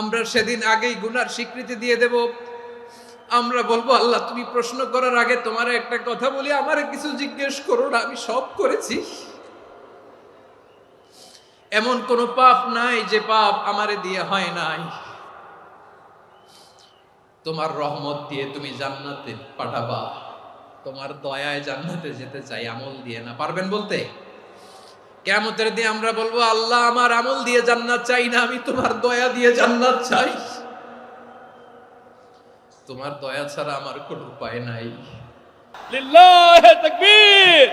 আমরা সেদিন আগেই গুনার স্বীকৃতি দিয়ে দেব। আমরা বলবো, আল্লাহ তুমি প্রশ্ন করার আগে তোমার একটা কথা বলি, আমারে কিছু জিজ্ঞেস করো না, আমি সব করেছি। এমন কোন পাপ নাই যে পাপ আমারে দিয়ে হয় নাই। তোমার রহমত দিয়ে তুমি জান্নাতে পাঠাবা, তোমার দয়ায় জান্নাতে যেতে চাই, আমল দিয়ে না। পারবেন বলতে? কিয়ামতের দিন আমরা বলবো, আল্লাহ আমার আমল দিয়ে জান্নাত চাই না, আমি তোমার দয়া দিয়ে জান্নাত চাই। তোমার দয়া ছাড়া আমার কোনো উপায় নাই। লিল্লাহি তাকবীর,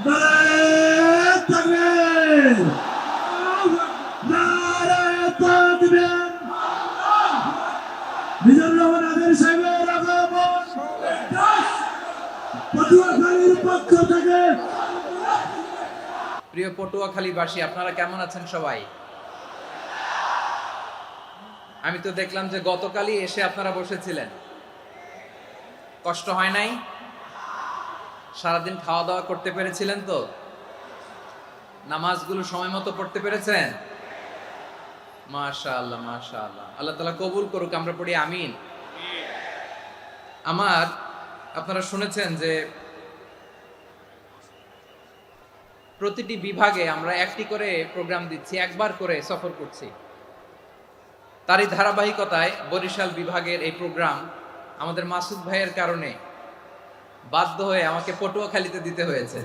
নারায়ে তাকবীর, নারায়ে তাকবীর। মিজানুর রহমান আদের সাহেবের আগমন পটুয়াখালীর পক্ষ থেকে। প্রিয় পটুয়াখালীবাসী, আপনারা কেমন আছেন সবাই? আমি তো দেখলাম যে গতকালই এসে আপনারা বসেছিলেন। কষ্ট হয় নাই? সারাদিন খাওয়া দাওয়া করতে পেরেছিলেন তো? নামাজগুলো সময় মতো পড়তে পেরেছেন? মাশাআল্লাহ, মাশাআল্লাহ। আল্লাহ তাআলা কবুল করুক, আমরা পড়ি আমিন। আপনারা শুনেছেন যে প্রতিটি বিভাগে আমরা একটি করে প্রোগ্রাম দিচ্ছি, একবার করে সফর করছি। তারই ধারাবাহিকতায় বরিশাল বিভাগের এই প্রোগ্রাম আমাদের মাসুদ ভাইয়ের কারণে বাধ্য হয়ে আমাকে পটুয়াখালীতে দিতে হয়েছে।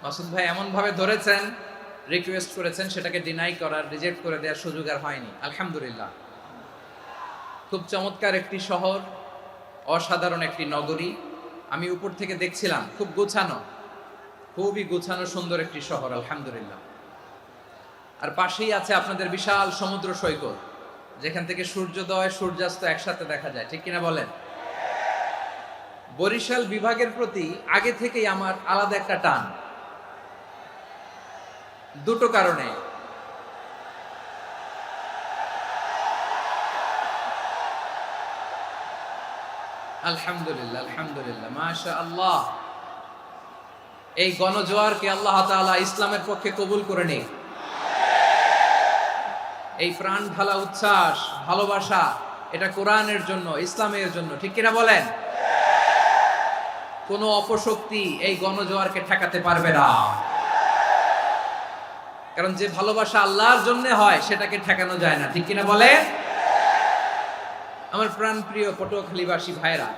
মাসুদ ভাই এমন ভাবে ধরেছেন, রিকোয়েস্ট করেছেন, সেটাকে ডিনাই করার, রিজেক্ট করে দেওয়ার সুযোগ আর হয়নি। আলহামদুলিল্লাহ। খুব চমৎকার একটি শহর, অসাধারণ একটি নগরী। আমি উপর থেকে দেখছিলাম, খুব গোছানো, খুবই গোছানো সুন্দর একটি শহর, আলহামদুলিল্লাহ। আর পাশেই আছে আপনাদের বিশাল সমুদ্র সৈকত, যেখান থেকে সূর্যোদয় সূর্যাস্ত একসাথে দেখা যায়, ঠিক কিনা বলেন? বরিশাল বিভাগের প্রতি আগে থেকেই আমার আলাদা একটা টান, দুটো কারণে। আলহামদুলিল্লাহ, আলহামদুলিল্লাহ, মাশাআল্লাহ। এই গণজোয়ারকে আল্লাহ তাআলা ইসলামের পক্ষে কবুল করে নিক। এই প্রাণ ঢালা উচ্ছ্বাস, ভালোবাসা, এটা কোরআনের জন্য, ইসলামের জন্য, ঠিক কিনা বলেন? কোনো অপশক্তি এই গণজোয়ারকে ঠেকাতে পারবে না। কারণ যে ভালোবাসা আল্লাহর জন্য হয় সেটাকে ঠেকানো যায় না, ঠিক কিনা বলে? আমার প্রাণ প্রিয় পটুয়াখালীবাসী ভাইরা,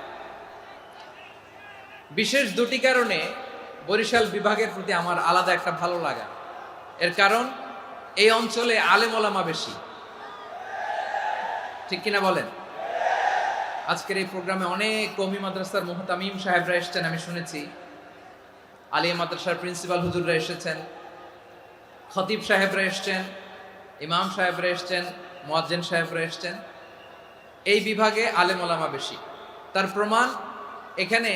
বিশেষ দুটি কারণে বরিশাল বিভাগের প্রতি আমার আলাদা একটা ভালো লাগা। এর কারণ, এই অঞ্চলে আলেম ওলামা বেশি, ঠিক কিনা বলেন? আজকের এই প্রোগ্রামে অনেক কওমি মাদ্রাসার মুহতামিম সাহেবরা এসেছেন, আমি শুনেছি। আলিয়া মাদ্রাসার প্রিন্সিপাল হুজুররা এসেছেন, খতিব সাহেবরা এসেছেন, ইমাম সাহেবরা এসেছেন, মুয়াজ্জিন সাহেবরা এসেছেন। এই বিভাগে আলেম ওলামা বেশি। তার প্রমাণ, এখানে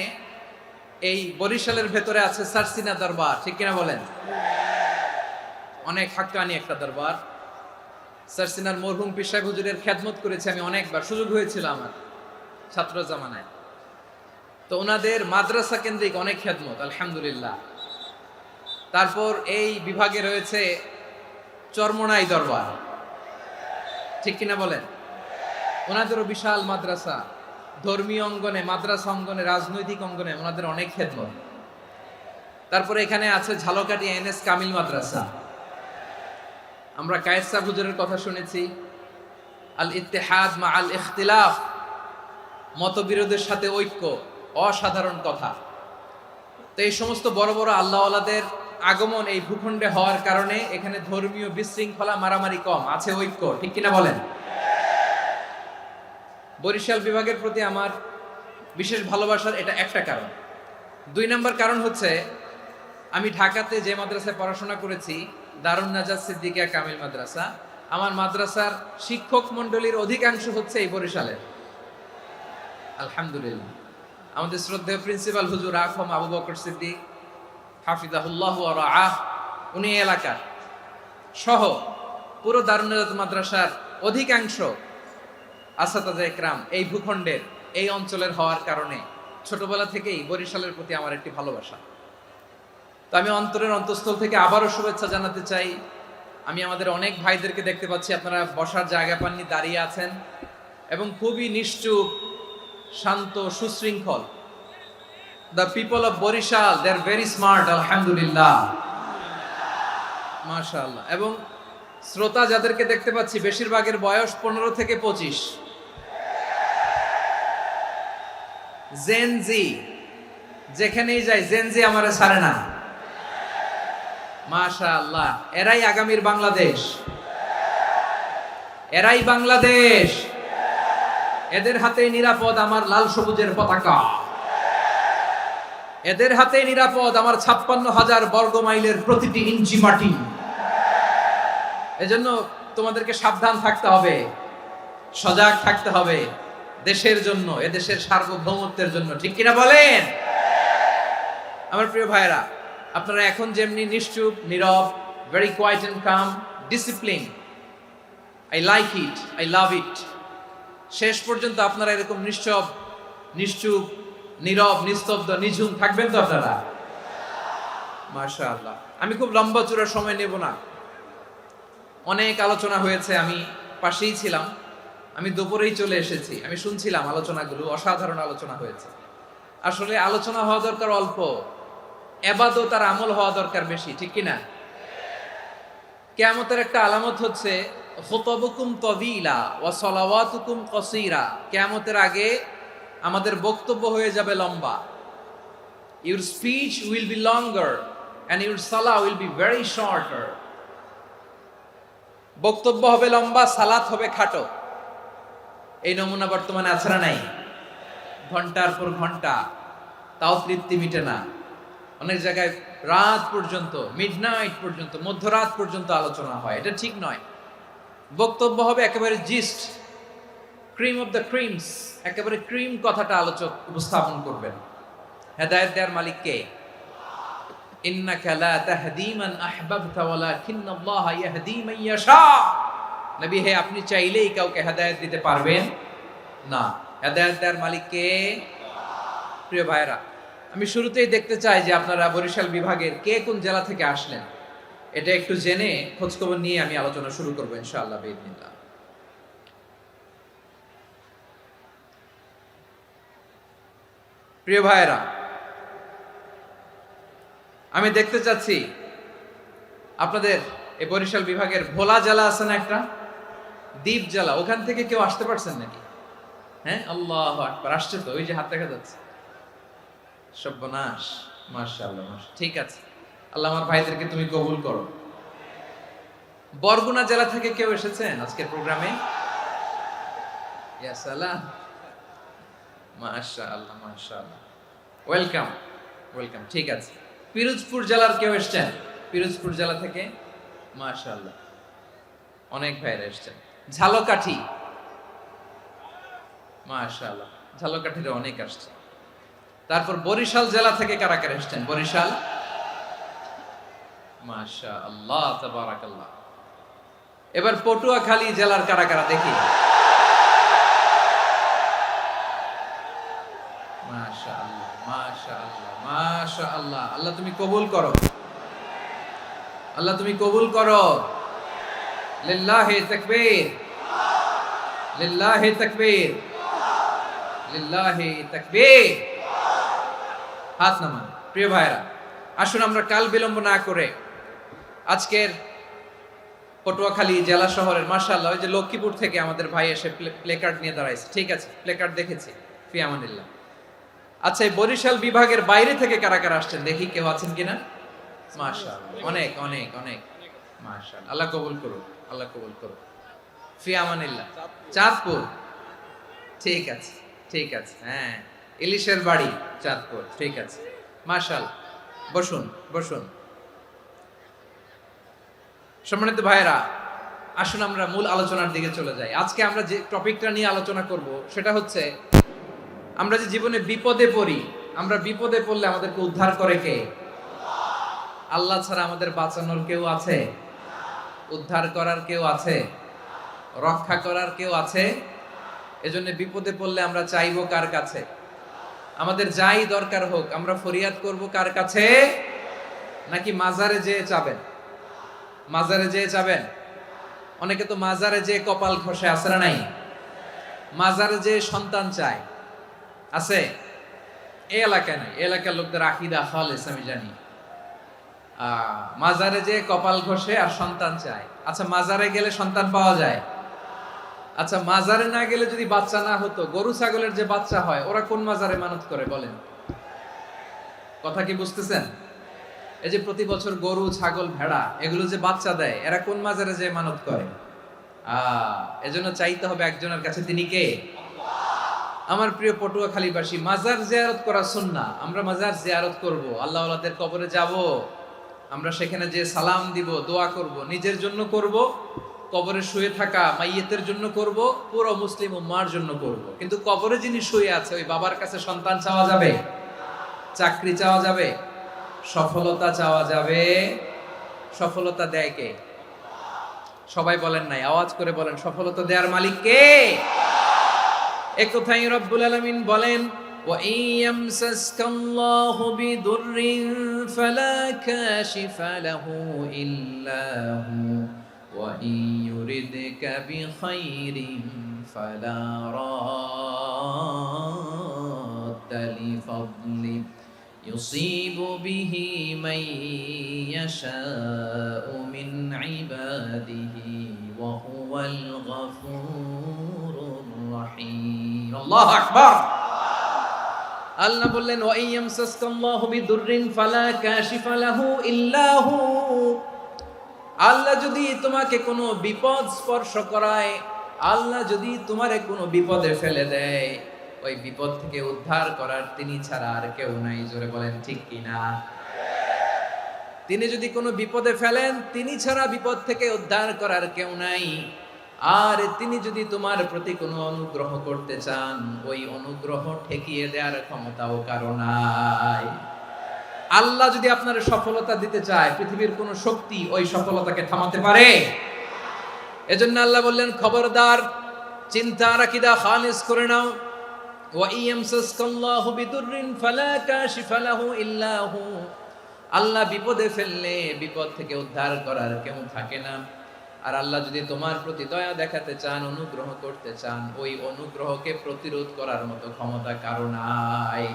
এই বরিশালের ভেতরে আছে সারসিনা দরবার, ঠিক কিনা বলেন? অনেক হাক্কানি একটা দরবার। সারসিনার মরহুম পীর সাহেব হুজুরের খেদমত করেছি আমি অনেকবার, সুযোগ হয়েছিল আমার ছাত্র জামানায়। তো ওনাদের মাদ্রাসা কেন্দ্রিক অনেক খেদমত, আলহামদুলিল্লাহ। তারপর এই বিভাগে রয়েছে চরমোনাই দরবার, ঠিক কিনা বলেন? ওনাদেরও বিশাল মাদ্রাসা, ধর্মীয় অঙ্গনে, মাদ্রাসা অঙ্গনে, রাজনৈতিক অঙ্গনে ওনাদের অনেক খেদমত। তারপরে এখানে আছে ঝালকাঠি এনএস কামিল মাদ্রাসা। আমরা কায়েস সাহেব হুজুরের কথা শুনেছি, আল ইত্তেহাদ মা আল ইখতিলাফ, মতবিরোধের সাথে ঐক্য, অসাধারণ কথা। তো এই সমস্ত বড় বড় আল্লাহওয়ালাদের আগমন এই ভূখণ্ডে হওয়ার কারণে এখানে ধর্মীয় বিশৃঙ্খলা, মারামারি কম, আছে ঐক্য, ঠিক কিনা বলেন? বরিশাল বিভাগের প্রতি আমার বিশেষ ভালোবাসার এটা একটা কারণ। দুই নম্বর কারণ হচ্ছে, আমি ঢাকাতে যে মাদ্রাসায় পড়াশোনা করেছি, দারুন নাজাত সিদ্দিকিয়া কামিল মাদ্রাসা, আমার মাদ্রাসার শিক্ষক মন্ডলীর অধিকাংশ হচ্ছে এই বরিশালের, আলহামদুলিল্লাহ। আমাদের শ্রদ্ধেয় প্রিন্সিপাল হুজুর আখম আবু বকর সিদ্দিক হাফিজাহুল্লাহ ওয়া রাআহ, উনি এলাকার সহ পুরো দারুন নাজাত মাদ্রাসার অধিকাংশ আসাতাজা ইকরাম এই ভূখণ্ডের, এই অঞ্চলের হওয়ার কারণে ছোটবেলা থেকেই বরিশালের প্রতি আমার একটি ভালোবাসা। তো আমি অন্তরের অন্তঃস্থল থেকে আবারও শুভেচ্ছা জানাতে চাই আমি আমাদের অনেক ভাইদেরকে দেখতে পাচ্ছি আপনারা বসার জায়গা পাননি, দাঁড়িয়ে আছেন এবং খুবই নিশ্চুপ, শান্ত, সুশৃঙ্খল। The people of Barisal, they are very smart, আলহামদুলিল্লাহ, মাশাআল্লাহ। এবং শ্রোতা যাদেরকে দেখতে পাচ্ছি বেশিরভাগের বয়স 15 থেকে 25। জেনজি, যেখানেই যাই জেনজি আমারে ছাড়ে না, মাশাআল্লাহ। এরাই আগামীর বাংলাদেশ, এরাই বাংলাদেশ। এদের হাতে নিরাপদ আমার লাল সবুজের পতাকা, এদের হাতে নিরাপদ আমার 56,000 বর্গ মাইলের প্রতিটি ইঞ্চি মাটি। এজন্য তোমাদেরকে সাবধান থাকতে হবে, সজাগ থাকতে হবে দেশের জন্য, এদেশের সার্বভৌমত্বের জন্য, ঠিক কিনা বলেন? আমার প্রিয় ভাইরা, আপনারা এখন যেমনি নিশ্চুপ, নীরব, very quiet and calm, discipline, I like it, I love it. শেষ পর্যন্ত আপনারা এরকম নিশ্চুপ, নীরব, নিস্তব্ধ, নিঝুম থাকবেন তো আপনারা? মাশাআল্লাহ। আমি খুব লম্বা চূড়া সময় নেব না, অনেক আলোচনা হয়েছে, আমি পাশেই ছিলাম, আমি দুপুরেই চলে এসেছি, আমি শুনছিলাম আলোচনাগুলো, অসাধারণ আলোচনা হয়েছে। আসলে আলোচনা হওয়া দরকার অল্প, ইবাদত আর আমল হওয়া দরকার বেশি, ঠিক কিনা? কিয়ামতের একটা আলামত হচ্ছে খুতবুকুম তাওয়িলা ওয়া সালাওয়াতুকুম কাসীরা। কিয়ামতের আগে আমাদের বক্তব্য হয়ে যাবে লম্বা। Your speech will be longer and your salah will be very shorter. বক্তব্য হবে লম্বা, সালাত হবে খাটো। এই নমুনা বর্তমানে আছে না নাই? ঘন্টার পর ঘন্টা, তাও তৃপ্তি মিটে না। অনেক জায়গায় রাত পর্যন্ত, মিডনাইট পর্যন্ত, মধ্যরাত পর্যন্ত আলোচনা হয়, এটা ঠিক নয়। বক্তব্য হবে একেবারে gist, cream of the creams, একেবারে ক্রিম কথাটা আলোচক উপস্থাপন করবেন। হেদায়েত দেওয়ার মালিক কে? ইন্নাকা লা তাহদি মান আহবাবতা ওয়ালাকিন্নাল্লাহা ইয়াহদি মান ইয়াশা। নবী হে, আপনি চাইলেই কাউকে হেদায়েত দিতে পারবেন না, হেদায়েত দেওয়ার মালিক কে? প্রিয় ভাইরা, আমি শুরুতেই দেখতে চাই যে আপনারা বরিশাল বিভাগের কে কোন জেলা থেকে আসলেন, এটা একটু জেনে খোঁজখবর নিয়ে আমি আলোচনা শুরু করবো ইনশাআল্লাহ বিইذنিল্লাহ। প্রিয় ভাইরা, আমি দেখতে চাচ্ছি আপনাদের এই বরিশাল বিভাগের ভোলা জেলা আছে না একটা, দ্বীপ জেলা, ওখান থেকে কেউ আসতে পারছেন নাকি? হ্যাঁ, আল্লাহু আকবার, আসছে তো, ওই যে হাত দেখা যাচ্ছে। সর্বনাশ, মাশাআল্লাহ, ঠিক আছে, আল্লাহ আমার ভাইদেরকে তুমি কবুল করো। বরগুনা জেলা থেকে কেউ এসেছেন আজকের প্রোগ্রামে? ইয়া সালাম, মাশাআল্লাহ, মাশাআল্লাহ, ওয়েলকাম, ওয়েলকাম, ঠিক আছে। পিরোজপুর জেলার কেউ এসেছেন? পিরোজপুর জেলা থেকে মাশাআল্লাহ অনেক ভাইরা এসেছেন। ঝালকাঠি, মাশাআল্লাহ, ঝালকাঠিতে অনেক আসছে। তারপর বরিশাল জেলা থেকে কারা কারা এসেছেন? বরিশাল, মাশাআল্লাহ, তাবারাকাল্লাহ। এবার পটুয়াখালী জেলার কারা কারা দেখি? মাশাআল্লাহ, মাশাআল্লাহ, মাশাআল্লাহ। আল্লাহ তুমি কবুল করো, আল্লাহ তুমি কবুল করো। লিল্লাহি তাকবীর, লিল্লাহি তাকবীর, লিল্লাহি তাকবীর। হাত নামান। প্রিয় ভাইরা, আসুন আমরা কাল বিলম্ব না করে আজকের পটুয়াখালী জেলা শহরের, মাশাআল্লাহ, ওই যে লক্ষ্মীপুর থেকে আমাদের ভাই এসে প্লেকার্ড নিয়ে দাঁড়াইছে, ঠিক আছে, প্লেকার্ড দেখেছি, ফি আমানিল্লাহ। আচ্ছা, এই বরিশাল বিভাগের বাইরে থেকে কারা কারা আসছেন দেখি, কেউ আছেন কিনা? মাশাআল্লাহ, অনেক অনেক অনেক, মাশাআল্লাহ, আল্লাহ কবুল করুন, আল্লাহ কবুল করুন, ফি আমানিল্লাহ। চাঁদপুর, ঠিক আছে, ঠিক আছে, হ্যাঁ, ইলিশের বাড়ি, চাঁদপুর, ঠিক আছে, মাশাআল্লাহ। বসুন, বসুন। সম্মানিত ভাইরা, আসুন আমরা মূল আলোচনার দিকে চলে যাই। আজকে আমরা যে টপিকটা নিয়ে আলোচনা করব সেটা হচ্ছে, আমরা যে জীবনে বিপদে পড়ি, আমরা বিপদে পড়লে আমাদেরকে উদ্ধার করে কে? আল্লাহ ছাড়া আমাদের বাঁচানোর কেউ আছে? উদ্ধার করার কেউ আছে? রক্ষা করার কেউ আছে? এজন্য বিপদে পড়লে আমরা চাইবো কার কাছে? আমাদের যাই দরকার হোক আমরা ফরিয়াদ করব কার কাছে? নাকি মাজারে যেয়ে চাবেন? মাজারে যেয়ে যাবেন? অনেকে তো মাজারে যেয়ে কপাল ঘষে, আছে না নাই? মাজারে যেয়ে সন্তান চায়, আছে? এই এলাকায় নাই, এই এলাকার লোকদের আকীদা খালেস আমি জানি। মাজারে যে কপাল ঘষে আর সন্তান চায়। আচ্ছা, মাজারে গেলে সন্তান পাওয়া যায়? আচ্ছা, মাজারে না গেলে যদি বাচ্চা না হতো, গরু ছাগলের যে বাচ্চা হয় ওরা কোন মাজারে মানত করে বলেন? কথা কি বুঝতেছেন? এই যে প্রতি বছর গরু ছাগল ভেড়া এগুলো যে বাচ্চা দেয়, এরা কোন মাজারে যে মানত করে? এজন্য চাইতে হবে একজনের কাছে, তিনি কে? আমার প্রিয় পটুয়াখালীবাসী, মাজার জিয়ারত করা সুন্নাহ। আমরা মাজার জিয়ারত করব, আল্লাহ ওয়ালাদের কবরে যাব, আমরা সেখানে যে সালাম দিব, দোয়া করব, নিজের জন্য করব, কবরে শুয়ে থাকা মাইয়েতের জন্য করব, পুরো মুসলিম উম্মার জন্য করব। কিন্তু কবরে যিনি শুয়ে আছে ওই বাবার কাছে সন্তান চাওয়া যাবে? চাকরি চাওয়া যাবে? সফলতা চাওয়া যাবে? সফলতা দেয় কে? সবাই বলেন নাই, আওয়াজ করে বলেন, সফলতা দেওয়ার মালিক কে? এক কথাই রব্বুল আলামিন বলেন, ওয়া ইয়ামসাসকাল্লাহু বিদুররিন ফালা কাশিফা লাহু ইল্লা হু ওয়া ইয়ুরিদকা বিখাইরিন ফালা রাদ্দা লিফাদলি ইউসিবু বিহি মান ইয়াশাউ মিন ইবাদিহি ওয়া হুয়াল গফুরুর রহিম। আল্লাহু আকবার। আল্লাহ বললেন, ওয়া ইয়ামসাসকাল্লাহু বিদুররিন ফালা কাশিফা লাহু ইল্লা হু। আল্লাহ যদি তোমাকে কোনো বিপদ স্পর্শ করায়, আল্লাহ যদি তোমারে কোনো বিপদে ফেলে দেয়, ওই বিপদ থেকে উদ্ধার করার তিনি ছাড়া আর কেউ নাই। জোরে বলেন ঠিক কিনা? তিনি যদি কোনো বিপদে ফেলেন, তিনি ছাড়া বিপদ থেকে উদ্ধার করার কেউ নাই। আর তিনি যদি তোমার প্রতি কোনো অনুগ্রহ করতে চান, ওই অনুগ্রহ ঠেকিয়ে দেওয়ার ক্ষমতাও কারো নাই। আল্লাহ যদি আপনার সফলতা দিতে চায়, পৃথিবীর কোনো শক্তি ওই সফলতাকে থামাতে পারে? এজন্য আল্লাহ বললেন, খবরদার, চিন্তা আকীদা খালিস করে নাও। ওয়া ইয়ামসাসকাল্লাহু বিদুররিন ফালা কাশিফা লাহু ইল্লা হু। আল্লাহ বিপদে ফেললে বিপদ থেকে উদ্ধার করার কেউ থাকে না। আর আল্লাহ যদি তোমার প্রতি দয়া দেখাতে চান, অনুগ্রহ করতে চান, ওই অনুগ্রহকে প্রতিরোধ করার মতো ক্ষমতা কারো নাই।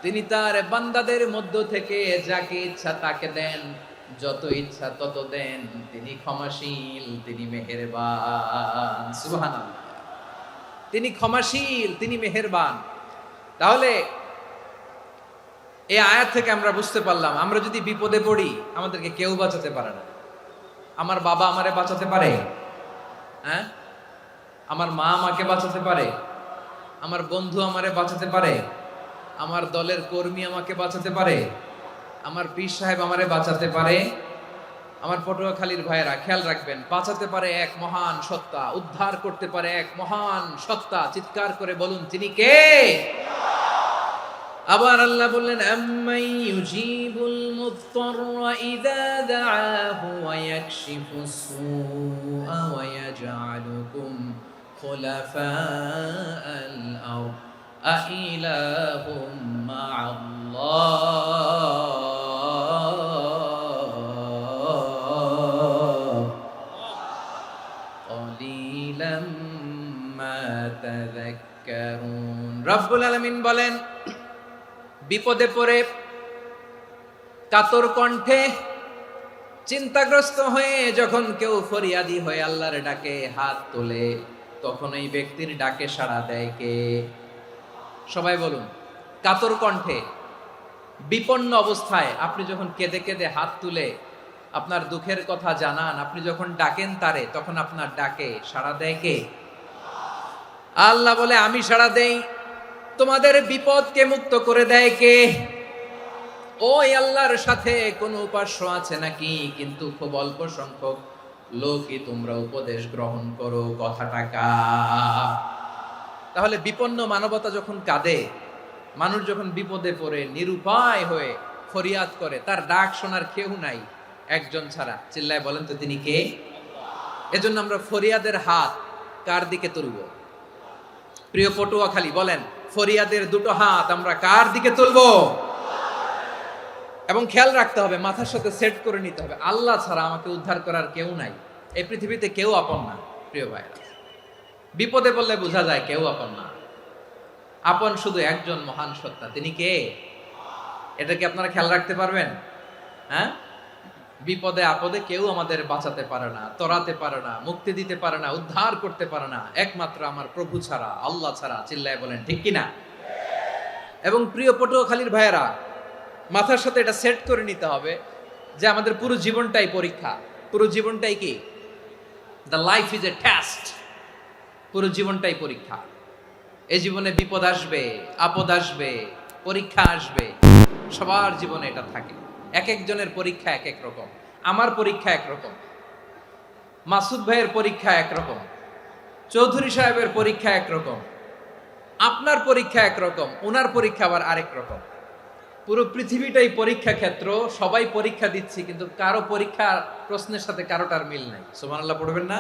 তিনি তার বান্দাদের মধ্য থেকে যাকে ইচ্ছা তাকে দেন, যত ইচ্ছা তত দেন। তিনি ক্ষমাশীল, তিনি মেহেরবান। সুবহানাল্লাহ। তিনি ক্ষমাশীল, তিনি মেহেরবান। তাহলে এই আয়াত থেকে আমরা বুঝতে পারলাম, আমরা যদি বিপদে পড়ি আমাদেরকে কেউ বাঁচাতে পারে না। আমার বাবা আমারে বাঁচাতে পারে? হ্যাঁ? আমার মা আমাকে বাঁচাতে পারে? আমার বন্ধু আমারে বাঁচাতে পারে? আমার দলের কর্মী আমাকে বাঁচাতে পারে? আমার পীর সাহেব আমারে বাঁচাতে পারে? আমার পটুয়াখালীর ভাইয়েরা খেয়াল রাখবেন, বাঁচাতে পারে এক মহান সত্তা, উদ্ধার করতে পারে এক মহান সত্তা। চিৎকার করে বলুন, তিনি কে? আবার আল্লাহ বললেন, আম্মাই ইউজিবুল মুত্তাররা ইযা দাআহু ওয়া ইয়াকশিফুস সুআ ওয়া ইয়াজআলুকুম খুলাফাআল আরদ আইলাহুম মা'আল্লাহ ক্বালিলাম মা তাযাক্কারুন। রব্বুল আলামিন বলেন, বিপদে পড়ে কাতর কণ্ঠে চিন্তাগ্রস্ত হয়ে যখন কেউ ফরিয়াদি হয়ে আল্লাহর ডাকে হাত তোলে, তখন এই ব্যক্তির ডাকে সাড়া দেয় কে? সবাই বলুন। কাতর কণ্ঠে বিপন্ন অবস্থায় আপনি যখন কেঁদে কেঁদে হাত তুলে আপনার দুঃখের কথা জানান, আপনি যখন ডাকেন তারে, তখন আপনার ডাকে সাড়া দেয় কে? আল্লাহ বলে, আমি সাড়া দেই। তোমাদের বিপদকে মুক্ত করে দেয় কে? ওই আল্লাহর সাথে কোন উপাস্য আছে নাকি? কিন্তু খুব অল্প সংখ্যক লোকই তোমরা উপদেশ গ্রহণ করো। কথাটা কার? তাহলে বিপন্ন মানবতা যখন কাঁদে, মানুষ যখন বিপদে পড়ে নিরুপায় হয়ে ফরিয়াদ করে, তার ডাক শোনার কেউ নাই একজন ছাড়া। চিল্লায় বলেন তো, তিনি কে? এজন্য আমরা ফরিয়াদের হাত কার দিকে তুলব? প্রিয় পটুয়াখালী বলেন, ফরিয়াদের দুটো হাত আমরা কার দিকে তুলব? এবং খেয়াল রাখতে হবে, মাথার সাথে সেট করে নিতে হবে, আল্লাহ ছাড়া আমাকে উদ্ধার করার কেউ নাই। এই পৃথিবীতে কেউ আপন না প্রিয় ভাইরা। বিপদে পড়লে বোঝা যায় কেউ আপন না। আপন শুধু একজন মহান সত্তা, তিনি কে? এটা কি আপনারা খেয়াল রাখতে পারবেন? হ্যাঁ, বিপদে আপদে কেউ আমাদের বাঁচাতে পারে না, তরাতে পারে না, মুক্তি দিতে পারে না, উদ্ধার করতে পারে না, একমাত্র আমার প্রভু ছাড়া, আল্লাহ ছাড়া। চিল্লায় বলেন ঠিক কিনা? এবং প্রিয় পটুয়াখালীর ভাইয়েরা, মাথার সাথে এটা সেট করে নিতে হবে যে আমাদের পুরো জীবনটাই পরীক্ষা। পুরো জীবনটাই কি? The life is a test. পুরো জীবনটাই পরীক্ষা। এই জীবনে বিপদ আসবে, আপদ আসবে, পরীক্ষা আসবে, সবার জীবনে এটা থাকে। এক একজনের পরীক্ষা এক এক রকম। আমার পরীক্ষা একরকম, মাসুদ ভাইয়ের পরীক্ষা একরকম, চৌধুরী সাহেবের পরীক্ষা একরকম, আপনার পরীক্ষা একরকম, ওনার পরীক্ষা আবার আরেক রকম। পুরো পৃথিবীটাই পরীক্ষা ক্ষেত্র, সবাই পরীক্ষা দিচ্ছি, কিন্তু কারো পরীক্ষা প্রশ্নের সাথে কারোটার মিল নাই। সুবহানাল্লাহ পড়বেন না?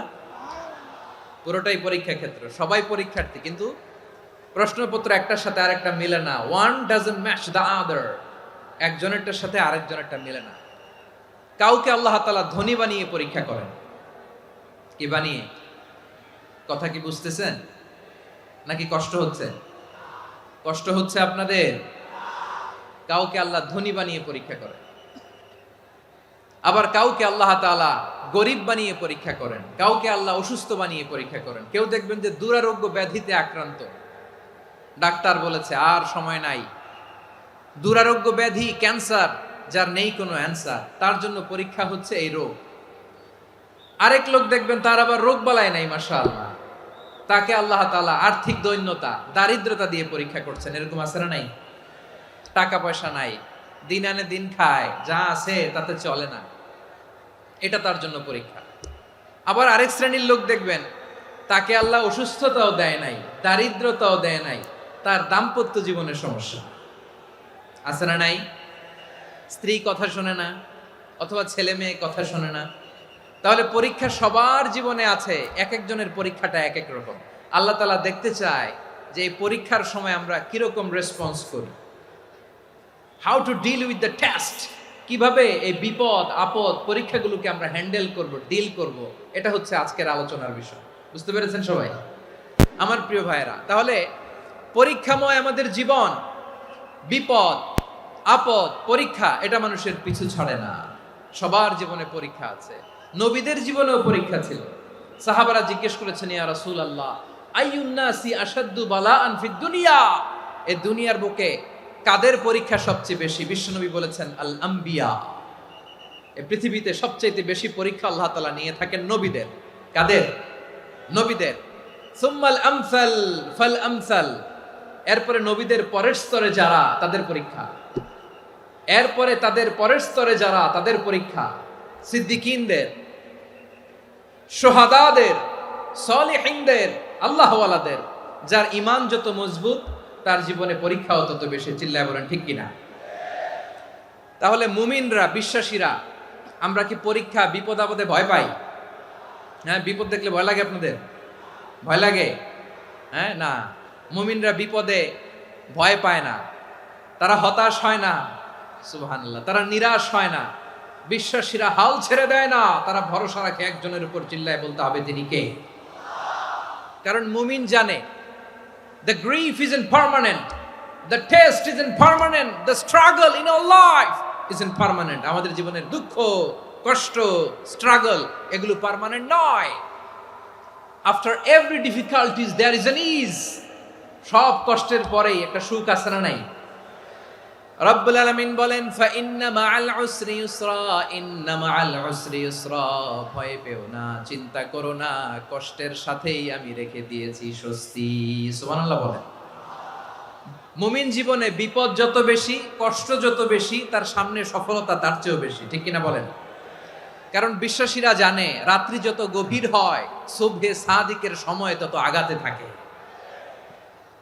পুরোটাই পরীক্ষা ক্ষেত্র, সবাই পরীক্ষার্থী, কিন্তু প্রশ্নপত্র একটার সাথে আরেকটা মিলে না। One doesn't match the other. একজনেরটার সাথে আরেকজনেরটা মিলে না। কাউকে আল্লাহ তাআলা ধনী বানিয়ে পরীক্ষা করেন। কি বানিয়ে? কথা কি বুঝতেছেন নাকি কষ্ট হচ্ছে? কষ্ট হচ্ছে আপনাদের? কাউকে আল্লাহ ধনী বানিয়ে পরীক্ষা করেন, আবার কাউকে আল্লাহ তাআলা গরিব বানিয়ে পরীক্ষা করেন, কাউকে আল্লাহ অসুস্থ বানিয়ে পরীক্ষা করেন। কেউ দেখবেন যে দুরারোগ্য ব্যাধিতে আক্রান্ত, ডাক্তার বলেছে আর সময় নাই, দুরারোগ্য ব্যাধি, ক্যান্সার, যার নেই কোনো অ্যান্সার, তার জন্য পরীক্ষা হচ্ছে এই রোগ। আরেক লোক দেখবেন তার আবার রোগ বালাই নাই, মাশাআল্লাহ, তাকে আল্লাহ তাআলা আর্থিক দৈন্যতা, দারিদ্রতা দিয়ে পরীক্ষা করছেন। এরকম আছে না নাই? টাকা পয়সা নাই, দিন আনে দিন খায়, যা আছে তাতে চলে না, এটা তার জন্য পরীক্ষা। আবার আরেক শ্রেণীর লোক দেখবেন তাকে আল্লাহ অসুস্থতাও দেয় নাই, দারিদ্রতাও দেয় নাই, তার দাম্পত্য জীবনের সমস্যা আছে না নাই? স্ত্রী কথা শোনে না, অথবা ছেলে মেয়ে কথা শোনে না। তাহলে পরীক্ষা সবার জীবনে আছে, এক একজনের পরীক্ষাটা এক এক রকম। আল্লাহ তাআলা দেখতে চায় যে এই পরীক্ষার সময় আমরা কিরকম রেসপন্স করি, how to deal with the test, কিভাবে এই বিপদ আপদ পরীক্ষাগুলোকে আমরা হ্যান্ডেল করব, ডিল করব। এটা হচ্ছে আজকের আলোচনার বিষয়। বুঝতে পেরেছেন সবাই আমার প্রিয় ভাইয়েরা? তাহলে পরীক্ষাময় আমাদের জীবন, বিপদ আপদ পরীক্ষা, এটা মানুষের পিছু ছাড়ে না। সবার জীবনে পরীক্ষা আছে। নবীদের জীবনেও পরীক্ষা ছিল। সাহাবারা জিজ্ঞেস করেছেন, ইয়া রাসূলুল্লাহ, আইয়ুন নাসি আশাদ্দু বালাআন ফিদ দুনিয়া, এই দুনিয়ার বুকে কাদের পরীক্ষা সবচেয়ে বেশি? বিশ্বনবী বলেছেন, আল আম্বিয়া। এই পৃথিবীতে সবচেয়ে বেশি পরীক্ষা আল্লাহ তাআলা নিয়ে থাকেন নবীদের। কাদের? নবীদের। সুম্মাল আমসাল ফাল আমসাল, এরপরে নবীদের পরের স্তরে যারা, তাদের পরীক্ষা। এরপরে তাদের পরের স্তরে যারা, তাদের পরীক্ষা। সিদ্দিকিনদের, শুহাদাদের, সলিহিনদের, আল্লাহওয়ালাদের। যার ঈমান যত মজবুত, তার জীবনে পরীক্ষাও তত বেশি। চিল্লায় বলেন ঠিক কিনা? তাহলে মুমিনরা, বিশ্বাসীরা, আমরা কি পরীক্ষা বিপদ আপদে ভয় পাই? হ্যাঁ, বিপদ দেখলে ভয় লাগে আপনাদের? ভয় লাগে? হ্যাঁ, না, মুমিনরা বিপদে ভয় পায় না, তারা হতাশ হয় না, সুবহানাল্লাহ, তারা নিরাশ হয় না। বিশ্বাসীরা হাল ছেড়ে দেয় না, তারা ভরসা রাখে একজনের উপর। চিল্লায় বলতে হবে তিনি কে? কারণ মুমিন জানে the grief isn't permanent, the test isn't permanent, the struggle in our life isn't permanent. আমাদের জীবনের দুঃখ, কষ্ট, স্ট্রাগল, এগুলো পার্মানেন্ট নয়। after every difficulties there is an ease. সব কষ্টের পরেই একটা সুখ আছে না নাই? রব্বুল আলামিন বলেন, ফা ইন্না মাআল উসরি ইউসরা, ইন্না মাআল উসরি ইউসরা, ভয় পেও না, চিন্তা করো না, কষ্টের সাথেই আমি রেখে দিয়েছি স্বস্তি। সুবহানাল্লাহ বলেন। মুমিন জীবনে বিপদ যত বেশি, কষ্ট যত বেশি, তার সামনে সফলতা তার চেয়েও বেশি। ঠিক কিনা বলেন? কারণ বিশ্বাসীরা জানে রাত্রি যত গভীর হয়, সুবহে সাদিকের সময় তত আগাতে থাকে।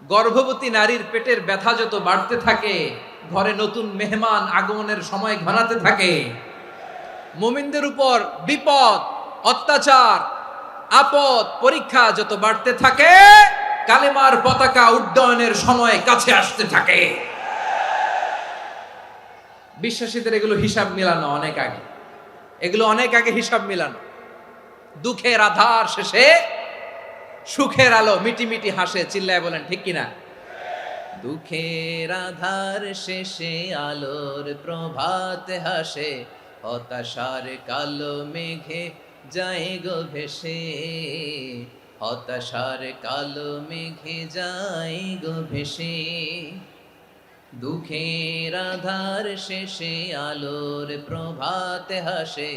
গর্ভবতী নারীর পেটের ব্যথা যত বাড়তে থাকে, ঘরে নতুন মেহমান আগমনের সময় ঘনাতে থাকে। মুমিনদের উপর বিপদ, অত্যাচার, আপদ, পরীক্ষা যত বাড়তে থাকে, কালেমার পতাকা উড্ডয়নের সময় কাছে আসতে থাকে। বিশ্বাসীদের এগুলো হিসাব মিলানো অনেক আগে, এগুলো অনেক আগে হিসাব মিলানো। দুঃখের আধার শেষে সুখের আলো মিটি মিটি হাসে, চিল্লায় বলেন ঠিক কিনা? দুঃখের আধার শেষে আলোর প্রভাত হাসে, হতাশার কালো মেঘে যায় গো ভেসে, হতাশার কালো মেঘে যায় গো ভেসে। দুঃখের আধার শেষে আলোর প্রভাত হাসে,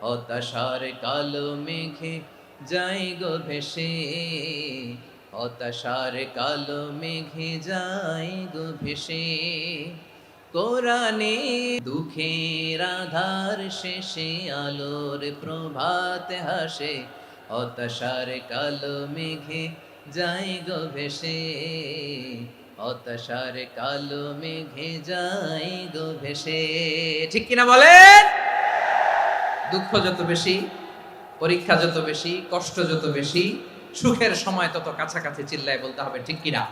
হতাশার কালো মেঘে যায় গো ভেসে, হতাশার কালো মেঘে যায় গো ভেসে। কোরআনে দুঃখের আধার শেষে আলোর প্রভাত হাসে, হতাশার কালো মেঘে যায় গো ভেসে, হতাশার কালো মেঘে যায় গো ভেসে। ঠিক কিনা বলেন? দুঃখ যত বেশি, পরীক্ষা যত বেশি, কষ্ট যত বেশি, সুখের সময় তত কাছাকাছি, চিল্লায় বলতে হবে ঠিক কিনা?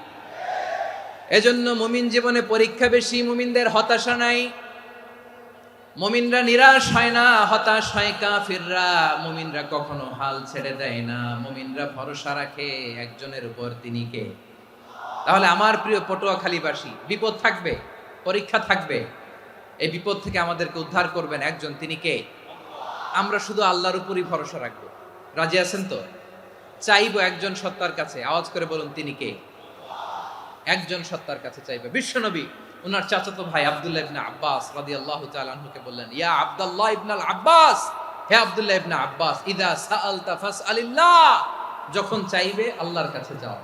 এজন্য মুমিন জীবনে পরীক্ষা বেশি, মুমিনদের হতাশা নাই। মুমিনরা নিরাশ হয় না, হতাশ হয় কাফিররা। মুমিনরা কখনো হাল ছেড়ে দেয় না, মুমিনরা ভরসা রাখে একজনের উপর, তিনি কে? তাহলে আমার প্রিয় পটুয়াখালীবাসী, বিপদ থাকবে, পরীক্ষা থাকবে, এই বিপদ থেকে আমাদেরকে উদ্ধার করবেন একজন, তিনি কে? আমরা শুধু আল্লাহর উপরই ভরসা রাখবো। রাজি আছেন তো? চাইবো একজন সত্তার কাছে, আওয়াজ করে বলুন তিনি কে? একজন সত্তার কাছে চাইবে। বিশ্বনবী ওনার চাচাতো ভাই আব্দুল্লাহ ইবনে আব্বাস রাদিয়াল্লাহু তাআলা আনহুকে বললেন, ইয়া আব্দুল্লাহ ইবনুল আব্বাস, হে আব্দুল্লাহ ইবনে আব্বাস, ইদা সাআলতা ফাসআলিল্লাহ, যখন চাইবে আল্লাহর কাছে যাও।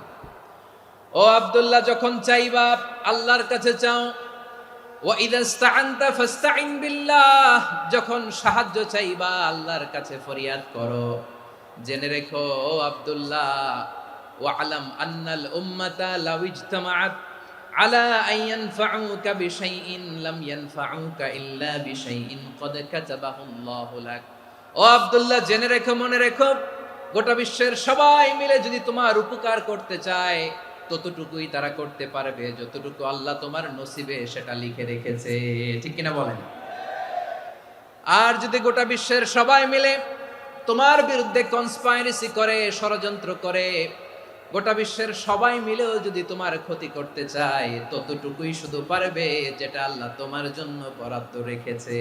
ও আব্দুল্লাহ, যখন চাইবা আল্লাহর কাছে চাও। ওয়া ইদা ইসতাআনতা ফাসতাইন বিল্লাহ, যখন সাহায্য চাইবা আল্লাহর কাছে ফরিয়াদ করো। জেনে রেখো ও আব্দুল্লাহ, ওয়া'লাম আন্নাল উম্মাতা লাউ ইজতামাআত আলা আন ইয়ানফাউকা বিশাইইন লাম ইয়ানফাউকা ইল্লা বিশাইইন ক্বাদ কাতাবাহু আল্লাহু লাক। ও আব্দুল্লাহ, জেনে রেখো, মনে রেখো, গোটা বিশ্বের সবাই মিলে যদি তোমার উপকার করতে চায় ততটুকুই তারা করতে পারবে যতটুকু আল্লাহ তোমার নসিবে সেটা লিখে রেখেছে। ঠিক কিনা বলেন? আর যদি গোটা বিশ্বের সবাই মিলে তোমার বিরুদ্ধে কনস্পাইরেসি করে, ষড়যন্ত্র করে, গোটা বিশ্বের সবাই মিলেও যদি তোমার ক্ষতি করতে চায় ততটুকুই শুধু পারবে যেটা আল্লাহ তোমার জন্য বরাদ্দ রেখেছে।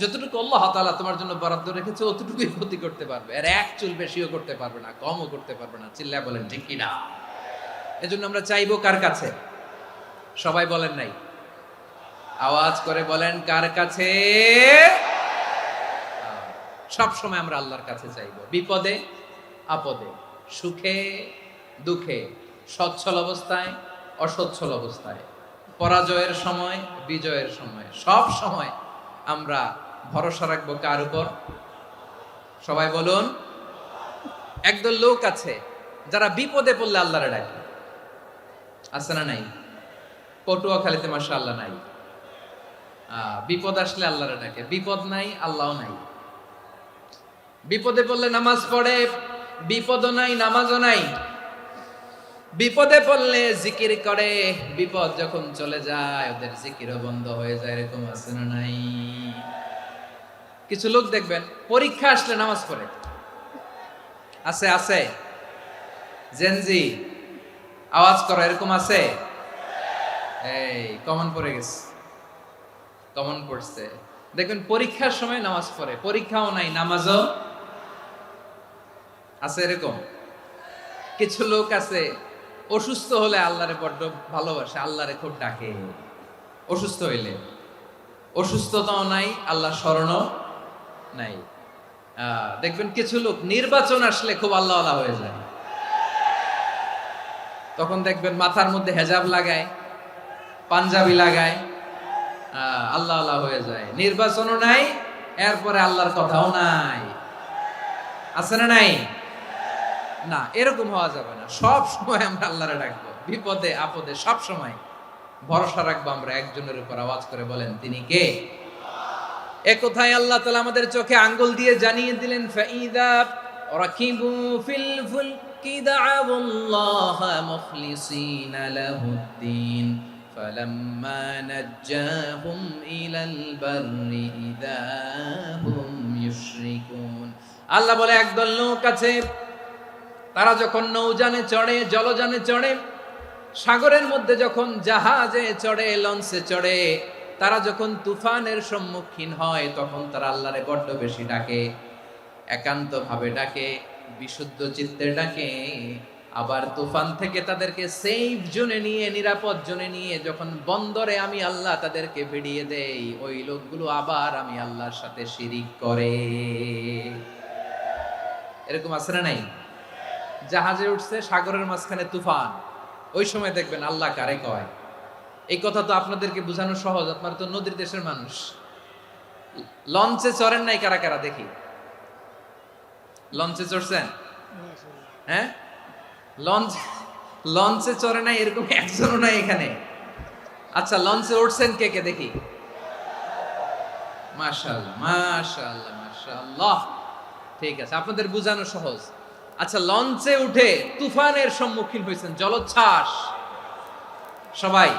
যতটুকু আল্লাহ তাআলা তোমার জন্য বরাদ্দ রেখেছে অতটুকুই ক্ষতি করতে পারবে, আর এক চুল বেশিও করতে পারবে না, কমও করতে পারবে না। চিল্লায় বলেন ঠিক কিনা? এজন্য আমরা চাইবো কার কাছে? সবাই বলেন নাই, আওয়াজ করে বলেন কার কাছে? সব সময় আমরা আল্লাহর কাছে চাইবো, বিপদে আপদে, সুখে দুঃখে, সচ্ছল অবস্থায় অসচ্ছল অবস্থায়, পরাজয়ের সময় বিজয়ের সময়, সব সময় আমরা ভরসা রাখবো কার উপর? সবাই বলুন। একদল লোক আছে যারা বিপদে পড়লে আল্লাহরে ডাকে, আছে না নাই? পটুয়াখালীতে মাশাআল্লাহ নাই। বিপদ আসলে আল্লাহরে ডাকে, বিপদ নাই আল্লাহও নাই। বিপদে পড়লে নামাজ পড়ে, বিপদও নাই নামাজও নাই। বিপদে পড়লে জিকির করে, বিপদ যখন চলে যায় ওদের জিকিরও বন্ধ হয়ে যায়। এরকম আছে না নাই? কিছু লোক দেখবেন পরীক্ষা আসলে নামাজ পড়ে, আছে আছে? জেনজি আওয়াজ করো, এরকম আছে? এই কমন পড়ে গেছে, কমন পড়ছে। দেখবেন পরীক্ষার সময় নামাজ পড়ে, পরীক্ষাও নাই নামাজও আছে। এরকম কিছু লোক আছে অসুস্থ হলে আল্লাহরে বড্ড ভালোবাসে, আল্লাহরে খুব ডাকে। অসুস্থ হইলে অসুস্থতাও নাই, আল্লাহ স্মরণও নাই। দেখবেন কিছু লোক নির্বাচন আসলে খুব আল্লাহওয়ালা হয়ে যায়, তখন দেখবেন মাথার মধ্যে হেজাব লাগায়, পাঞ্জাবি লাগায়, আল্লাহওয়ালা হয়ে যায়। নির্বাচনও নাই, এরপরে আল্লাহর কথাও নাই। আছে না নাই? না, এরকম হওয়া যাবে না। সব সময় আমরা আল্লাহরে ডাকবো, বিপদে আপদে সব সময় ভরসা রাখবো আমরা একজনের উপর। আওয়াজ করে বলেন তিনি কে? এ কথায় আল্লাহ তাআলা আমাদের চোখে আঙ্গুল দিয়ে জানিয়ে দিলেন, ফাইদা রাকিবু ফিল ফুলকি দা'আবুল্লাহ মুখলিসিনা লাহুদ্দিন فلما نجاهم إلى البر إذا هم يشركون আল্লাহ বলে একদল লোক আছে তারা যখন নৌযানে চড়ে জলযানে চড়ে সাগরের মধ্যে যখন জাহাজে চড়ে লঞ্চে চড়ে তারা যখন তুফানের সম্মুখীন হয় তখন তারা আল্লাহরে বড্ড বেশি ডাকে একান্তভাবে ডাকে বিশুদ্ধ চিত্তে ডাকে আবার তুফান থেকে তাদেরকে সেফ জোনে নিয়ে নিরাপদ জোনে নিয়ে যখন বন্দরে আমি আল্লাহ তাদেরকে ভিড়িয়ে দেই ওই লোকগুলো আবার আমি আল্লাহর সাথে শিরিক করে এরকম আছে না নাই জাহাজে উঠছে সাগরের মাঝখানে তুফান ওই সময় দেখবেন আল্লাহ কারে কয় এই কথা তো আপনাদেরকে বোঝানো সহজ আপনারা তো নদীর দেশের মানুষ লঞ্চে চড়েন নাই কারা কারা দেখি লঞ্চে চড়ছেন হ্যাঁ লঞ্চে চড়ে নাই এরকম একজনও নাই এখানে আচ্ছা লঞ্চে উঠছেন কে কে দেখি মাশাআল্লাহ মাশাআল্লাহ মাশাআল্লাহ ঠিক আছে আপনাদের বোঝানো সহজ আচ্ছা লঞ্চে উঠে তুফানের সম্মুখীন হয়েছেন জলোচ্ছ্বাস সবাই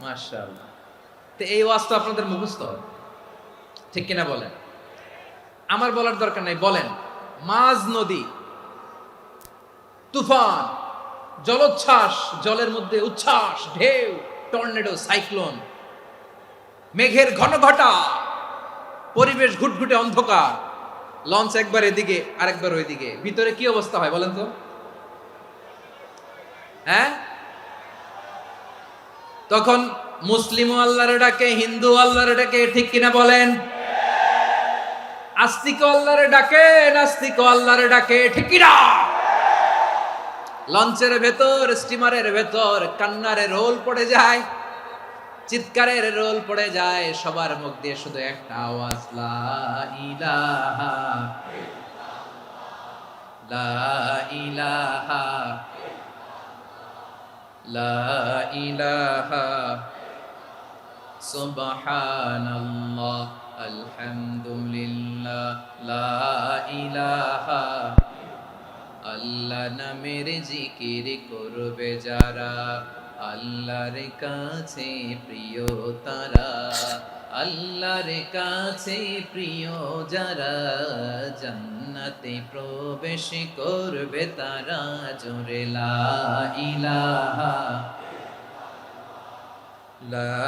মাশাআল্লাহ তো এই ওয়াজ তো আপনাদের মুখস্থ ঠিক কিনা বলেন আমার বলার দরকার নাই বলেন মাঝ নদী তুফান জলোচ্ছ্বাস জলের মধ্যে উচ্ছ্বাস ঢেউ টর্নেডো সাইক্লোন মেঘের ঘনঘটা পরিবেশ ঘুটঘুটে অন্ধকার লঞ্চ একবার এদিকে আরেকবার ওইদিকে ভিতরে কি অবস্থা হয় বলেন তো হ্যাঁ তখন মুসলিম আল্লাহর ডাকে হিন্দু আল্লাহর ডাকে ঠিক কিনা বলেন আস্তিক আল্লাহর ডাকে নাস্তিক আল্লাহর ডাকে ঠিক কিনা লঞ্চের ভেতর স্টিমারের ভেতর কান্নারে রোল পড়ে যায় চিৎকারের রোল পড়ে যায় সবার মুখ দিয়ে শুধু একটা আওয়াজ লা ইলাহা লা ইলাহা লা ইলাহা সুবহানাল্লাহ আলহামদুলিল্লাহ লা ইলাহা আল্লাহ নামের জিকির করবে যারা আল্লাহর কাছে প্রিয় তারা আল্লাহর কাছে প্রিয় যারা জান্নাতে প্রবেশ করবে তারা জোরে লা ইলাহা লা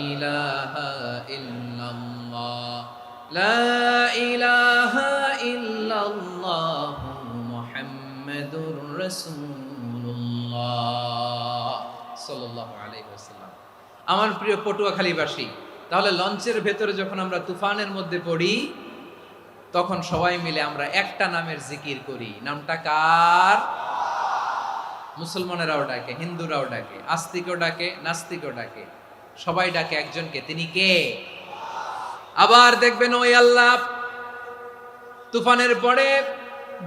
ইলাহা ইল্লাল্লাহ লা ইলাহা ইল্লাল্লাহ মুহাম্মাদুর রাসূলুল্লাহ সাল্লাল্লাহু আলাইহি ওয়াসাল্লাম আমার প্রিয় পটুয়াখালীবাসী তাহলে লঞ্চের ভেতরে যখন আমরা তুফানের মধ্যে পড়ি তখন সবাই মিলে আমরা একটা নামের জিকির করি নামটা কার মুসলমানেরাও ডাকে হিন্দুরাও ডাকে আস্তিকও ডাকে নাস্তিকও ডাকে সবাই ডাকে একজনকে তিনি কে আবার দেখবেন ওই আল্লাহ তুফানের পরে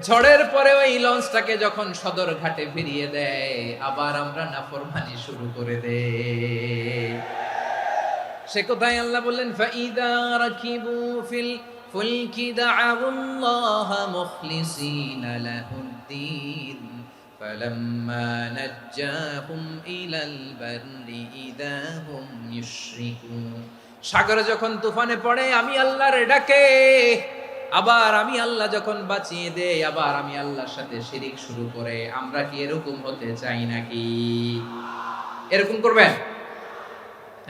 ঝড়ের পরে ওই লঞ্চটাকে যখন সদর ঘাটে ফিরিয়ে দেয় আবার আমরা নাফরমানি শুরু করে দেই সে কোথায় আল্লাহ বললেন ফাইদা রাকিবু ফিল ফুলকি দা'আউল্লাহ মুখলিসিনা লাহুদ্দিন ফালাম্মা নাজ্জাহুম ইলাল বাররি ইযা হুম ইউশরিকুন সাগরে যখন তুফানে পড়ে আমি আল্লাহর ডাকে আবার আমি আল্লাহ যখন বাঁচিয়ে দেই আবার আমি আল্লাহর সাথে শিরিক শুরু করে আমরা কি এরকম হতে চাই নাকি এরকম করবেন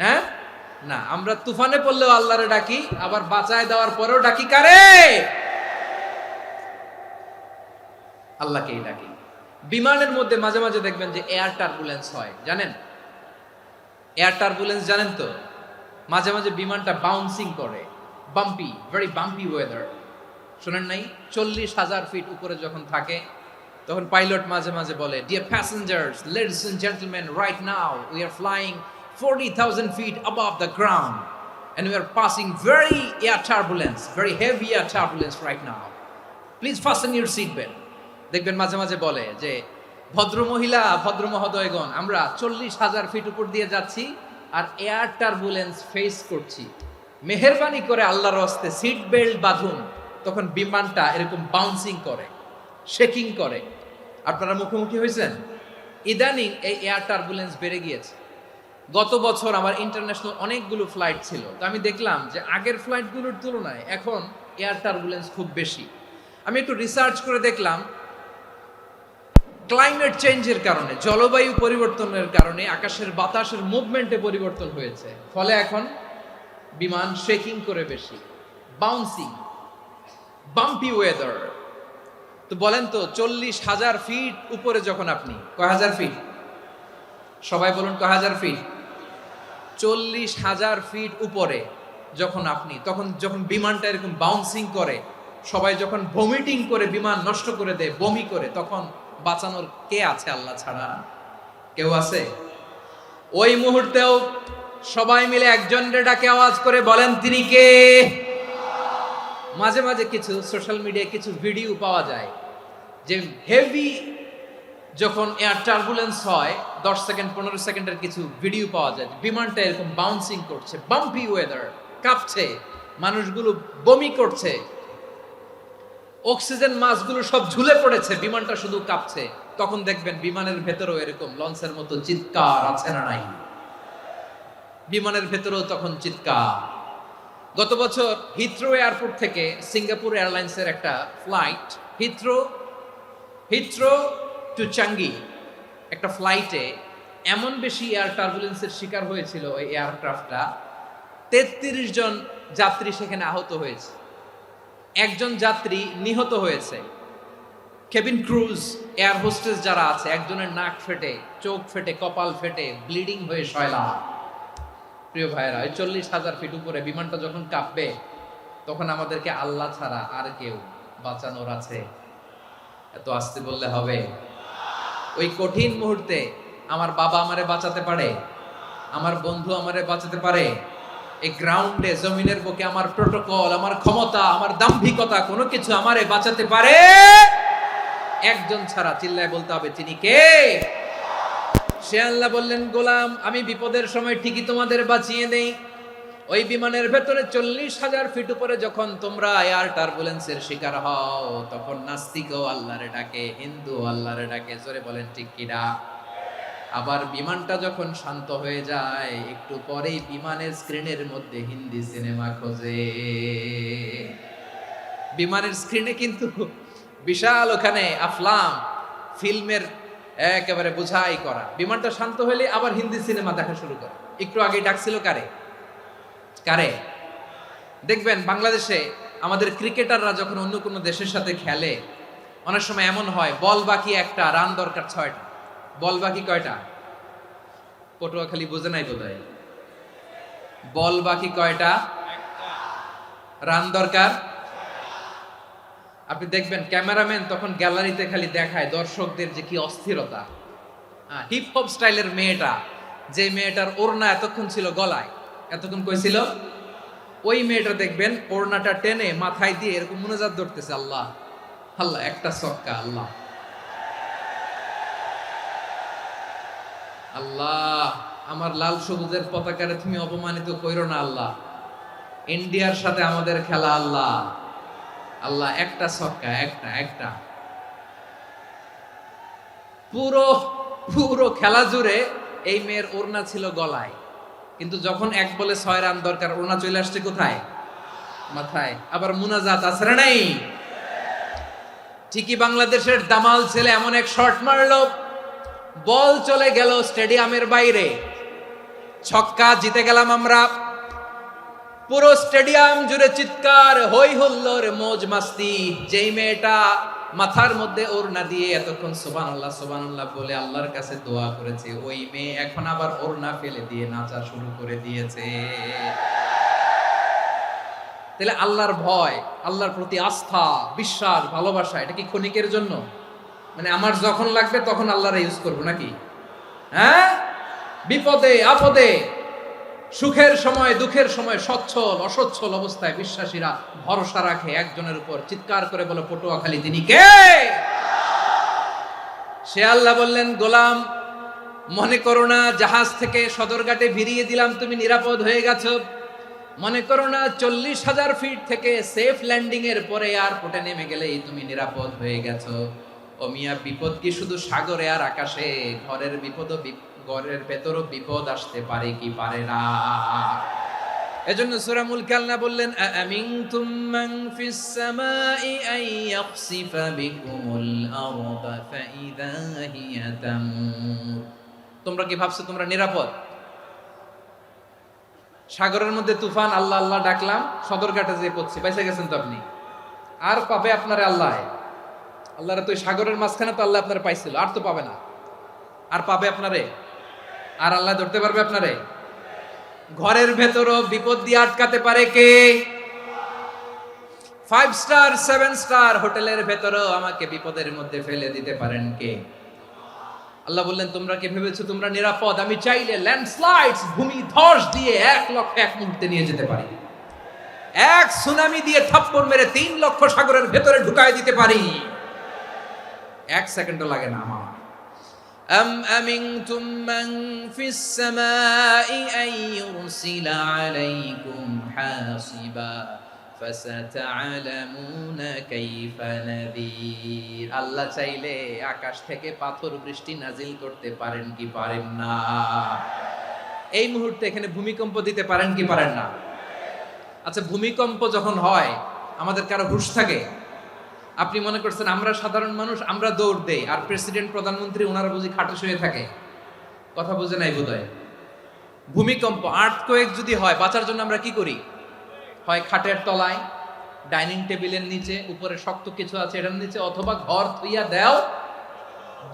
হ্যাঁ না আমরা তুফানে পড়লেও আল্লাহরে ডাকি আবার বাঁচায় দেওয়ার পরেও ডাকি কারে আল্লাহকেই ডাকি বিমানের মধ্যে মাঝে মাঝে দেখবেন যে এয়ার টার্বুলেন্স হয় জানেন এয়ার টার্বুলেন্স জানেন তো মাঝে মাঝে বিমানটা বাউন্সিং করে বাম্পি ভেরি বাম্পি ওয়েদার শুনেন নাই 40,000 ফিট উপরে যখন থাকে তখন পাইলট মাঝে মাঝে বলে dear passengers ladies and gentleman right now we are flying 40,000 feet above the ground and we are passing very heavy air turbulence right now. Please fasten your seat belt. দেখবেন মাঝে মাঝে বলে যে ভদ্র মহিলা ভদ্র মহোদয়গণ আমরা 40,000 ফিট উপর দিয়ে যাচ্ছি আর এয়ার টার্বুলেন্স ফেস করছি মেহেরবানি করে আল্লাহর রাস্তে সিট বেল্ট বাঁধুন তখন বিমানটা এরকম বাউন্সিং করে শেকিং করে আপনারা মুখোমুখি হয়েছেন ইদানিং এই এয়ার টার্বুলেন্স বেড়ে গিয়েছে গত বছর আমার ইন্টারন্যাশনাল অনেকগুলো ফ্লাইট ছিল, তো আমি দেখলাম যে আগের ফ্লাইটগুলোর তুলনায় এখন এয়ার টার্বুলেন্স খুব বেশি। আমি একটু রিসার্চ করে দেখলাম ক্লাইমেট চেঞ্জের কারণে, জলবায়ু পরিবর্তনের কারণে আকাশের বাতাসের মুভমেন্টে পরিবর্তন হয়েছে, ফলে এখন বিমান শেকিং করে বেশি, বাউন্সিং, বাম্পি ওয়েদার। তো বলেন তো 40,000 ফিট উপরে যখন আপনি, কয় হাজার ফিট, সবাই বলুন কয় হাজার ফিট, 40,000 ফিট উপরে যখন আপনি, তখন যখন বিমানটা এরকম বাউন্সিং করে, সবাই যখন ভমিটিং করে বিমান নষ্ট করে দেয়, বমি করে, তখন বাঁচানোর কে আছে আল্লাহ ছাড়া? কেউ আছে? ওই মুহূর্তেও সবাই মিলে একজনের ডাকে আওয়াজ করে বলেন তিনি কে? মাঝে মাঝে কিছু সোশ্যাল মিডিয়ায় কিছু ভিডিও পাওয়া যায় যে হেভি যখন এয়ার টার্বুলেন্স হয় 10 সেকেন্ড 15 সেকেন্ডের কিছু ভিডিও পাওয়া যায়, বিমানটা এরকম বাউন্সিং করছে, বাম্পি ওয়েদার, কাঁপছে, মানুষগুলো বমি করছে, অক্সিজেন মাস্কগুলো সব ঝুলে পড়েছে, বিমানটা শুধু কাঁপছে। তখন দেখবেন বিমানের ভেতরেও এরকম লঞ্চের মতো চিৎকার আছে না নাই? বিমানের ভেতরেও তখন চিৎকার। গত বছর হিথ্রো এয়ারপোর্ট থেকে সিঙ্গাপুর এয়ারলাইন্সের একটা ফ্লাইট, হিথ্রো টু চাঙ্গি, একটা ফ্লাইটে এমন বেশি এয়ার টার্বুলেন্সের শিকার হয়েছিল ওই এয়ারক্রাফটটা, 33 জন যাত্রী সেখানে আহত হয়েছে, একজন যাত্রী নিহত হয়েছে। কেবিন ক্রুজ, এয়ার হোস্টেস যারা আছে, একজনের নাক ফেটে, চোখ ফেটে, কপাল ফেটে, ব্লিডিং হয়ে শয়লা। প্রিয় ভাইয়েরা, ওই 40,000 ফিট উপরে বিমানটা যখন কাঁপবে, তখন আমাদেরকে আল্লাহ ছাড়া আর কেউ বাঁচানোর আছে? এত আস্তে বললে হবে? ওই কঠিন মুহূর্তে আমার বাবা আমারে বাঁচাতে পারে, আমার বন্ধু আমারে বাঁচাতে পারে। এই গ্রাউন্ডে, জমিনের বুকে আমার প্রোটোকল, আমার ক্ষমতা, আমার দাম্ভিকতা, কোনো কিছু আমারে বাঁচাতে পারে একজন ছাড়া। চিল্লায় বলতে হবে তিনি কে? সে আল্লাহ বললেন, গোলাম আমি বিপদের সময় ঠিকই তোমাদের বাঁচিয়ে দেই। ওই বিমানের ভেতরে 40,000 ফিট উপরে যখন তোমরা এয়ার টার্বুলেন্সের শিকার হও, তখন নাস্তিকও আল্লাহরে ডাকে, হিন্দু আল্লাহরে ডাকে। জোরে বলেন ঠিক কিনা? আবার বিমানটা যখন শান্ত হয়ে যায়, একটু পরেই বিমানের স্ক্রিনের মধ্যে হিন্দি সিনেমা খোঁজে। বিমানের স্ক্রিনে কিন্তু বিশাল ওখানে আফলাম ফিল্মের একেবারে বোঝাই করা। বিমানটা শান্ত হলে আবার হিন্দি সিনেমা দেখা শুরু করে। একটু আগে ডাকছিল কারে? দেখবেন বাংলাদেশে আমাদের ক্রিকেটাররা যখন অন্য কোনো দেশের সাথে খেলে, অনেক সময় এমন হয় বল বাকি একটা, রান দরকার 6টা। বল বাকি কয়টা? পটুয়াখালী বুঝে নাই বোধহয়। বল বাকি কয়টা? রান দরকার। আপনি দেখবেন ক্যামেরাম্যান তখন গ্যালারিতে খালি দেখায় দর্শকদের যে কি অস্থিরতা। হিপ হপ স্টাইলের মেয়েটা, যে মেয়েটার ওড়না এতক্ষণ ছিল গলায়, এতক্ষণ কই ছিল, ওই মেয়েটা দেখবেন ওড়নাটা টেনে মাথায় দিয়ে এরকম মুনাজাত ধরতেছে, আল্লাহ আল্লাহ, একটা ছক্কা, আল্লাহ আল্লাহ, আমার লাল সবুজের পতাকারে তুমি অপমানিত কইরো না আল্লাহ, ইন্ডিয়ার সাথে আমাদের খেলা, আল্লাহ আল্লাহ, একটা ছক্কা, একটা। পুরো খেলা জুড়ে এই মেয়ের ওড়না ছিল গলায়, কিন্তু যখন 1 বলে 6 রান দরকার, ওড়না চলে আসছে কোথায়? মাথায়। আবার মুনাজাত আছে না নাই? ঠিকই বাংলাদেশের দামাল ছেলে এমন এক শট মারলো, বল চলে গেল স্টেডিয়ামের বাইরে, ছক্কা, জিতে গেলাম আমরা। পুরো স্টেডিয়াম জুড়ে চিৎকার, হই হুল্লোড়, মৌজ মাস্তি। যেই মেয়েটা মাথার মধ্যে ওড়না দিয়ে এতক্ষণ সুবহানাল্লাহ সুবহানাল্লাহ বলে আল্লাহর কাছে দোয়া করেছে, ওই মেয়ে এখন আবার ওড়না ফেলে দিয়ে নাচা শুরু করে দিয়েছে। তাহলে আল্লাহর ভয়, আল্লাহর প্রতি আস্থা, বিশ্বাস, ভালোবাসা, এটা কি ক্ষণিকের জন্য? মানে আমার যখন লাগবে তখন আল্লাহর ইউজ করবো নাকি? হ্যাঁ, বিপদে আপদে, সুখের সময় দুঃখের সময়, সচ্ছল অসচ্ছল অবস্থায় বিশ্বাসীরা ভরসা রাখে একজনের উপর। চিৎকার করে বলে পটুয়াখালী তিনি কে? সে আল্লাহ বললেন, গোলাম মনে করো না জাহাজ থেকে সদরঘাটে ভিড়িয়ে দিলাম তুমি নিরাপদ হয়ে গেছো, মনে করো না 40,000 ফিট থেকে সেফ ল্যান্ডিং এর পরে এয়ারপোর্টে নেমে গেলেই তুমি নিরাপদ হয়ে গেছো। ও মিয়া, বিপদ কি শুধু সাগরে আর আকাশে? ঘরের বিপদও ঘরের ভেতরও বিপদ আসতে পারে কি পারে না। এজন্য সূরা মুলক আল্লাহ বললেন আমিনতুম মান ফিস সামাই আন ইয়াখসিফা বিকুমুল আরদা ফাইযা হিয়া তামুর। তোমরা কি ভাবছো তোমরা নিরাপদ? সাগরের মধ্যে তুফান, আল্লাহ আল্লাহ ডাকলাম, সদরঘাটে যেয়ে পড়ছি, বেঁচে গেছেন তো আপনি। আর পাবে আপনারে আল্লাহ? আল্লাহরা তো সাগরের মাঝখানে তো আল্লাহ আপনারে পাইছিল, আর তো পাবে না। আর পাবে আপনারে? আর আল্লাহ ধরতে পারবে আপনারে? ঘরের ভেতরও বিপদ দিয়ে আটকাতে পারে কে? 5 স্টার 7 স্টার হোটেলের ভেতরও আমাকে বিপদের মধ্যে ফেলে দিতে পারেন কে? আল্লাহ বললেন তোমরা কি ভেবেছো তোমরা নিরাপদ? আমি চাইলে ল্যান্ডস্লাইডস, ভূমি ধস দিয়ে 1 লক্ষ এক মুহূর্তে নিয়ে যেতে পারি। এক সুনামি দিয়ে থাপ্পড় মেরে 3 লক্ষ সাগরের ভেতরে ঢুকায় দিতে পারি। 1 সেকেন্ডও লাগে না আমার। أم أمنتم من في السماء أن يرسل عليكم حاصبا فستعلمون كيف نذير। আল্লাহ চাইলে আকাশ থেকে পাথর বৃষ্টি নাজিল করতে পারেন কি পারেন না? এই মুহূর্তে এখানে ভূমিকম্প দিতে পারেন কি পারেন না? আচ্ছা, ভূমিকম্প যখন হয় আমাদের কারো হুঁশ থাকে? আপনি মনে করছেন আমরা সাধারণ মানুষ, আমরা দৌড় দেই, আর প্রেসিডেন্ট প্রধানমন্ত্রী ওনারা বুঝি খাটে শুয়ে থাকে? কথা বুঝে নাই বোধহয়। ভূমিকম্প, আর্থকোয়েক যদি হয়, বাঁচার জন্য আমরা কি করি? হয় খাটের তলায়, ডাইনিং টেবিলের নিচে, উপরে শক্ত কিছু আছে এটার নিচে, অথবা ঘর থইয়া দেও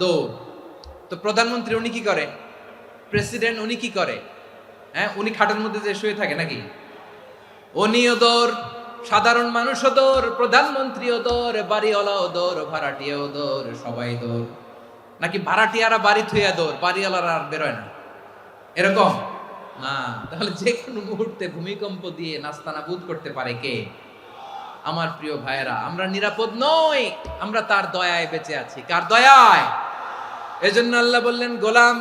দৌড়। তো প্রধানমন্ত্রী উনি কি করে? প্রেসিডেন্ট উনি কি করে? হ্যাঁ, উনি খাটের মধ্যে যে শুয়ে থাকে নাকি? উনিও দৌড়, সাধারণ মানুষও দৌড়, প্রধানমন্ত্রীও দৌড়, বাড়িওয়ালাও দৌড়, ভাড়াটিয়াও দৌড়, সবাই দৌড়। নাকি ভাড়াটিয়ারা বাড়ি থুইয়া দৌড়, বাড়িওয়ালারা আর বেরোয় না? এরকম না। তাহলে যে কোনো মুহূর্তে ভূমিকম্প দিয়ে নাস্তানাবুদ করতে পারে কে? আমার প্রিয় ভাইয়েরা, আমরা নিরাপদ নই, আমরা তার দয়ায় বেঁচে আছি। কার দয়ায়? এজন্য আল্লাহ বললেন গোলাম,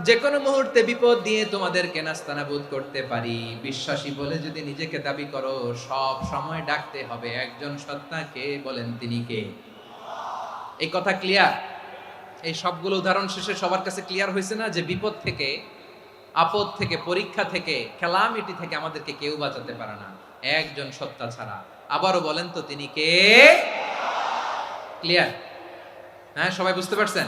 যে কোনো মুহূর্তে বিপদ দিয়ে তোমাদেরকে নাস্তানাবুদ করতে পারি। বিশ্বাসী বলে যদি নিজেকে দাবি করো, সব সময় ডাকতে হবে একজন সত্তাকে। বলেন তিনি কে? এই কথা ক্লিয়ার? এই সবগুলো উদাহরণ শেষে সবার কাছে ক্লিয়ার হয়েছে না যে বিপদ থেকে, আপদ থেকে, পরীক্ষা থেকে, ক্যালামিটি থেকে আমাদেরকে কেউ বাঁচাতে পারে না একজন সত্তা ছাড়া। আবারও বলেন তো তিনি কে? ক্লিয়ার? হ্যাঁ, সবাই বুঝতে পারছেন?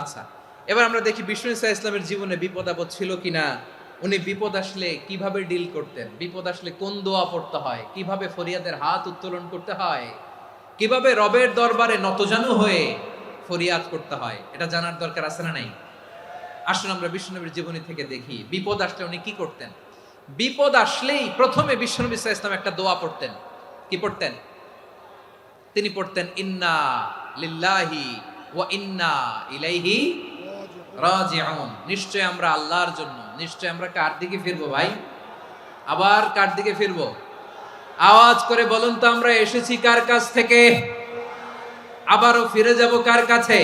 আচ্ছা, এবার আমরা দেখি বিষ্ণু ইসা ইসলামের জীবনে বিপদ আপদ ছিল কিনা। উনি বিপদ আসলে কিভাবে ডিল করতেন, বিপদ আসলে কোন দোয়া পড়তে হয়, কিভাবে ফরিয়াদের হাত উত্তোলন করতে হয়, কিভাবে রবের দরবারে নতজানু হয়ে ফরিয়াদ করতে হয়, এটা জানার দরকার আছে না নাই? আসুন আমরা বিষ্ণুনবীর জীবনী থেকে দেখি বিপদ আসলে উনি কি করতেন। বিপদ আসলেই প্রথমে বিষ্ণুনবী ইসা ইসলাম একটা দোয়া পড়তেন। কি পড়তেন? তিনি পড়তেন ইন্না লিল্লাহি ওয়া ইন্না ইলাইহি রাজিউন। নিশ্চয় আমরা আল্লাহর জন্য, নিশ্চয় আমরা কার দিকে ফিরবো ভাই? আবার কার দিকে ফিরবো? আওয়াজ করে বলুন তো, আমরা এসেছি কার কাছ থেকে, আবারও ফিরে যাব কার কাছে?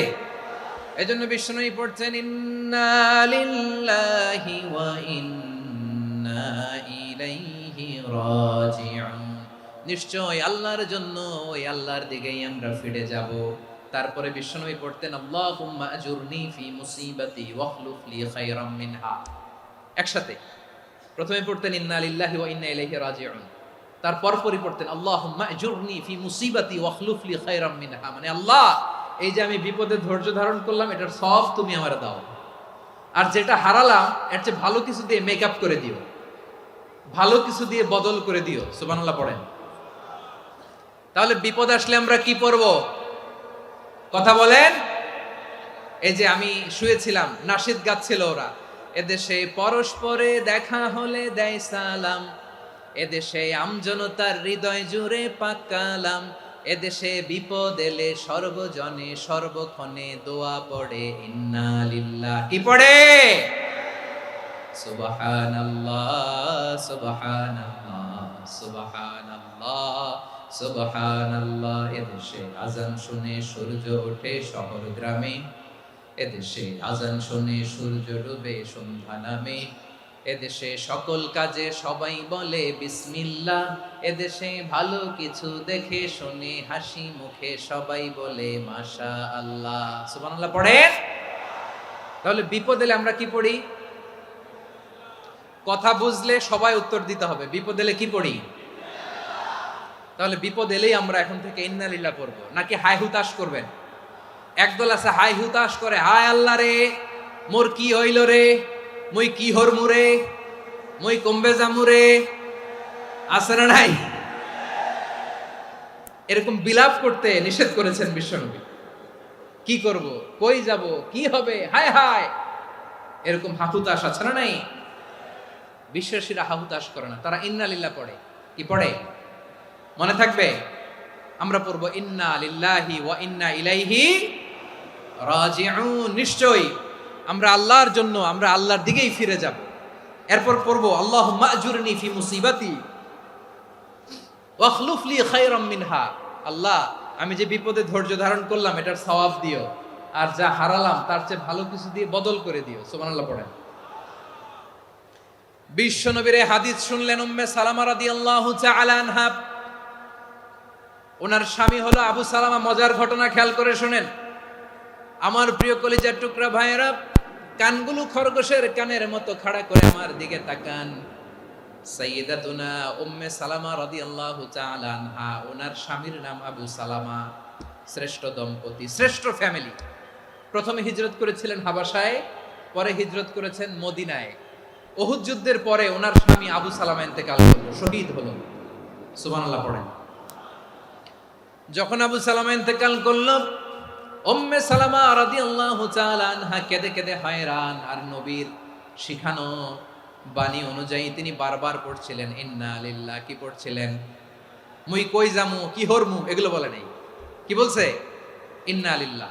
এজন্য বিষ্ণুই পড়ছেন ইন্না লিল্লাহি ওয়া ইন্না ইলাইহি রাজিউন। নিশ্চয় আল্লাহর জন্য, ওই আল্লাহর দিকেই আমরা ফিরে যাব। তারপরে বিশ্বনবী পড়তেন আল্লাহুম্মা আজুরনি ফি মুসিবাতি ওয়াখলুফ লি খায়রাম মিনহা। একসাথে প্রথমে পড়তেন ইন্না লিল্লাহি ওয়া ইন্না ইলাইহি রাজিউন, তারপর পরে পড়তেন আল্লাহুম্মা আজুরনি ফি মুসিবাতি ওয়াখলুফ লি খায়রাম মিনহা। মানে আল্লাহ, এই যে আমি বিপদে ধৈর্য ধারণ করলাম, এটার সব তুমি আমার দাও, আর যেটা হারালাম এর চেয়ে ভালো কিছু দিয়ে মেকআপ করে দিও, ভালো কিছু দিয়ে বদল করে দিও। সুবহানাল্লাহ পড়েন। তাহলে বিপদ আসলে আমরা কি পড়ব? কথা বলেন। এই যে আমি শুয়েছিলাম, নাশিদ গাচ্ছিল ওরা, এদেশে পরস্পরে দেখা হলে দেয় সালাম, এদেশে আমজনতার হৃদয় জুড়ে পাকালাম, এদেশে বিপদ এলে সর্বজনে সর্বক্ষণে দোয়া পড়ে ইন্না লিল্লাহ। কি পড়ে? সুবহানাল্লাহ সুবহানাল্লাহ সুবহানাল্লাহ সুবহানাল্লাহ। এদেশে আজান শুনে সূর্য ওঠে শহর গ্রামে, এদেশে আজান শুনে সূর্য ডুবে সন্ধ্যা নামে, এদেশে সকল কাজে সবাই বলে বিসমিল্লাহ, এদেশে ভালো কিছু দেখে শুনে হাসি মুখে সবাই বলে মাশাআল্লাহ। সুবহানাল্লাহ পড়েন। তাহলে বিপদ এলে আমরা কি পড়ি? কথা বুঝলে সবাই উত্তর দিতে হবে। বিপদ এলে কি পড়ি? তাহলে বিপদ এলেই আমরা এখন থেকে ইন্না লিল্লাহ পড়বো, নাকি হাই হুতাশ করবেন? একদল আছে হাই হুতাশ করে, হায় আল্লাহ রে মোর কি হইল রে, মুই কি হরমু রে, মুই কমবে জামু রে, আছে না নাই? এরকম বিলাপ করতে নিষেধ করেছেন বিশ্বনবী। কি করব, কই যাব, কি হবে, হায় হায়, এরকম হাহুতাশ আছে না নাই? বিশ্বাসীরা হাহুতাশ করে না, তারা ইন্না লিল্লাহ পড়ে। কি পড়ে মনে থাকবে? আমরা পড়বো ইন্না লিল্লাহি ওয়া ইন্না ইলাইহি রাজিউন। নিশ্চয়ই আমরা আল্লাহর জন্য, আমরা আল্লাহর দিকেই ফিরে যাব। এরপর পড়বো আল্লাহুম্মা আজুরনি ফি মুসিবাতি ওয়াখলুফ লি খায়রাম মিনহা। আল্লাহ, আমি যে বিপদে ধৈর্য ধারণ করলাম এটার সওয়াব দিও, আর যা হারালাম তার চেয়ে ভালো কিছু দিয়ে বদল করে দিও। সুবহানাল্লাহ পড়েন। বিশ্ব নবীর হাদিস শুনলেন উম্মে সালামা রাদিয়াল্লাহু তাআলা আনহা। ওনার স্বামী হলো আবু সালামা। মজার ঘটনা খেয়াল করে শুনেন আমার প্রিয় কলিজার টুকরা ভাইয়েরা। কানগুলো খরগোশের কানের মতো খাড়া করে আমার দিকে তাকান। সাইয়্যিদাতুনা উম্মে সালামা রাদিয়াল্লাহু তাআলা আনহা, ওনার স্বামীর নাম আবু সালামা। শ্রেষ্ঠ দম্পতি, শ্রেষ্ঠ ফ্যামিলি। প্রথমে হিজরত করেছিলেন হাবাসায়, পরে হিজরত করেছেন মদিনায়। উহুদ যুদ্ধের পরে ওনার স্বামী আবু সালামা ইন্তেকাল করলো, শহীদ হলো। সুবহানাল্লাহ পড়েন। যখন আবু সালামা ইন্তেকাল করলো, উম্মে সালামা রাদিয়াল্লাহু তাআলা আনহা কেঁদে কেঁদে হয়রান। আর নবীর শিখানো বাণী অনুযায়ী তিনি বারবার পড়ছিলেন ইন্না লিল্লাহ। কি পড়ছিলেন? মুই কই জামু, কি হরমু, এগুলো বলে নাই। কি বলছে? ইন্না লিল্লাহ।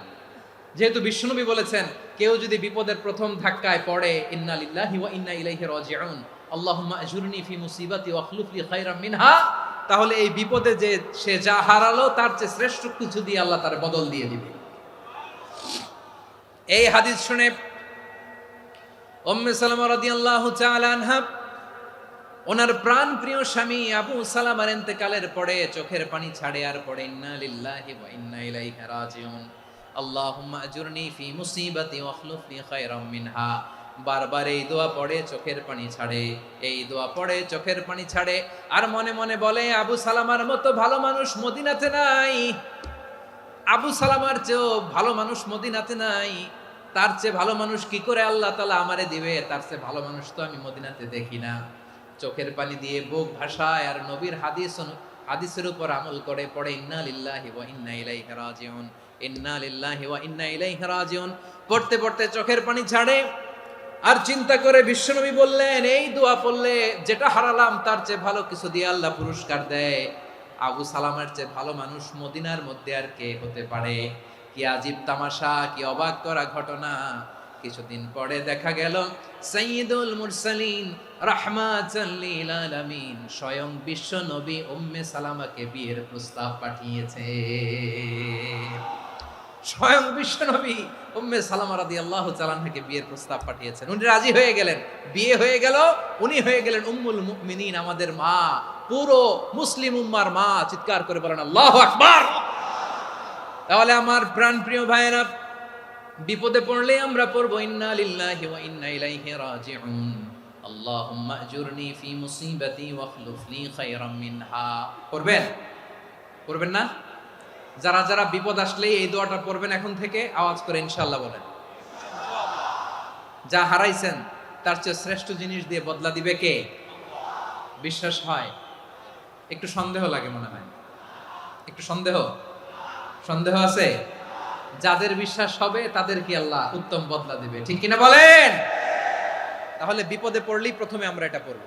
যেহেতু বিশ্বনবী বলেছেন কেউ যদি বিপদের প্রথম ধাক্কায় পড়ে ইন্না লিল্লাহি ওয়া ইন্না ইলাইহি রাজিউন, আল্লাহুম্মা আজুরনি ফি মুসিবাতি ওয়াখলুফ লি খায়রাম মিনহা, তাহলে এই বিপদে যে সে যা হারালো তার চেয়ে শ্রেষ্ঠ কিছু দিয়ে আল্লাহ তার বদল দিয়ে দিবে। এই হাদিস শুনে উম্মে সালামা রাদিয়াল্লাহু তাআলা আনহা ওনার প্রাণ প্রিয় স্বামী আবু সালামার ইন্তেকালের পরে চোখের পানি ছাড়ে আর পড়ে ইন্না লিল্লাহি ওয়া ইন্না ইলাইহি রাজিউন, আল্লাহুম্মা আজুরনি ফি মুসিবাতি ওয়াখলুফ লি খায়রাম মিনহা। বারবার এই দোয়া পড়ে চোখের পানি ছাড়ে, এই দোয়া পড়ে চোখের পানি ছাড়ে। আর মনে মনে বলে আবু সালামার মতো ভালো মানুষ মদিনাতে নাই, আবু সালামার চেয়েও ভালো মানুষ মদিনাতে নাই। তার চেয়ে ভালো মানুষ কি করে আল্লাহ তাআলা আমারে দিবে? তার চেয়ে ভালো মানুষ তো আমি মদিনাতে দেখি না। চোখের পানি দিয়ে বুক ভাসায় আর নবীর হাদিসের উপর আমল করে পড়ে ইন্না লিল্লাহি ওয়া ইন্না ইলাইহি রাজিউন, ইন্না লিল্লাহি ওয়া ইন্না ইলাইহি রাজিউন। পড়তে পড়তে চোখের পানি ছাড়ে আর চিন্তা করে বিশ্বনবী বললেন এই দোয়া পড়লে যেটা হারালাম তার চেয়ে ভালো কিছু দিয়ে আল্লাহ পুরস্কার দেয়। আবু সালামার চেয়ে ভালো মানুষ মদিনার মধ্যে আর কে হতে পারে? কি আজীব তামাশা, কি অবাক করা ঘটনা। কিছুদিন পরে দেখা গেল সাইয়্যিদুল মুরসালিন রাহমাতাল লিল আলামিন স্বয়ং বিশ্ব নবী উম্মে সালামাকে বিয়ের প্রস্তাব পাঠিয়েছে। স্বয়ং বিশ্ব নবী উম্মে সালামা রাদিয়াল্লাহু তাআলা আনহাকে বিয়ের প্রস্তাব পাঠিয়েছেন। উনি রাজি হয়ে গেলেন, বিয়ে হয়ে গেল। উনি হয়ে গেলেন উম্মুল মুমিনিন, আমাদের মা, পুরো মুসলিম উম্মার মা। চিৎকার করে বলেন আল্লাহু আকবার। তাহলে আমার প্রাণপ্রিয় ভাইয়েরা, বিপদে পড়লে আমরা পড়ব ইন্না লিল্লাহি ওয়া ইন্না ইলাইহি রাজিউন, আল্লাহুম্মা আজুরনি ফি মুসিবাতি ওয়াখলুফ লি খায়রাম মিনহা। পড়বেন? পড়বেন না? যারা যারা বিপদ আসলে এই দোয়াটা পড়বেন এখন থেকে আওয়াজ করে ইনশাআল্লাহ বলেন। যা হারাইছেন তার চেয়ে শ্রেষ্ঠ জিনিস দিয়ে বদলা দিবে কে? বিশ্বাস হয়? একটু সন্দেহ লাগে মনে হয়, একটু সন্দেহ আছে? যাদের বিশ্বাস হবে তাদের কি আল্লাহ উত্তম বদলা দিবে, ঠিক কিনা বলেন? তাহলে বিপদে পড়লেই প্রথমে আমরা এটা পড়ব।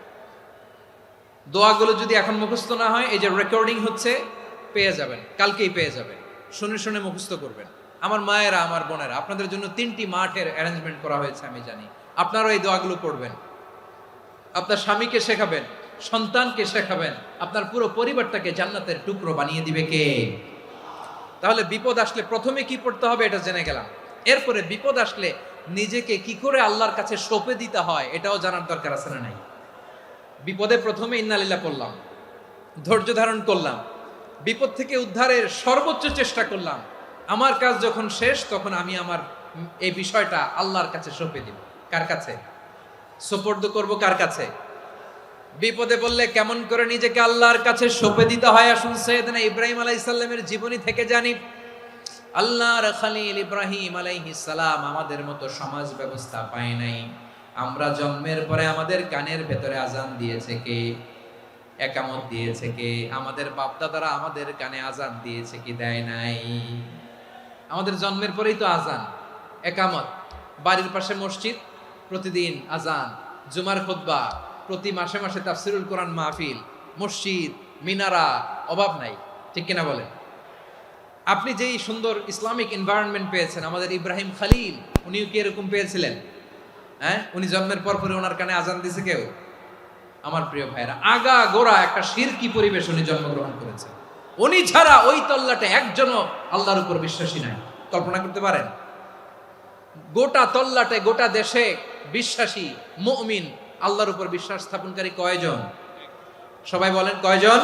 দোয়াগুলো যদি এখন মুখস্থ না হয়, এই যে রেকর্ডিং হচ্ছে, পেয়ে যাবেন, কালকেই পেয়ে যাবেন। শুনে শুনে মুখস্থ করবেন। আমার মায়েরা, আমার বোনেরা, আপনাদের জন্য 3টি মাঠের অ্যারেঞ্জমেন্ট করা হয়েছে, আমি জানি। আপনারাও এই দোয়াগুলো পড়বেন, আপনার স্বামীকে শেখাবেন, সন্তানকে শেখাবেন, আপনার পুরো পরিবারটাকে জান্নাতের টুকরো বানিয়ে দিবে কে? তাহলে বিপদ আসলে প্রথমে কি পড়তে হবে এটা জেনে গেলাম। এরপরে বিপদ আসলে নিজেকে কি করে আল্লাহর কাছে সঁপে দিতে হয় এটাও জানার দরকার আছে না নাই? বিপদে প্রথমে ইন্না লিল্লাহ পড়লাম, ধৈর্য ধারণ করলাম, বিপদ থেকে উদ্ধারের সর্বোচ্চ চেষ্টা করলাম। আমার কাজ যখন শেষ তখন আমি আমার এই বিষয়টা আল্লাহর কাছে সঁপে দিব। কার কাছে সোপর্দ করব? কার কাছে? বিপদে বললে কেমন করে নিজেকে আল্লাহর কাছে সঁপে দিতে হয়, আসুন সাইয়েদনা ইব্রাহিম আলাইহিস সালামের জীবনী থেকে জানি। আল্লাহর খলিল ইব্রাহিম আলাইহিস সালাম আমাদের মতো সমাজ ব্যবস্থা পায় নাই। আমরা জন্মের পরে আমাদের কানের ভেতরে আজান দিয়েছে কে? একামত দিয়েছে কে? আমাদের বাপ দাদারা আমাদের কানে আজান দিয়েছে কি? দেয় নাই। আমাদের জন্মের পরেই তো আজান, একামত, বাড়ির পাশে মসজিদ, প্রতিদিন আজান, জুমার খুতবা, প্রতি মাসে মাসে তাফসিরুল কোরআন মাহফিল, মসজিদ, মিনারা, অভাব নাই। ঠিক কিনা বলেন? আপনি যেই সুন্দর ইসলামিক এনভায়রনমেন্ট পেয়েছেন, আমাদের ইব্রাহিম খলিল উনিও কি এরকম পেয়েছিলেন? হ্যাঁ, উনি জন্মের পর পরে ওনার কানে আজান দিছে কেউ? আমার প্রিয় ভাইরা, আগা গোড়া একটা শিরকি পরিবেশ উনি জন্মগ্রহণ করেছেন। উনি ছাড়া ওই তল্লাটে একজনও আল্লাহর উপর বিশ্বাসী নাই। কল্পনা করতে পারেন? গোটা তল্লাটে, গোটা দেশে বিশ্বাসী মুমিন, আল্লাহর উপর বিশ্বাস স্থাপনকারী কয়জন? সবাই বলেন কয়জন?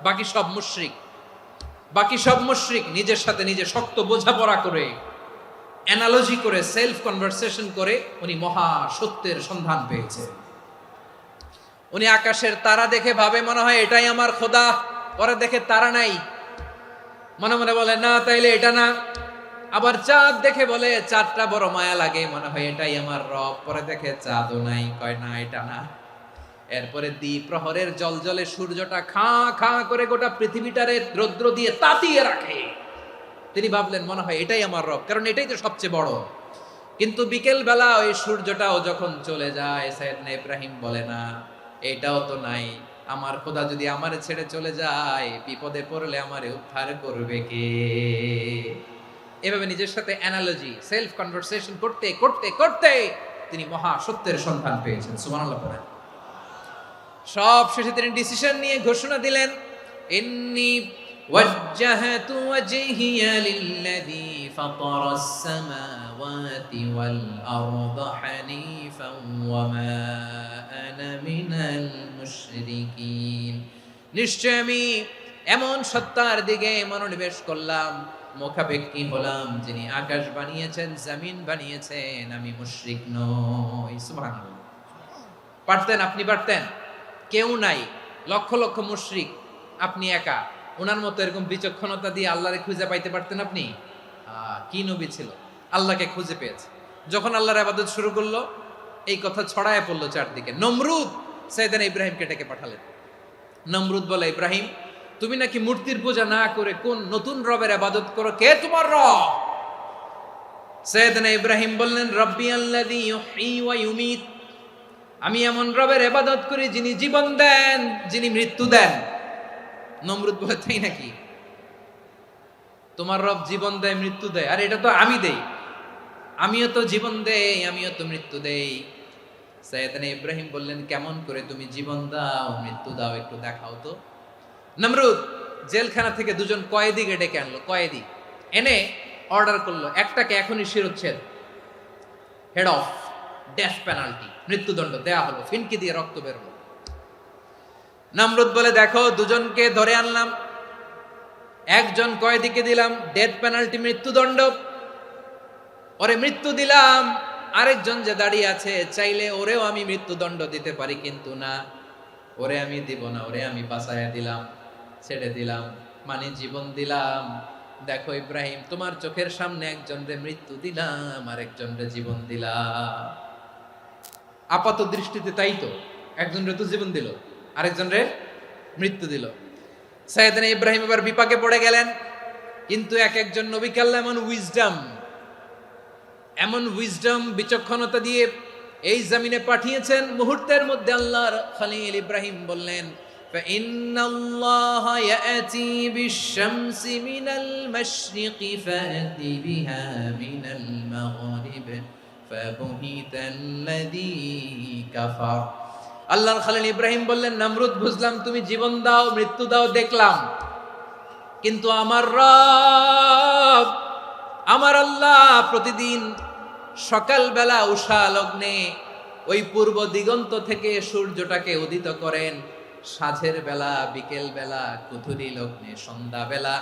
বাকি সব মুশরিক। বাকি সব মুশরিক নিজের সাথে নিজে শক্ত বোঝাপড়া করে, অ্যানালজি করে, সেলফ কনভারসেশন করে উনি মহা সত্যের সন্ধান পেয়েছে। উনি আকাশের তারা দেখে ভাবে মনে হয় এটাই আমার খোদা, পরে দেখে তারা নাই, মনে মনে বলে না তাইলে এটা না। আবার চাঁদ দেখে বলে চাঁদটা বড় মায়া লাগে, মনে হয় এটাই আমার রব, পরে দেখে চাঁদও নাই, কয় না এটা না। এরপরে দ্বীপ প্রহরের জলজলে সূর্যটা খাঁ খাঁ করে গোটা পৃথিবীটারে রৌদ্র দিয়ে তাতিয়ে রাখে। তিনি ভাবলেন মনে হয় এটাই আমার রব, কারণ এটাই তো সবচেয়ে বড়। কিন্তু বিকেল বেলা ওই সূর্যটাও যখন চলে যায়, সাইয়েদনা ইব্রাহিম বলে না এটাও তো নাই, আমার খোদা যদি আমারে ছেড়ে চলে যায়, বিপদে পড়লে আমারে উদ্ধার করবে কে? এভাবে নিজের সাথে অ্যানালজি, সেলফ কনভারসেশন করতে করতে করতে তিনি মহা সত্যের সন্ধান পেয়েছেন। সুবহানাল্লাহ পড়েন। সব শেষে তিনি ডিসিশন নিয়ে ঘোষণা দিলেন, ইন্নী ওয়াজ্জাহাতু ওয়াজহিয়া লিল্লাযী ফাতারাস সামাওয়াতি ওয়াল আরদা হানিফান ওয়া মা আনা মিনাল মুশরিকিন। নিশ্চয় আমি এমন সত্তার দিকে মনোনিবেশ করলাম, মুখাপেক্ষী হলাম, যিনি আকাশ বানিয়েছেন, জমিন বানিয়েছেন, আমি মুশরিক নই। সুবহানাল্লাহ। পারতেন? আপনি পারতেন? কেউ নাই, লক্ষ লক্ষ মুশরিক, আপনি একা। ওনার মতো এরকম বিচক্ষণতা দিয়ে আল্লাহরে খুঁজে পাইতে পারতেন আপনি? কি নবী ছিল, আল্লাহকে খুঁজে পেয়েছে। যখন আল্লাহর ইবাদত শুরু করলো, এই কথা ছড়ায় পড়লো চারদিকে। নমরুদ সাইয়েদনা ইব্রাহিমকে ডেকে পাঠালেন। নমরুদ বলে, ইব্রাহিম তুমি নাকি মূর্তির পূজা না করে কোন নতুন রবের ইবাদত করো, কে তোমার রব? সাইয়েদনা ইব্রাহিম বললেন, রব্বি আল্লাযী ইউহয়ী ওয়া ইউমীত, আমি এমন রবের ইবাদত করি যিনি জীবন দেন, যিনি মৃত্যু দেন। নমরুদ বলে, তাই নাকি? তোমার রব জীবন দেয়, মৃত্যু দেয়? আর এটা তো আমি দেই, আমিও তো জীবন দেই, আমিও তো মৃত্যু দেই। সাইয়েদনা ইব্রাহিম বললেন, কেমন করে তুমি জীবন দাও, মৃত্যু দাও, একটু দেখাও তো। নমরুদ জেলখানা থেকে দুজন কয়েদিকে ডেকে আনলো। কয়েদি এনে অর্ডার করলো, একটাকে এখনই শিরোচ্ছেদ, হেড অফ, ডেথ পেনাল্টি, মৃত্যুদণ্ড দেয়া হলো, ফিনকি দিয়ে রক্ত বের হলো। নমরুদ বলে, দেখো দুজনকে ধরে আনলাম, একজন কয়েদিকে দিলাম ডেথ পেনাল্টি, মৃত্যুদণ্ড, ওরে মৃত্যু দিলাম। আরেকজন যে দাঁড়িয়ে আছে, চাইলে ওরেও আমি মৃত্যুদণ্ড দিতে পারি, কিন্তু না, ওরে আমি দিব না, ওরে আমি বাঁচাইয়া দিলাম, ছেড়ে দিলাম, মানে জীবন দিলাম। দেখো ইব্রাহিম, তোমার চোখের সামনে একজন রে মৃত্যু দিলাম, আরেকজন রে জীবন দিলাম। আপাত দৃষ্টিতে তাই তো, একজন রে তো জীবন দিল, আরেকজন রে মৃত্যু দিল। সাইয়েদনা ইব্রাহিম এবার বিপাকে পড়ে গেলেন। কিন্তু এক একজন নবীকে আল্লাহ এমন উইজডম বিচক্ষণতা দিয়ে এই জমিনে পাঠিয়েছেন, মুহূর্তের মধ্যে আল্লাহর খলিল ইব্রাহিম বললেন, ফাইন্নাল্লাহা ইয়াতি বিশ-শামসি মিনাল মাশরিকি ফাতি বিহা মিনাল মাগরিব ফাবুহিতাল্লাযী কাফার। আল্লাহর খলিল ইব্রাহিম বললেন, নমরুদ বুঝলাম তুমি জীবন দাও, মৃত্যু দাও, দেখলাম, কিন্তু আমার রব, আমার আল্লাহ প্রতিদিন সকালবেলা উষা লগ্নে ওই পূর্ব দিগন্ত থেকে সূর্যটাকে উদিত করেন, সাঁঝের বেলা, বিকেল বেলা, কুথুরি লগ্নে, সন্ধ্যা বেলা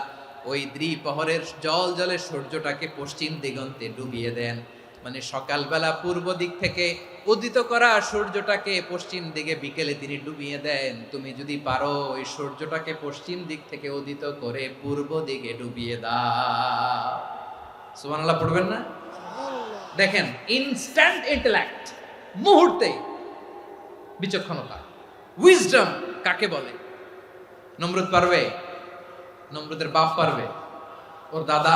ওই দ্বিপ্রহরের জল জলে সূর্যটাকে পশ্চিম দিগন্তে ডুবিয়ে দেন। মানে সকালবেলা পূর্ব দিক থেকে উদিত করা সূর্যটাকে পশ্চিম দিকে বিকেলে তিনি ডুবিয়ে দেন। তুমি যদি পারো ওই সূর্যটাকে পশ্চিম দিক থেকে উদিত করে পূর্ব দিকে ডুবিয়ে দাও। সুবহানাল্লাহ পড়বেন না? দেখেন, ইনস্ট্যান্ট ইন্টেলেক্ট, মুহূর্তে বিচক্ষণতা, উইজডম কাকে বলে? নমরুদ পারবে? নমরুদের বাপ পারবে? ওর দাদা,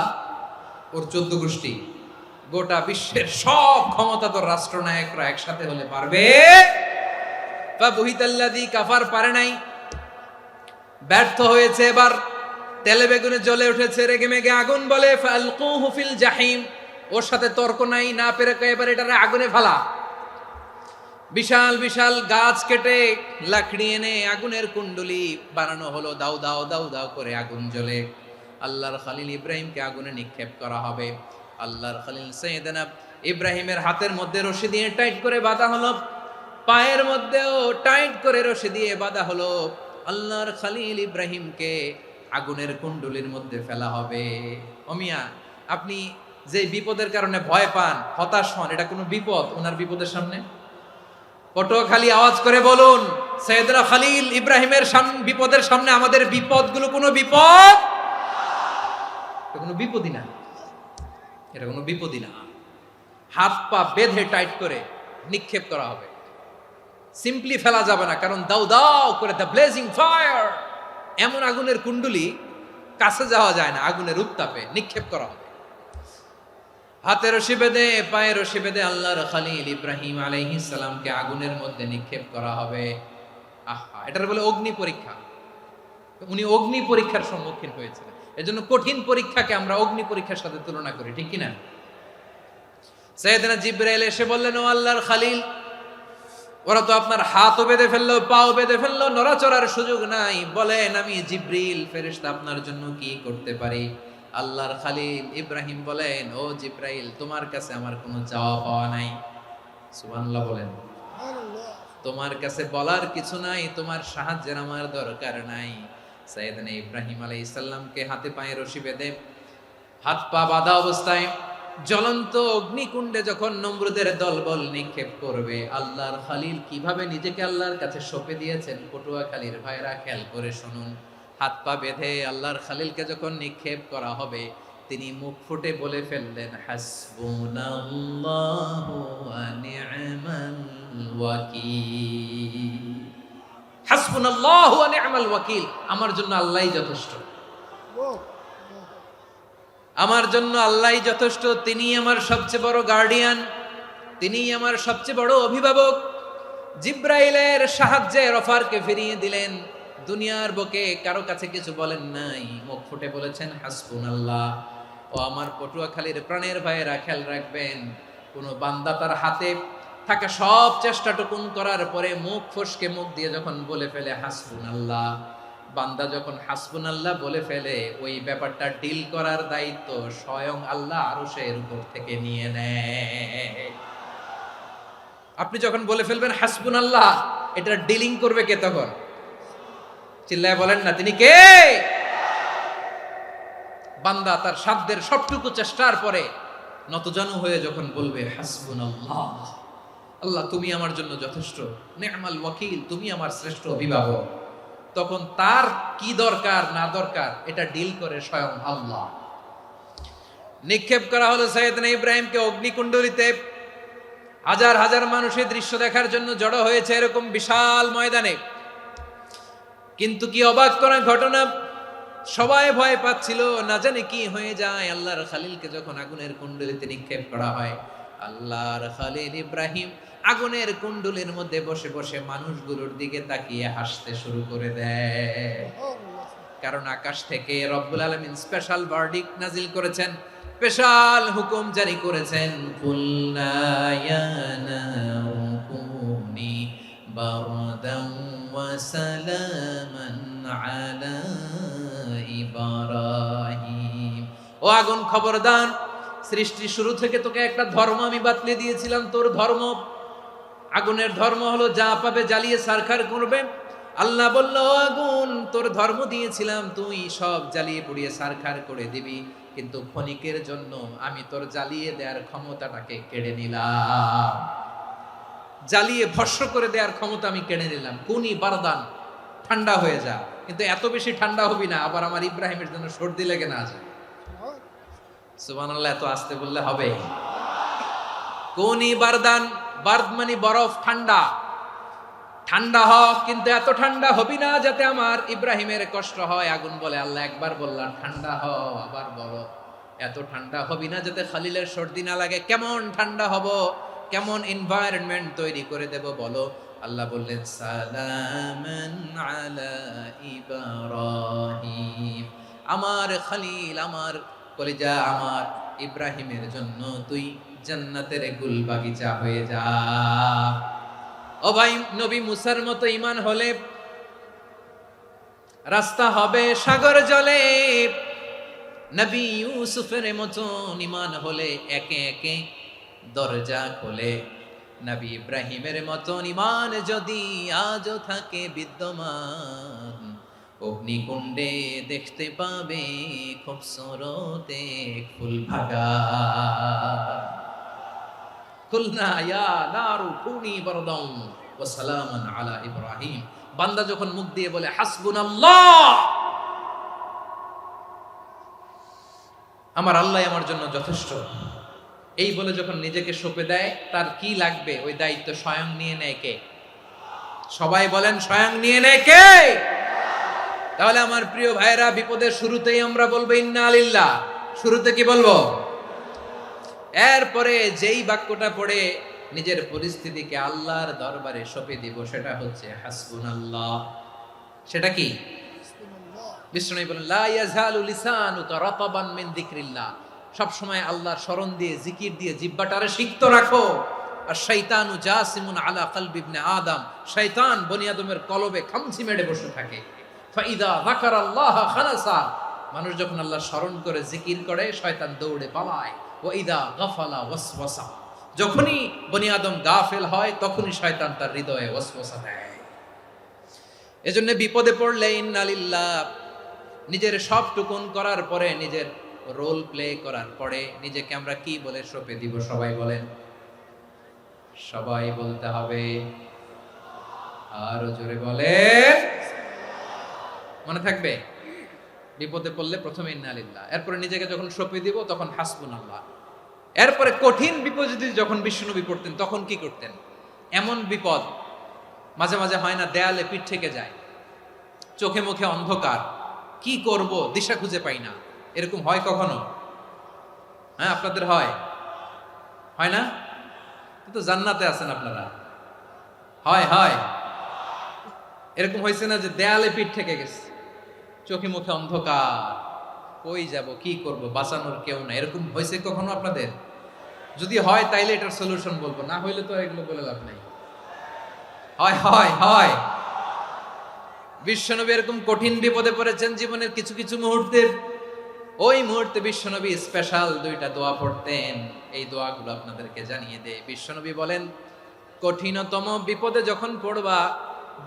ওর 14 গোষ্ঠী, গোটা বিশ্বের সব ক্ষমতাধর রাষ্ট্রনায়করা একসাথে হলে পারবে? ফাবুহিতাল্লাযী কাফার পারে নাই, ব্যর্থ হয়েছে। এবার তেলে বেগুনে জ্বলে উঠেছে, রেগে মেগে আগুন বলে ফালকুহু ফিল জাহিম। ওর সাথে তর্ক নাই, না পেরে এবার এটারে আগুনে ফেলা। বিশাল বিশাল গাছ কেটে লাকড়ি এনে আগুনের কুণ্ডলি বানানো হলো, দাও দাও দাও দাও করে আগুন জ্বলে। আল্লাহর খলিল ইব্রাহিমকে আগুনে নিক্ষেপ করা হবে। আল্লাহর খলিল সাইয়েদনা ইব্রাহিমের হাতের মধ্যে রশি দিয়ে টাইট করে বাঁধা হলো, পায়ের মধ্যেও টাইট করে রশি দিয়ে বাঁধা হলো। আল্লাহর খলিল ইব্রাহিমকে আগুনের কুণ্ডলির মধ্যে ফেলা হবে। ওমিয়া, আপনি যে বিপদের কারণে ভয় পান, হতাশ হন, এটা কোনো বিপদ ওনার বিপদের সামনে? পটুয়াখালী আওয়াজ করে বলুন, সাইয়েদনা খলিল ইব্রাহিমের বিপদের সামনে আমাদের বিপদগুলো কোনো বিপদ? এটা কোনো বিপদই না, এটা কোনো বিপদই না। হাত পা বেঁধে টাইট করে নিক্ষেপ করা হবে, সিম্পলি ফেলা যাবে না, কারণ দাও দাও করে দ্য ব্লেজিং ফায়ার, এমন আগুনের কুণ্ডলি কাছে যাওয়া যায় না, আগুনের উত্তাপে নিক্ষেপ করা হবে। হাতে রশি বেঁধে পায়ে রশি বেঁধে আল্লাহর খলিল ইব্রাহিম আলাইহিস সালামকে আগুনের মধ্যে নিক্ষেপ করা হবে। আহা, এটার বলে অগ্নি পরীক্ষা। উনি অগ্নি পরীক্ষার সম্মুখীন হয়েছিলেন। এজন্য কঠিন পরীক্ষাকে আমরা অগ্নি পরীক্ষার সাথে তুলনা করি, ঠিক কি না? সাইয়েদনা জিবরাইল এসে বললেন, ও আল্লাহর খলিল, ওরা তো আপনার হাতও বেঁধে ফেললো, পাও বেঁধে ফেললো, নড়াচড়ার সুযোগ নাই, বলেন আমি জিবরিল ফেরেশতা আপনার জন্য কি করতে পারি? আল্লাহর খলিল ইব্রাহিম বলেন, ও জিবরাইল, তোমার কাছে আমার কোনো চাওয়া পাওয়া নাই। সুবহানাল্লাহ বলেন। তোমার কাছে বলার কিছু নাই, তোমার সাহায্যের আমার দরকার নাই। সাইয়েদনা ইব্রাহিম আলাইহিস সালামকে হাতে পায়ে রশি বেঁধে হাত পা বাঁধা অবস্থায় জ্বলন্ত অগ্নিকুণ্ডে যখন নমরুদের দলবল নিক্ষেপ করবে, আল্লাহর খলিল কিভাবে নিজেকে আল্লাহর কাছে সঁপে দিয়েছেন, পটুয়াখালীর ভাইরা খেয়াল করে শুনুন। হাত পা বেঁধে আল্লাহর খলিলকে যখন নিক্ষেপ করা হবে, তিনি মুখ ফুটে বলে ফেললেন, হাসবুনাল্লাহু ওয়া নি'মাল ওয়াকিল। হাসবুনাল্লাহু ওয়া নি'মাল ওয়াকিল, আমার জন্য আল্লাহই যথেষ্ট, আমার জন্য আল্লাহই যথেষ্ট। তিনি আমার সবচেয়ে বড় গার্ডিয়ান, তিনি আমার সবচেয়ে বড় অভিভাবক। জিব্রাইলের সাহায্যে অফারকে ফিরিয়ে দিলেন। দুনিয়ার বুকে কারো কাছে কিছু বলেন নাই, মুখ ফুটে বলেছেন হাসবুনাল্লাহ। ও আমার পটুয়াখালীর প্রাণের ভাইয়েরা, খেয়াল রাখবেন, কোন বান্দা তার হাতে থাকা সব চেষ্টাটুকুন করার পরে মুখ ফসকে মুখ দিয়ে যখন বলে ফেলে হাসবুনাল্লাহ, বান্দা যখন হাসবুনাল্লাহ বলে ফেলে, ওই ব্যাপারটা ডিল করার দায়িত্ব স্বয়ং আল্লাহ আরশের উপর থেকে নিয়ে নেয়। আপনি যখন বলে ফেলবেন হাসবুনাল্লাহ, এটা ডিলিং করবে কে তখন? চিল্লায় বলেন না, তিনি কে? বান্দা তার সাধ্যের সবটুকু চেষ্টার পরে নতজানু হয়ে যখন বলবে হাসবুনাল্লাহ, আল্লাহ তুমি আমার জন্য যথেষ্ট, নি'মাল ওয়াকিল, তুমি আমার শ্রেষ্ঠ অভিভাবক, তখন তার কি দরকার না দরকার এটা ডিল করে স্বয়ং আল্লাহ। নিক্ষেপ করা হলো সাইয়েদনা ইব্রাহিমকে অগ্নিকুণ্ডলিতে। হাজার হাজার মানুষের দৃশ্য দেখার জন্য জড়ো হয়েছে এরকম বিশাল ময়দানে। কিন্তু কি অবাক করা ঘটনা, সবাই ভয় পাচ্ছিল, না জানে কি হয়ে যায়। আল্লাহর খলিলকে যখন আগুনের কুণ্ডলিতে নিক্ষেপ করা হয়, আল্লাহর খলিল ইব্রাহিম আগুনের কুণ্ডলীর মধ্যে বসে বসে মানুষগুলোর দিকে তাকিয়ে হাসতে শুরু করে দেয়। কারণ আকাশ থেকে রব্বুল আলামিন স্পেশাল ভার্ডিক্ট নাজিল করেছেন, স্পেশাল হুকুম জারি করেছেন, কুলনা ইয়া নারু কুনি বারদান ওয়া সালামান আলা ইব্রাহিম। ও আগুন, খবরদার, সৃষ্টির শুরু থেকে তোকে একটা ধর্ম আমি বাতলে দিয়েছিলাম, তোর ধর্ম, আগুনের ধর্ম হলো যা পাবে জ্বালিয়ে সারখার করবে। আল্লাহ বলল, ও আগুন, তোর ধর্ম দিয়েছিলাম তুই সব জ্বালিয়ে পুড়িয়ে ছারখার করে দিবি, কিন্তু ক্ষণিকের জন্য আমি তোর জ্বালিয়ে দেওয়ার ক্ষমতাটাকে কেড়ে নিলাম। জ্বালিয়ে ভস্ম করে দেওয়ার ক্ষমতা আমি কেড়ে নিলাম। কুনি বারদান, ঠান্ডা হয়ে যা। কিন্তু এত বেশি ঠান্ডা হবি না আবার আমার ইব্রাহিমের জন্য সর্দি লেগে না যায়। সুবহানাল্লাহ, এত আসতে বললে হবে? কুনি বারদান, বারদ মানে বরফ, ঠান্ডা। ঠান্ডা হ, কিন্তু এত ঠান্ডা হবি না যাতে আমার ইব্রাহিমের কষ্ট হয়। আগুন বলে, আল্লাহ একবার বললাম ঠান্ডা হ, আবার বলো এত ঠান্ডা হবি না যাতে খালিলের সর্দি না লাগে। কেমন ঠান্ডা হব, কেমন এনভায়রনমেন্ট তৈরি করে দেব বলো। আল্লাহ বললেন, সালামান আলা ইব্রাহিম, আমার খলিল, আমার কলিজা, আমার ইব্রাহিমের জন্য তুই জান্নাতের গুল বাগিচা হয়ে যা। ও ভাই, নবী মুসার মতো ঈমান হলে রাস্তা হবে সাগর জলে, নবী ইউসুফের মতো ঈমান হলে একে একে দরজা খোলে। নবী ইব্রাহিমের মতো ঈমান যদি আজও থাকে বিদ্যমান, অগ্নিকুণ্ডে দেখতে পাবে খুবসুরত এক ফুল বাগান। কুলনা ইয়া নারু কুনি বারদান ওয়া সালামান আলা ইব্রাহিম। বান্দা যখন মুখ দিয়ে বলে হাসবুনাল্লাহ, আমার আল্লাহ আমার জন্য যথেষ্ট, এই বলে যখন নিজেকে সঁপে দেয়, তার কি লাগবে ওই দায়িত্ব স্বয়ং নিয়ে নেয় কে? সবাই বলেন, স্বয়ং নিয়ে নেয় কে? তাহলে আমার প্রিয় ভাইরা, বিপদের শুরুতেই আমরা বলবো ইন্না লিল্লাহ। শুরুতে কি বলবো? এরপরে যেই বাক্যটা পড়ে নিজের পরিস্থিতিকে আল্লাহর দরবারে সঁপে দিব, সেটা হচ্ছে হাসবুনাল্লাহ। সেটা কি? বিষ্ণু বলেন, লা ইয়াজালু লিসানুকা রাতাবান মিন যিকরিল্লাহ। সব সময় আল্লাহর স্মরণ দিয়ে, জিকির দিয়ে জিহ্বাটারে সিক্ত রাখো। আর শয়তানু জাসিমুন আলা কলবি ইবনে আদম, শয়তান বনি আদমের কলবে খামচি মেরে বসে থাকে। ফাইদা যাকারাল্লাহ খানাসা, মানুষ যখন আল্লাহর স্মরণ করে জিকির করে, শয়তান দৌড়ে পালায়। ওয়াইদা গাফালা ওয়াসওয়াসা, যখনই বনি আদম গাফেল হয় তখনই শয়তান তার হৃদয়ে ওয়াসওয়াসা দেয়। এজন্য বিপদে পড়লে ইন্না লিল্লাহ, নিজের সব টুকুন করার পরে, নিজের রোল প্লে করার পরে নিজেকে আমরা কি বলে সঁপে দিব? সবাই বলেন, সবাই বলতে হবে। আরো জোরে বলে, মনে থাকবে? বিপদে পড়লে প্রথমে ইন্না লিল্লাহ, এরপরে নিজেকে যখন সঁপে দিব তখন হাসবুনাল্লাহ। এরপরে কঠিন বিপদ যদি যখন বিশ্বনবী পড়তেন তখন কি করতেন? এমন বিপদ মাঝে মাঝে হয় না, দেয়ালে পিঠ থেকে যায়, চোখে মুখে অন্ধকার, কি করব দিশা খুঁজে পাই না, এরকম হয় কখনো? হ্যাঁ, আপনাদের হয়? হয় না? কিন্তু জান্নাতে আছেন আপনারা। হয় হয় এরকম হয়েছে না যে দেয়ালে পিঠ থেকে গেছে, চোখে মুখে অন্ধকার, কই যাব, কি করব, বাঁচানোর কেউ না, এরকম হয়েছে কখনো আপনাদের? যদি হয় তাইলে এটার সলিউশন বলবো, না হইলে তো এগুলো বলে লাভ নাই। হয় হয় হয় বিশ্বনবী এরকম কঠিন বিপদে পড়েছেন জীবনের কিছু কিছু মুহূর্তে। ওই মুহূর্তে বিশ্বনবী স্পেশাল দুইটা দোয়া পড়তেন। এই দোয়াগুলো আপনাদেরকে জানিয়ে দেয়। বিশ্বনবী বলেন, কঠিনতম বিপদে যখন পড়বা,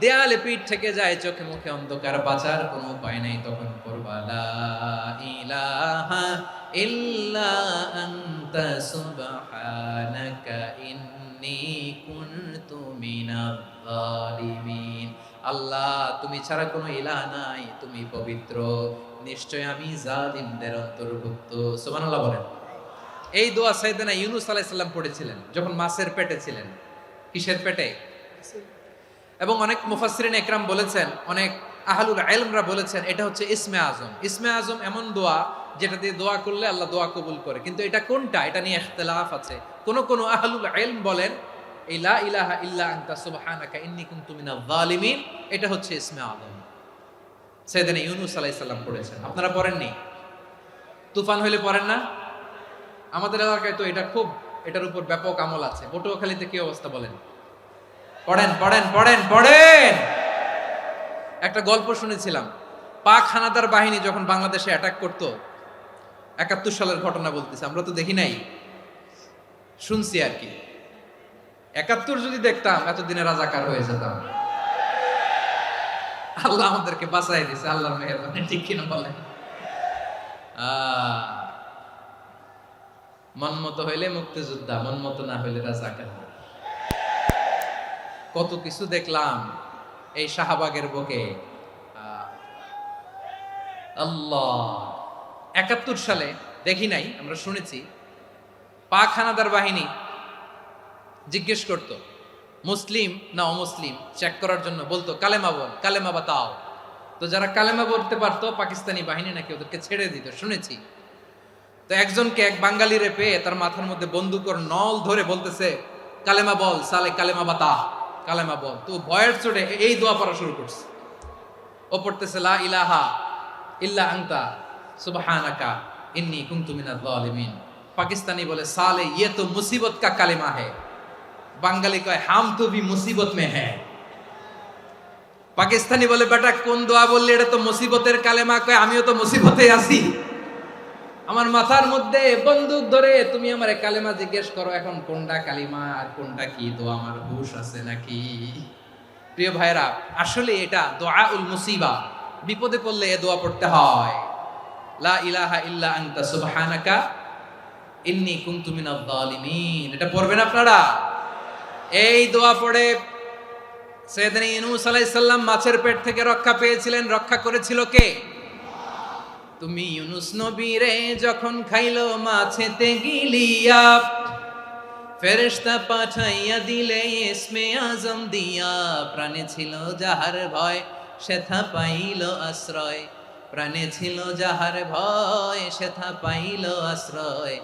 দেয়ালে পিঠ থেকে যায়, চোখে মুখে অন্ধকার, বাঁচার কোনো উপায় নাই, তখন পড়বা লা ইলাহা ইল্লা আনতা সুবহানাকা ইন্নী কুনতু মিনাজ জালিমিন। আল্লাহ, তুমি ছাড়া কোনো ইলাহ নাই, তুমি পবিত্র, নিশ্চয় আমি জালিমদের অন্তর্ভুক্ত। সুবহানাল্লাহ বলেন। এই দোয়া সাইয়েদনা ইউনূস আলাইহিস সালাম পড়েছিলেন যখন মাছের পেটে ছিলেন। কিসের পেটে? এবং অনেক মুফাসসিরিন একরাম বলেছেন, অনেক আহলুল ইলমরা বলেছেন, এটা হচ্ছে ইসমে আজম। ইসমে আজম এমন দোয়া যেটা দিয়ে দোয়া করলে আল্লাহ দোয়া কবুল করে। কিন্তু এটা কোনটা, এটা নিয়ে ইখতিলাফ আছে। কোন আহলুল ইলম বলেন এই লা ইলাহা ইল্লা আনতা সুবহানাকা ইন্নী কুনতু মিনাজ জালিমিন, এটা হচ্ছে ইসমে আজম। সাইয়েদনা ইউনূস আলাইহিস সালাম পড়েছেন, আপনারা পড়েননি? তুফান হইলে পড়েন না? আমাদের এলাকায় তো এটা খুব, এটার উপর ব্যাপক আমল আছে। পটুয়াখালীতে কি অবস্থা বলেন? পড়েন পড়েন পড়েন পড়েন। একটা গল্প শুনেছিলাম, পাক হানাদার বাহিনী যখন বাংলাদেশে অ্যাটাক করতো, ৭১ সালের ঘটনা বলতেছে, আমরা তো দেখি নাই, শুনছি আর কি। ৭১ যদি দেখতাম এতদিনে রাজাকার হয়ে যেতাম। আল্লাহ আমাদেরকে বাঁচাই দিছে, আল্লাহর মেহেরবানি, ঠিক কিনা বলেন? মন মতো হইলে মুক্তিযোদ্ধা, মন মতো না হইলে রাজাকার। কত কিছু দেখলাম এই শাহবাগের বুকে। আল্লাহ, 71 সালে দেখি নাই, আমরা শুনেছি পাক হানাদার বাহিনী জিজ্ঞেস করত মুসলিম না অমুসলিম চেক করার জন্য, বলতো কালেমা বল, কালেমা বাতাও। তো যারা কালেমা বলতে পারতো পাকিস্তানি বাহিনী নাকি ওদেরকে ছেড়ে দিত, শুনেছি। তো একজনকে, এক বাঙালিরে পেয়ে তার মাথার মধ্যে বন্দুকর নল ধরে বলতেছে কালেমা বল সালে, কালেমা বাতা, কালেমা বল। তো ভয়ের চোটে এই দোয়া পড়া শুরু করছে। ও পড়তেছে লা ইলাহা ইল্লা আনতা সুবহানাকা ইন্নী কুনতু মিনাজ জালিমিন। পাকিস্তানি বলে সালে ইয়ে তো মুসিবত কা কালেমা হ্যায়। বাঙালি কয় হাম তো ভি মুসিবত মে হ্যায়। পাকিস্তানি বলে বেটা কোন দোয়া বললি, এটা তো মুসিবতের কালেমা। কয় আমিও তো মুসিবতে আছি, আমার মাথার মধ্যে বন্দুক ধরে তুমি আমারে কালেমা জিজ্ঞেস করো, এখন কোনটা কালিমা আর কোনটা কি দোয়া, আমার হুশ আছে নাকি? প্রিয় ভাইরা, আসলে এটা দোয়াউল মুসিবা, বিপদে পড়লে এ দোয়া পড়তে হয়। লা ইলাহা ইল্লা আনতা সুবহানাকা ইন্নী কুনতু মিনাজ জালিমিন। এটা পড়বেন আপনারা। এই দোয়া পড়ে সাইয়েদনা ইউনূস আলাইহিস সালাম মাছের পেট থেকে রক্ষা পেয়েছিলেন। রক্ষা করেছিল কে? তুমি ইউনূস নবীরে যখন খাইলো মাছেতে গিলিয়া, ফেরেশতা পাঠাইয়া দিলে ইসমে আজম দিয়া। প্রাণে ছিল যাহার ভয় সেথা পাইল আশ্রয়, প্রাণে ছিল যাহার ভয় সেথা পাইল আশ্রয়।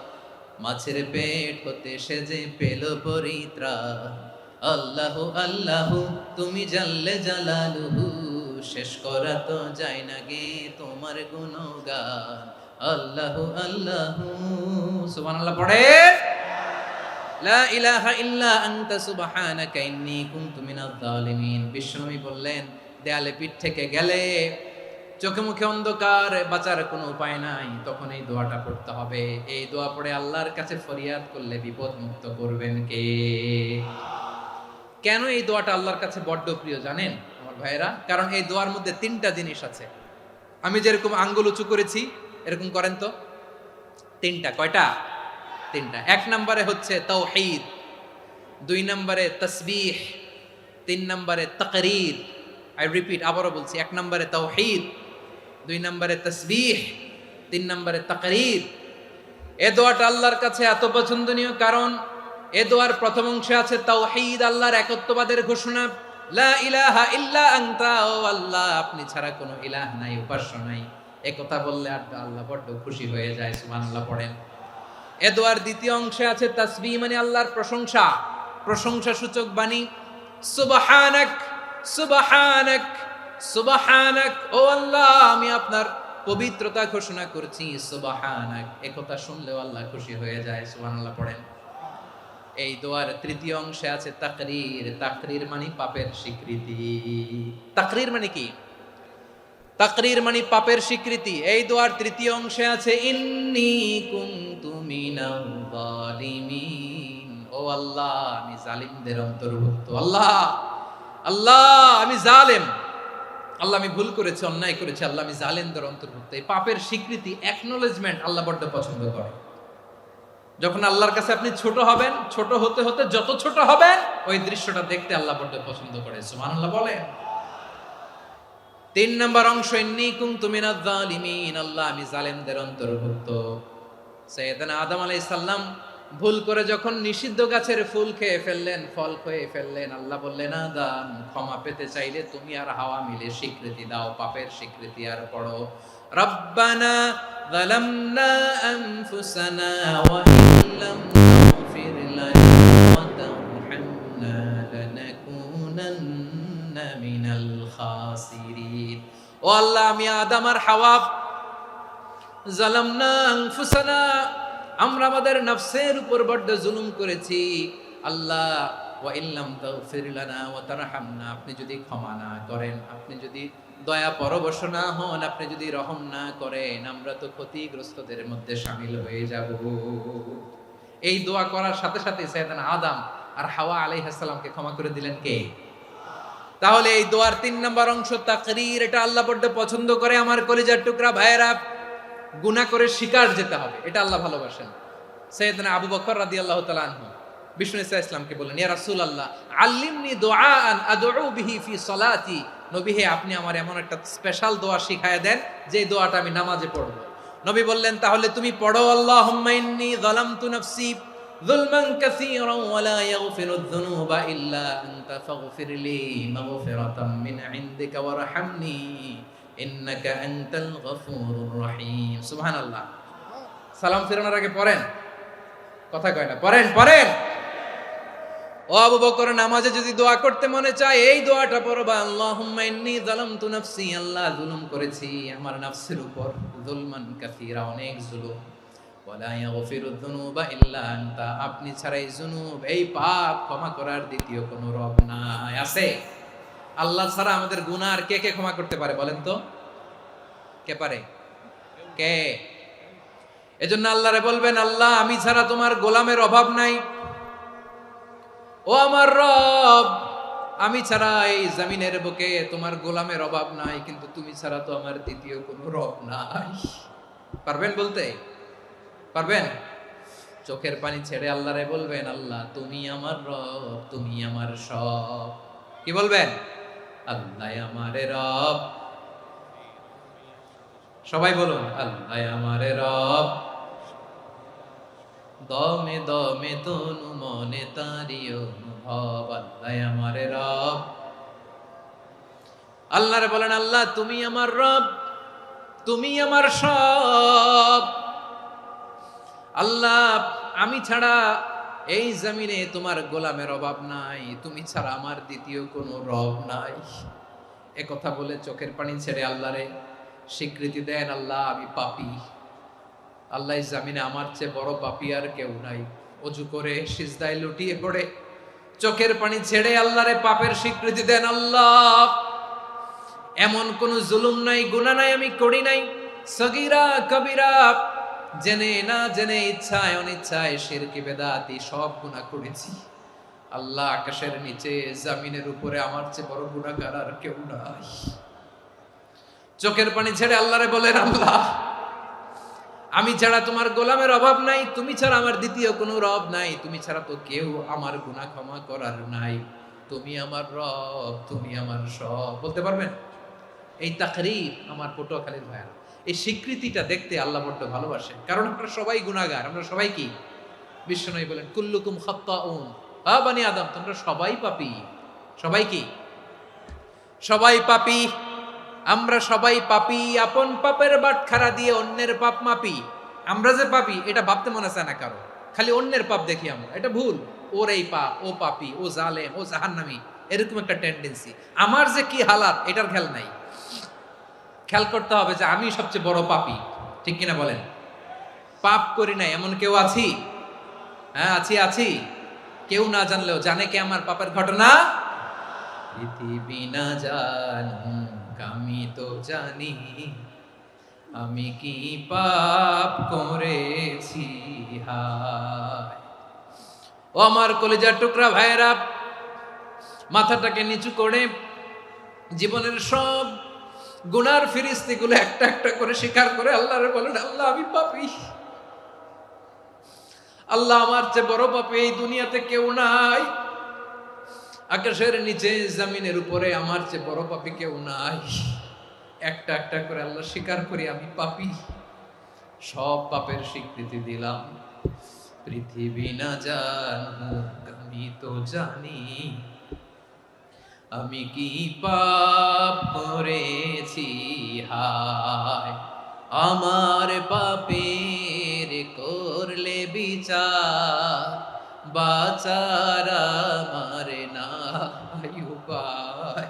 মাছের পেট হতে সে যে পেল পরিত্রাণ। আল্লাহু আল্লাহু তুমি জাল্লে জালালুহু, শেষ করা তো যায় না গে তোমার গুণগান। আল্লাহু আল্লাহু সুবহানাল্লাহ পড়ে। লা ইলাহা ইল্লা আনতা সুবহানাকা ইন্নী কুনতু মিনাজ জালিমিন। বিশ্বনবী বললেন, দেয়ালে পিঠ থেকে গেলে, চোখে মুখে অন্ধকার, বাঁচার কোনো উপায় নাই, তখন এই দোয়াটা পড়তে হবে। এই দোয়া পড়ে আল্লাহর কাছে ফরিয়াদ করলে বিপদ মুক্ত করবেন কে? কেন এই দোয়াটা আল্লাহর কাছে বড্ড প্রিয় জানেন আমার ভাইয়েরা? কারণ এই দোয়ার মধ্যে 3টা জিনিস আছে। আমি যেরকম আঙ্গুল উঁচু করেছি এরকম করেন তো। 3টা। কয়টা? 3টা। 1 নম্বরে হচ্ছে তাওহীদ, 2 নম্বরে তাসবিহ, 3 নম্বরে তাকরীর। আই রিপিট, আবারও বলছি, 1 নম্বরে তাওহীদ, 2 নম্বরে তাসবিহ, 3 নম্বরে তাকরীর। এই দোয়াটা আল্লাহর কাছে এত পছন্দনীয় কারণ এ দোয়ার প্রথম অংশে আছে তাওহীদ, আল্লাহর একত্ববাদের ঘোষণা। লা ইলাহা ইল্লা আনতা, ও আল্লাহ আপনি ছাড়া কোনো ইলাহ নাই, উপাস্য নাই। এই কথা বললে আল্লাহ বড্ড খুশি হয়ে যায়। সুবহানাল্লাহ পড়েন। এ দোয়ার দ্বিতীয় অংশে আছে তাসবিহ, মানে আল্লাহর প্রশংসা, প্রশংসা সূচক বাণী। সুবহানাক সুবহানাক সুবহানাক, ও আল্লাহ আমি আপনার পবিত্রতা ঘোষণা করছি। সুবহানাক, এই কথা শুনলেও আল্লাহ খুশি হয়ে যায়। সুবহানাল্লাহ পড়েন। এই দোয়ার তৃতীয় অংশে আছে তাকরীর। তাকরীর মানে পাপের স্বীকৃতি। তাকরীর মানে কি? তাকরীর মানে পাপের স্বীকৃতি। এই দোয়ার তৃতীয় অংশে আছে ইন্নী কুনতু মিনাল জালিমিন, ও আল্লাহ আমি জালিমদের অন্তর্ভুক্ত। আল্লাহ আল্লাহ আমি জালেম, আল্লাহ আমি ভুল করেছি, অন্যায় করেছি, আল্লাহ আমি জালেমদের অন্তর্ভুক্ত। এই পাপের স্বীকৃতি, অ্যাকনোলেজমেন্ট আল্লাহ বড্ড পছন্দ করে। যখন আল্লাহর কাছে আপনি ছোট হবেন, ছোট হতে হতে যত ছোট হবেন ওই দৃশ্যটা দেখতে আল্লাহ বড্ড পছন্দ করে। সুবহানাল্লাহ বলেন। 3 নম্বর অংশ ইন্নী কুনতু মিনাজ জালিমিন, আল্লাহ আমি জালেমদের অন্তর্ভুক্ত। সাইয়েদনা আদম আলাইহিস সালাম ভুল করে যখন নিষিদ্ধ গাছের ফুল খেয়ে ফেললেন, ফল খেয়ে ফেললেন, আল্লাহ বললেন আদম ক্ষমা পেতে চাইলে তুমি আর হাওয়া মিলে স্বীকৃতি দাও, পাপের স্বীকৃতি। আর পড়ো রব্বানা যালামনা আনফুসানা ওয়া ইল্লাম তাগফির লানা ওয়া তারহামনা লানাকুনান্না মিনাল খাসিরিন। ও আল্লাহ আমি আদম আর হাওয়া যালামনা আনফুসানা, আমরা আমাদের নফসের উপর বড্ড জুলুম করেছি। আল্লাহ ওয়া ইল্লাম তাগফির লানা ওয়া তারহামনা, আপনি যদি ক্ষমা না করেন, আপনি যদি দয়া পরবশ না হন, আপনি যদি রহম না করেন, আমরা তো ক্ষতিগ্রস্তদের মধ্যে শামিল হয়ে যাব। এই দোয়া করার সাথে সাথে সাইয়েদনা আদম আর হাওয়া আলাইহিস সালামকে ক্ষমা করে দিলেন কে? তাহলে এই দোয়ার 3 নম্বর অংশ তাকরীর, এটা আল্লাহ বড্ড পছন্দ করে। আমার কলিজার টুকরা ভাইয়েরা, গুনাহ করে শিকার যেতে হবে, এটা আল্লাহ ভালোবাসেন। সাইয়েদনা আবু বকর রাদিয়াল্লাহু তাআলা আনহু বিষ্ণু ইসা ইসলামকে বললেন, ইয়া রাসূলুল্লাহ আল্লিমনি দুআআন আদউ বিহি ফি সলাতি। নবী হে, আপনি আমার এমন একটা স্পেশাল দোয়া শিখায়া দেন যে দোয়াটা আমি নামাজে পড়ব। নবী বললেন, তাহলে তুমি পড়ো, আল্লাহুম্মা ইন্নী যালামতু নাফসি যুলমান কাসীরান ওয়া লা ইয়াগফিরুয যুনুবা ইল্লা আনতা ফাগফিরলি মাগফিরাতাম মিন ইনদিকা ওয়ারহামনি ইন্নাকা আনতাল গফুরুর রহিম। সুবহানাল্লাহ। সালাম ফিরানোর আগে পড়েন, কথা কয় না, পড়েন। ও আবু বকর, নামাজে যদি দোয়া করতে মনে চায় এই দোয়াটা পড়বা, আল্লাহুম্মা ইন্নী যালামতু নাফসি, আল্লাহ জুলুম করেছি আমার নফসের উপর, যুলমান কাসীরা, অনেক জুলুম, ওয়ালা ইয়াগফিরুয যুনুবা ইল্লা আনতা, আপনি ছাড়া এই জুনুব, এই পাপ ক্ষমা করার দ্বিতীয় কোনো রব নাই। আছে? আল্লাহ ছাড়া আমাদের গুনাহ আর কে কে ক্ষমা করতে পারে বলেন তো? কে পারে? কে? এজন্য আল্লাহরে বলবেন, আল্লাহ আমি ছাড়া তোমার গোলামের অভাব নাই, ও আমার রব, আমি ছাড়া এই জমিনের বুকে তোমার গোলামের অভাব নাই, কিন্তু তুমি ছাড়া তো আমার দ্বিতীয় কোনো রব নাই। পারবেন বলতে? পারবেন? চোখের পানি ছেড়ে আল্লাহরে বলবেন, আল্লাহ তুমি আমার রব, তুমি আমার সব। কি বলবেন? আল্লাহ আমারে রব। সবাই বলুন, আল্লাহ আমারে রব, দমে দমে তনু মনে তারি অনুভব, আল্লাহ আমারে রব। আল্লাহরে বলেন, আল্লাহ তুমি আমার রব, তুমি আমার সব। আল্লাহ আমি ছাড়া এই জমিনে তোমার গোলামের অভাব নাই, তুমি ছাড়া আমার দ্বিতীয় কোনো রব নাই। এ কথা বলে চোখের পানি ছেড়ে আল্লাহরে স্বীকৃতি দেন, আল্লাহ আমি পাপী, আল্লাহ জামিনে আমার চেয়ে বড় পাপী আর কেউ নাই। অজু করে সিজদায় লুটিয়ে পড়ে চোখের পানি ছেড়ে আল্লাহরে পাপের স্বীকৃতি দেন, আল্লাহ এমন কোন জুলুম নাই, গুনাহ নাই আমি করি নাই, সগীরা কবিরা, জেনে না জেনে, ইচ্ছায় অনিচ্ছায়, শিরকি বেদাতি সব গুনাহ করেছি। আল্লাহ আকাশের নিচে জমিনের উপরে আমার চেয়ে বড় গুনাহগার আর কেউ নাই। চোখের পানি ছেড়ে আল্লাহরে বলেন, আল্লাহ আমি ছাড়া তোমার গোলামের অভাব নাই, তুমি ছাড়া আমার দ্বিতীয় কোনো রব নাই, তুমি ছাড়া তো কেউ আমার গুনাহ ক্ষমা করার নাই, তুমি আমার রব, তুমি আমার সব। বলতে পারবেন? এই তাকরীর আমার পটুয়াখালীর ভাইয়া, এই স্বীকৃতিটা দেখতে আল্লাহ বড্ড ভালোবাসে, কারণ আমরা সবাই গুনাহগার, আমরা সবাই কি? বিশ্বনবী বলেন, কুল্লুকুম খাত্তাউন, হা বানি আদম, তোমরা সবাই পাপী। সবাই কি? সবাই পাপী। আমরা সবাই পাপী, আপন পাপের বাটখারা দিয়ে অন্যের পাপ মাপি। আমরা যে পাপী এটা ভাবতে মনে চায় না কারো, খালি অন্যের পাপ দেখি আমরা, এটা ভুল। ওর এই পাপ, ও পাপী, ও জালেম, ও জাহান্নামী, এরকম একটা টেন্ডেন্সি। আমার যে কি হালাত এটার খেয়াল নাই। খেয়াল করতে হবে যে আমি সবচেয়ে বড় পাপী, ঠিক কিনা বলেন? পাপ করি নাই এমন কেউ আছি? হ্যাঁ আছি। কেউ না জানলেও জানে কে আমার পাপের ঘটনা? পৃথিবী না জানুক আমি তো জানি, আমি কি পাপ করেছি হায়। ও আমার কলিজার টুকরা ভাইয়েরা, মাথাটাকে নিচু করে জীবনের সব গুনার ফিরিস্তিগুলো একটা একটা করে স্বীকার করে আল্লাহরে বলেন, আল্লাহ আমি পাপী, আল্লাহ আমার চেয়ে বড় পাপী এই দুনিয়াতে কেউ নাই, আকাশের নিচে জমিনের উপরে আমার চেয়ে বড় পাপী কেউ নাই। একটা একটা করে আল্লাহ স্বীকার করি আমি পাপী, সব পাপের স্বীকৃতি দিলাম। পৃথিবী না জানুক আমি তো জানি, আমি কি পাপ করেছি হায়। আমার পাপের করলে বিচার, বাঁচার আমার নাই উপায়।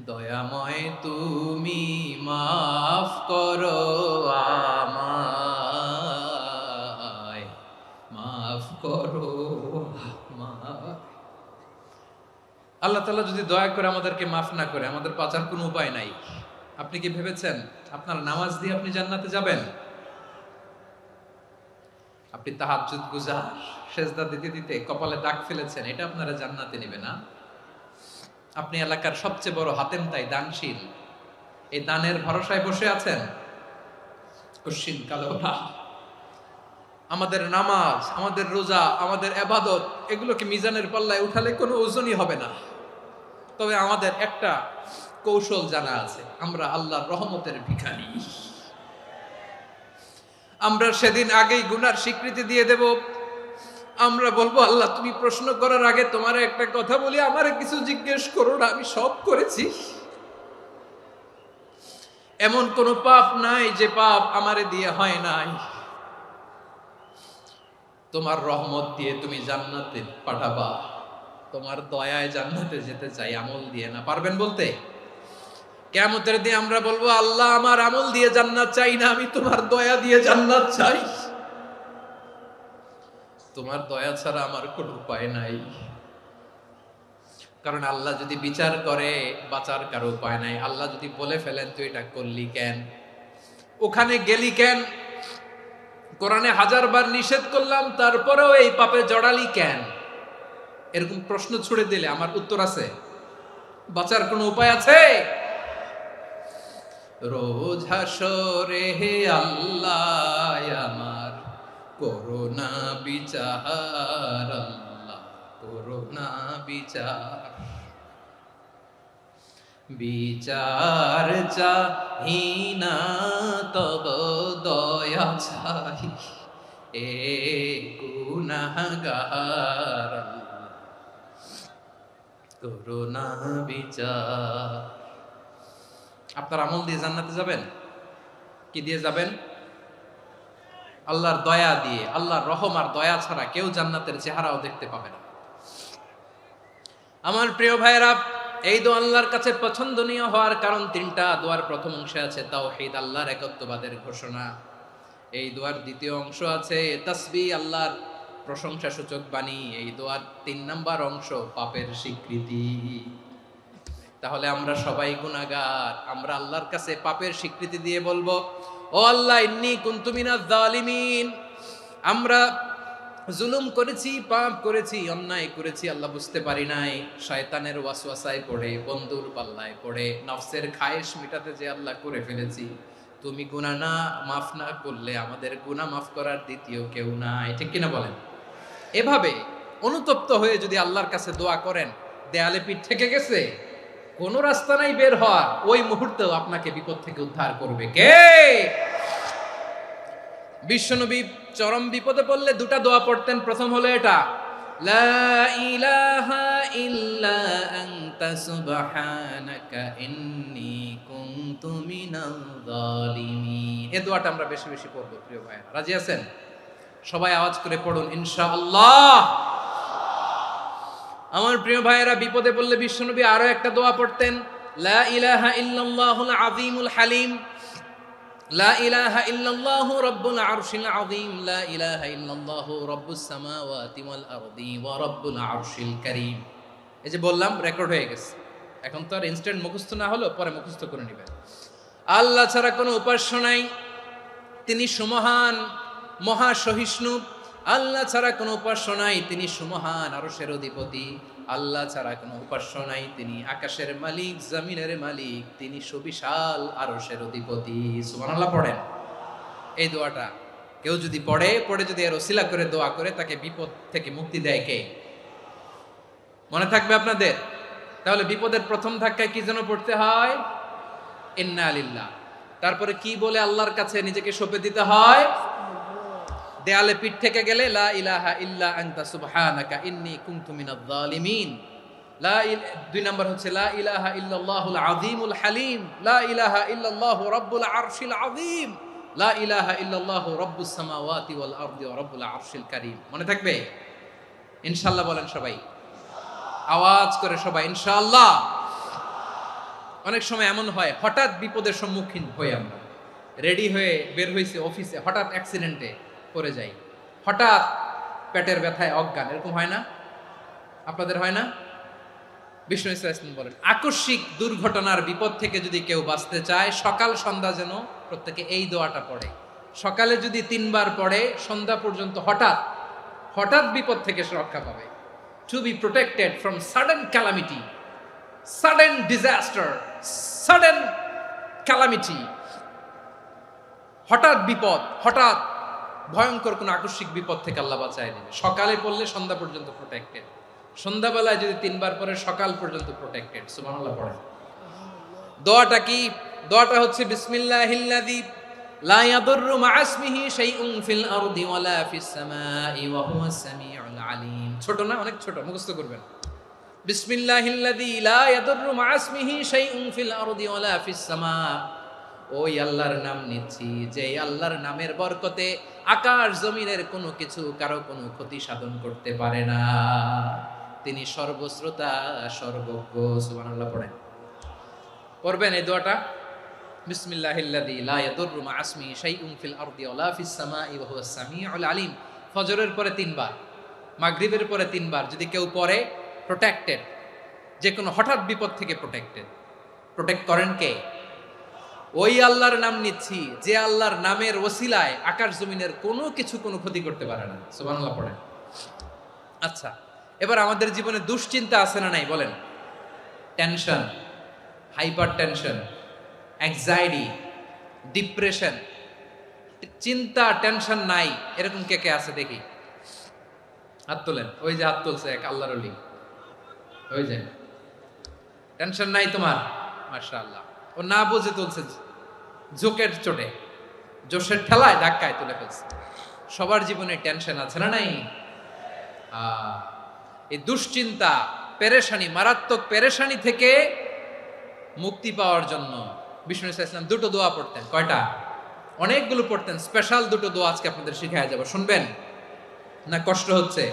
দয়াময় তুমি মাফ করো আমায়, মাফ করো আমায়। আল্লাহ তাআলা যদি দয়া করে আমাদেরকে মাফ না করে, আমাদের বাঁচার কোনো উপায় নাই। আপনি কি ভেবেছেন আপনার নামাজ দিয়ে আপনি জান্নাতে যাবেন? আপনি তাহাজ্জুদ গুজার, সেজদা দিতে দিতে কপালে দাগ ফেলেছেন, এটা আপনারা জান্নাতে নেবে না। আপনি এলাকার সবচেয়ে বড় হাতেম তাই দানশীল, এই দানের ভরসায় বসে আছেন, কশিন কালো না। আমাদের নামাজ, আমাদের রোজা, আমাদের ইবাদত, এগুলোকে মিজানের পাল্লায় উঠালে কোনো ওজনই হবে না। তবে আমাদের একটা কৌশল জানা আছে, আমরা আল্লাহর রহমতের ভিখারি। আমরা সেদিন আগেই গুনার স্বীকৃতি দিয়ে দেব। আমরা বলবো, আল্লাহ তুমি প্রশ্ন করার আগে তোমার একটা কথা বলি, আমারে কিছু জিজ্ঞেস করো না, আমি সব করেছি। এমন কোন পাপ নাই যে পাপ আমারে দিয়ে হয় নাই। তোমার রহমত দিয়ে তুমি জান্নাতে পাঠাবা, তোমার দয়ায় জান্নাতে যেতে চাই, আমল দিয়ে না। পারবেন বলতে? কিয়ামতের দিন আমরা বলবো, আল্লাহ আমার আমল দিয়ে জান্নাত চাই না, আমি তোমার দয়া দিয়ে জান্নাত চাই। তোমার দয়া ছাড়া আমার কোনো উপায় নাই। কারণ আল্লাহ যদি বিচার করে, বাঁচার কারো উপায় নাই। আল্লাহ যদি বলে ফেলেন তুই এটা করলি কেন, ওখানে গেলি কেন, কোরআনে 1000 বার নিষেধ করলাম তারপরেও এই পাপে জড়ালি কেন, এরকম প্রশ্ন ছুড়ে দিলে আমার উত্তর আছে? বাঁচার কোনো উপায় আছে? রোজ হাসরে হে আল্লাহ আমার করোনা বিচার, আল্লাহ করোনা বিচার। বিচার চাহি না তব দয়া চাই, এ গুনাহগার, আল্লাহ করোনা বিচার। আপনার আমল দিয়ে জান্নাতে যাবেন? কি দিয়ে যাবেন? আল্লাহর দয়া দিয়ে। আল্লাহর রহম আর দয়া ছাড়া কেউ জান্নাতের চেহারাও দেখতে পাবে না। আমার প্রিয় ভাইরা, এই দোয়া আল্লাহর কাছে পছন্দনীয় হওয়ার কারণ 3টা। দোয়ার প্রথম অংশে আছে তাওহীদ, আল্লাহর একত্ববাদের ঘোষণা। এই দোয়ার দ্বিতীয় অংশ আছে তাসবিহ, আল্লাহর প্রশংসা সূচক বাণী। এই দোয়ার 3 নাম্বার অংশ পাপের স্বীকৃতি। তাহলে আমরা সবাই গুনাহগার। আমরা আল্লাহর কাছে পাপের স্বীকৃতি দিয়ে বলবো, ও আল্লাহ ইন্নী কুনতু মিনাজ জালিমিন, আমরা জুলুম করেছি, পাপ করেছি, অন্যায় করেছি, আল্লাহ বুঝতে পারি নাই, শয়তানের ওয়াসওয়াসায় পড়ে, বন্ধুর পাল্লায় পড়ে, নফসের খায়েশ মিটাতে যে আল্লাহ করে ফেলেছি। তুমি গুনাহ না মাফ না করলে আমাদের গুনাহ মাফ করার দ্বিতীয় কেউ নাই। ঠিক কিনা বলেন? এভাবে অনুতপ্ত হয়ে যদি আল্লাহর কাছে দোয়া করেন, দেয়ালে পিঠ থেকে গেছে, কোনো রাস্তা নাই বের হওয়ার, ওই মুহূর্তেও আপনাকে বিপদ থেকে উদ্ধার করবে কে? বিশ্বনবী চরম বিপদে পড়লে 2টা দোয়া পড়তেন। প্রথম হলো এটা, লা ইলাহা ইল্লা আনতা সুবহানাকা ইন্নী কুনতু মিনাল জালিমিন। এই দোয়াটা আমরা বেশি বেশি পড়ব প্রিয় ভাইরা। রাজি আছেন? সবাই আওয়াজ করে পড়ুন ইনশাআল্লাহ। আমার প্রিয় ভাইয়েরা, বিপদে পড়লে বিশ্বনবী আরো একটা দোয়া পড়তেন, লা ইলাহা ইল্লাল্লাহুল আযীমুল হালিম, লা ইলাহা ইল্লাল্লাহু রাব্বুল আরশিল আযীম, লা ইলাহা ইল্লাল্লাহু রাব্বুস সামাওয়াতি ওয়াল আরদি ওয়া রাব্বুল আরশিল কারীম। এই যে বললাম, রেকর্ড হয়ে গেছে। এখন তো আর ইনস্ট্যান্ট মুখস্থ না হলো, পরে মুখস্থ করে নেবেন। আল্লাহ ছাড়া কোনো উপাস্য নাই, তিনি সুমহান, মহা সহিষ্ণু। আল্লাহ ছাড়া কোনো উপাস্য নাই, তিনি সুমহান, আরশের অধিপতি। আল্লাহ ছাড়া কোনো উপাস্য নাই, তিনি আকাশের মালিক, জমিনের মালিক, তিনি সুবিশাল আরশের অধিপতি। সুবহানাল্লাহ পড়েন। এই দোয়াটা কেউ যদি পড়ে যদি এর ওসিলা করে দোয়া করে, তাকে বিপদ থেকে মুক্তি দেয় কে? মনে থাকবে আপনাদের? তাহলে বিপদের প্রথম ধাক্কায় কি যেন পড়তে হয়? ইন্না লিল্লাহ। তারপরে কি বলে আল্লাহর কাছে নিজেকে সঁপে দিতে হয়? দেয়ালে পিঠ থেকে গেলে লা ইলাহা ইল্লা আনতা সুবহানাকা ইন্নী কুনতু মিনাজ জালিমিন। 2 নাম্বার হচ্ছে লা ইলাহা ইল্লাল্লাহুল আযীমুল হালিম, লা ইলাহা ইল্লাল্লাহু রাব্বুল আরশিল আযীম, লা ইলাহা ইল্লাল্লাহু রাব্বুস সামাওয়াতি ওয়াল আরদি ওয়া রাব্বুল আরশিল কারীম। মনে থাকবে? ইনশাআল্লাহ বলেন সবাই, আওয়াজ করে সবাই ইনশাআল্লাহ। অনেক সময় এমন হয়, হঠাৎ বিপদের সম্মুখীন হই আমরা, রেডি হয়ে বের হইছে অফিসে, হঠাৎ অ্যাক্সিডেন্টে পড়ে যাই, হঠাৎ পেটের ব্যথায় অজ্ঞান, এরকম হয় না? আপনাদের হয় না? বিষ্ণু ইসলাম বলেন, আকস্মিক দুর্ঘটনার বিপদ থেকে যদি কেউ বাঁচতে চায়, সকাল সন্ধ্যা যেন প্রত্যেকে এই দোয়াটা পড়ে, সকালে যদি 3 বার পড়ে সন্ধ্যা পর্যন্ত হঠাৎ হঠাৎ বিপদ থেকে সে রক্ষা পাবে। To be protected from sudden calamity, sudden disaster, sudden calamity, হঠাৎ বিপদ, হঠাৎ ভয়ঙ্কর কোন আকস্মিক বিপদ থেকে আল্লাহ বাঁচায় নেবে। সকালে পড়লে সন্ধ্যা পর্যন্ত প্রোটেক্টেড, সন্ধ্যাবেলায় যদি 3 বার পরে সকাল পর্যন্ত প্রোটেক্টেড। সুবহানাল্লাহ পড়ে। দোয়াটা কি? দোয়াটা হচ্ছে বিসমিল্লাহিল্লাযী লা ইয়াদুররু মা'a ইসমিহি শাইউন ফিল আরদি ওয়ালা ফিস সামাই ওয়া হুয়াস সামিউল আলিম। ছোট না? অনেক ছোট, মুখস্থ করবেন। বিসমিল্লাহিল্লাযী লা ইয়াদুররু মা'a ইসমিহি শাইউন ফিল আরদি ওয়ালা ফিস সামা। ওই আল্লাহর নাম নিচ্ছি যে আল্লাহর নামের বরকতে আকাশ জমিনের কোনো কিছু কারো কোনো ক্ষতি সাধন করতে পারে না। তিনি সর্বশ্রোতা, সর্বজ্ঞ। সুবহানাল্লাহ পড়েন। পড়বেন এই দোয়াটা, বিসমিল্লাহিল্লাযী লা ইয়াদুররু মা'a ইসমিহি শাইউন ফিল আরদি ওয়ালা ফিস সামাই ওয়া হুয়াস সামিউল আলিম। ফজরের পরে 3 বার, মাগরিবের পরে 3 বার যদি কেউ পড়ে প্রোটেক্টেড, যে কোনো হঠাৎ বিপদ থেকে প্রোটেক্টেড। প্রোটেক্ট করেন কে? ওই আল্লাহর নাম নিচ্ছি যে আল্লাহর নামের ওসিলায় আকাশ জমিনের কোনো কিছু কোনো ক্ষতি করতে পারে না। সুবহানাল্লাহ পড়েন। আচ্ছা, এবার আমাদের জীবনে দুশ্চিন্তা আছে না নাই বলেন? Tension, hyper tension, anxiety, depression, চিন্তা টেনশন নাই এরকম কে কে আছে দেখি? হাত তোলেন। ওই যে হাত তুলছে এক আল্লাহর ওলি, ওই যে। টেনশন নাই তোমার? মাশাআল্লাহ। ও না বুঝে তুলছে, জোকের চোটে, জোশের ঠেলায় ধাক্কায় তুলে ফেলছে। সবার জীবনে টেনশন আছে না নাই? এই দুশ্চিন্তা, পেরেশানি, মারাত্মক পেরেশানি থেকে মুক্তি পাওয়ার জন্য বিষ্ণু ইসলাম 2টো দোয়া পড়তেন। কয়টা? অনেকগুলো পড়তেন। স্পেশাল 2টো দোয়া আজকে আপনাদের শিখায় যাব, শুনবেন না? কষ্ট হচ্ছে?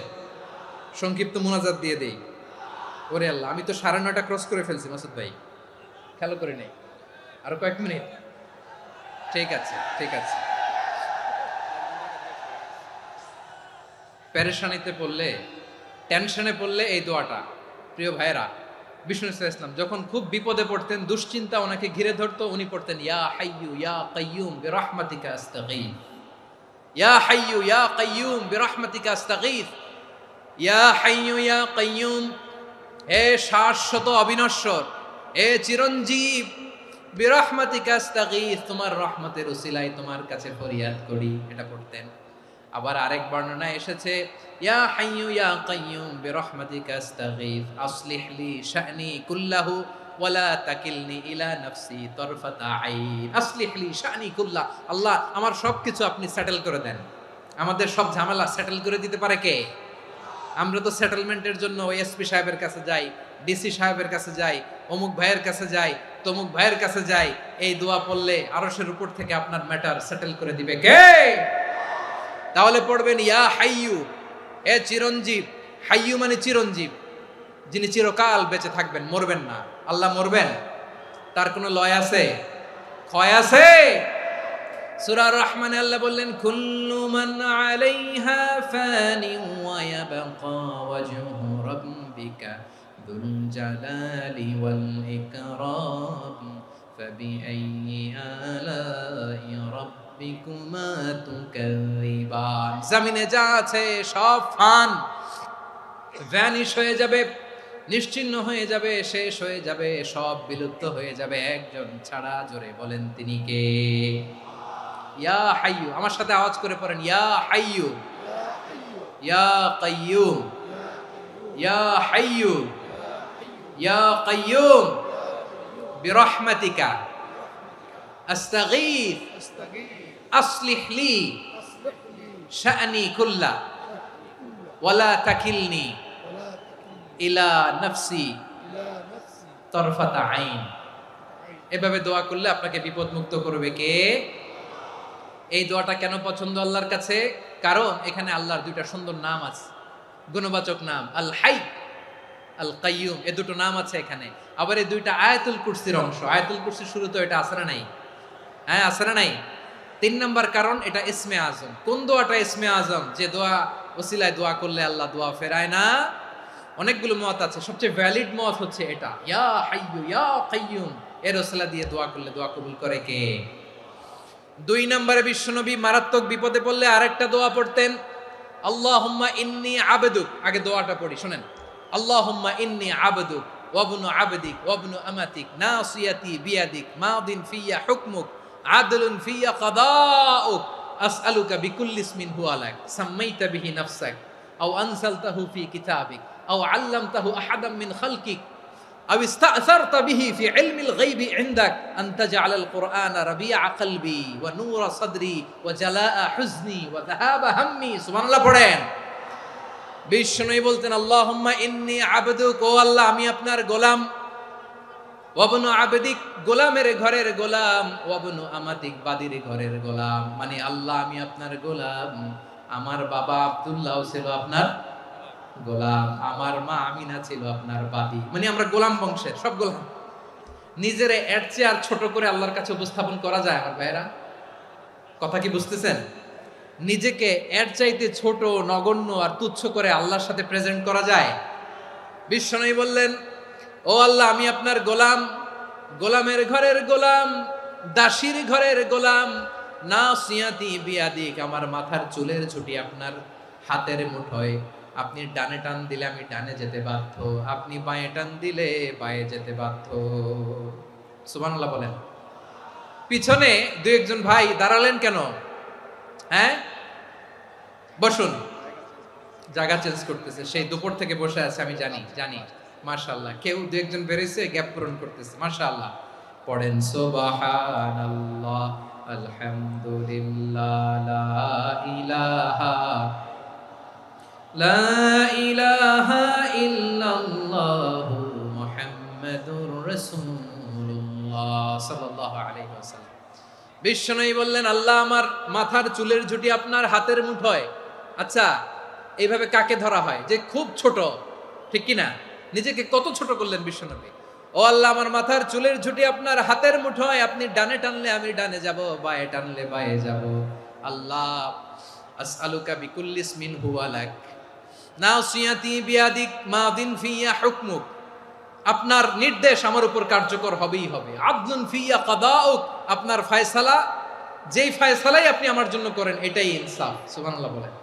সংক্ষিপ্ত মুনাজাত দিয়ে দেই। ওরে আল্লাহ, আমি তো 9:30 ক্রস করে ফেলছি মাসুদ ভাই, খেয়াল করে নেই। আরো কয়েক মিনিট? ঠিক আছে, ঠিক আছে। পেরেশানিতে পড়লে, টেনশনে পড়লে এই দোয়াটা, প্রিয় ভাইরা, বিষ্ণু ইসলাম যখন খুব বিপদে পড়তেন, দুশ্চিন্তা ওনাকে ঘিরে ধরতো, উনি পড়তেন ইয়া হাইয়ু ইয়া কাইয়ুম বিরহমাতিকা আস্তাগীথ, ইয়া হাইয়ু ইয়া কাইয়ুম বিরহমাতিকা আস্তাগীথ, ইয়া হাইয়ু ইয়া কাইয়ুম, হে শাশ্বত অবিনশ্বর, হে চিরঞ্জীব, বিরহমাতিকা আস্তাগীথ, তোমার রহমতের উসিলায় তোমার কাছে ফরিয়াদ করি। এটা পড়তেন। আবার আরেক বর্ণনায় এসেছে ইয়া হাইয়ু ইয়া কাইয়ুম বিরহমাতিকা আস্তাগীথ আসলিহ লি শা'নি কুল্লাহু ওয়ালা তাকিলনি ইলা নাফসি তারফাতা আইন। আসলিহ লি শা'নি কুল্লাহ, আল্লাহ আমার সবকিছু আপনি সেটেল করে দেন। আমাদের সব ঝামেলা সেটেল করে দিতে পারে কে? আমরা তো সেটেলমেন্টের জন্য ওই এসপি সাহেবের কাছে যাই, ডিসি সাহেবের কাছে যাই, অমুক ভাইয়ের কাছে যাই, তমুক ভাইয়ের কাছে যাই। এই দোয়া পড়লে আরশের উপর থেকে আপনার ম্যাটার সেটেল করে দিবে কে? তাহলে পড়বেন ইয়া হাইয়ু, এ চিরঞ্জীব। হাইয়ু মানে চিরঞ্জীব, যিনি চিরকাল বেঁচে থাকবেন, মরবেন না। আল্লাহ মরবেন? তার কোনো লয় আছে? ক্ষয় আছে? সূরা রহমানে আল্লাহ বললেন কুল্লু মান আলাইহা ফানি ওয়া ইয়াবকা ওয়াজহু রাব্বিকা যুল জালালি ওয়াল ইকরাম ফাবিআইয়ি আলাই রাব্বিকুমা তুকাযিবান। জমিনে যা আছে সব ফান, ভ্যানিশ হয়ে যাবে, নিশ্চিহ্ন হয়ে যাবে, শেষ হয়ে যাবে, সব বিলুপ্ত হয়ে যাবে, একজন ছাড়া। জোরে বলেন তিনি কে? ইয়া হাইয়ু। আমার সাথে আওয়াজ করে পড়েন ইয়া হাইয়ু ইয়া কাইয়ুম ইয়া হাইয়ু ইয়া কাইয়ুম বিরহমাতিকা আস্তাগীথ আসলিহ লি শা'নি কুল্লা ওয়ালা তাকিলনি ইলা নাফসি তারফাতা আইন। এভাবে দোয়া করলে আপনাকে বিপদ মুক্ত করবে কে? এই দোয়াটা কেন পছন্দ আল্লাহর কাছে? কারণ এখানে আল্লাহর 2টা সুন্দর নাম আছে, গুণবাচক নাম, আল হাই, আল কাইয়ুম। এই 2টো নাম আছে এখানে। আবার এই 2টা আয়াতুল কুরসির অংশ। আয়াতুল কুরসির শুরুতে এটা আছে না নাই? হ্যাঁ, আছে না নাই? 3 নাম্বার কারণ এটা ইসমে আজম। কোন দোয়াটা ইসমে আজম? যে দোয়া ওসিলায় দোয়া করলে আল্লাহ দোয়া ফেরায় না। অনেকগুলো মত আছে, সবচেয়ে ভ্যালিড মত হচ্ছে এটা, ইয়া হাইয়ু ইয়া কাইয়ুম। এর ওসিলা দিয়ে দোয়া করলে দোয়া কবুল করে কে? দুই নম্বরে বিশ্বনবী মারাত্মক বিপদে পড়লে আরেকটা দোয়া পড়তেন, আল্লাহুম্মা ইন্নী আবদুক। আগে দোয়াটা পড়ি, শুনেন। আল্লাহুম্মা ইন্নী আবদুক ওয়াবনু আবদিক ওয়াবনু আমাতিক নাসিয়াতি বিয়াদিক মাদিন ফিয়া হুকমুক আদলুন ফিয়া কাদাউক আসআলুকা বিকুল্লি ইসমিন হুয়া লাক সাম্মাইতা বিহি নাফসাক আও আনসালতাহু ফি কিতাবিক আও আল্লামতাহু আহাদাম মিন খালকিক আও ইস্তা'সারতা বিহি ফি ইলমিল গায়বি ইনদাক আন তাজআলাল কুরআনা রাবিআ কলবি ওয়া নূরা সাদরি ওয়া জালাআ হুজনি ওয়া যাহাবা হাম্মি। সুবহানাল্লাহ পড়েন। বিষ্ণুই বলতেন, আল্লাহুম্মা ইন্নী আবদুক, ও আল্লাহ আমি আপনার গোলাম, ওয়াবনু আবদিক, গোলামের ঘরের গোলাম, ওয়াবনু আমাতিক, বাদির ঘরের গোলাম। মানে আল্লাহ আমি আপনার গোলাম, আমার বাবা আব্দুল্লাহ ছিল আপনার গোলাম, আমার মা আমিনা ছিল আপনার বাদী। মানে আমরা গোলাম বংশের, সব গোলাম। নিজেরে এর চেয়ে আর ছোট করে আল্লাহর কাছে উপস্থাপন করা যায় আমার ভাইরা? কথা কি বুঝতেছেন? নিজেকে এর চাইতে ছোট, নগণ্য আর তুচ্ছ করে আল্লাহর সাথে প্রেজেন্ট করা যায়? বিশ্বনবী বললেন, ও আল্লাহ আমি আপনার গোলাম, গোলামের ঘরের গোলাম, দাসীর ঘরের গোলাম, নাসিয়াতি বিয়াদিক, আমার মাথার চুলের ছুটি আপনার হাতের মুঠোয়। আপনি ডানে টান দিলে আমি ডানে যেতে বাধ্য, আপনি বাঁয়ে টান দিলে বাঁয়ে যেতে বাধ্য। সুবহানাল্লাহ বলেন। পিছনে দুই একজন ভাই দাঁড়ালেন কেন? হ্যাঁ, বসুন। জায়গা চেঞ্জ করতেছে, সেই দুপুর থেকে বসে আছে আমি জানি। মাশাআল্লাহ, কেউ দু একজন বেরিয়েছে, গ্যাপ পূরণ করতেছে। মাশাআল্লাহ পড়েন সুবহানাল্লাহ আলহামদুলিল্লাহ লা ইলাহা ইল্লাল্লাহ মুহাম্মাদুর রাসূলুল্লাহ সাল্লাল্লাহু আলাইহি ওয়াসাল্লাম। বিশ্বনবী বললেন, আল্লাহ আমার মাথার চুলের ঝুঁটি আপনার হাতের মুঠোয়। আচ্ছা, এইভাবে কাকে ধরা হয়? যে খুব ছোট, ঠিক কিনা? নিজেকে কত ছোট করলেন বিশ্বনবী। ও আল্লাহ আমার মাথার চুলের ঝুঁটি আপনার হাতের মুঠোয়, আপনি ডানে টানলে আমি ডানে যাব, বাঁয়ে টানলে বাঁয়ে যাব। আল্লাহ আসআলুকা বিকুল্লি ইসমিন হুয়া লাক নাসিয়াতি বিয়াদিক মাদিন ফিয়া হুকমুক, আপনার নির্দেশ আমার উপর কার্যকর হবেই হবে। আদলুন ফিয়া কাদাউক, আপনার ফয়সালা, যেই ফয়সালাই আপনি আমার জন্য করেন এটাই ইনসাফ। সুবহানাল্লাহ বলেন।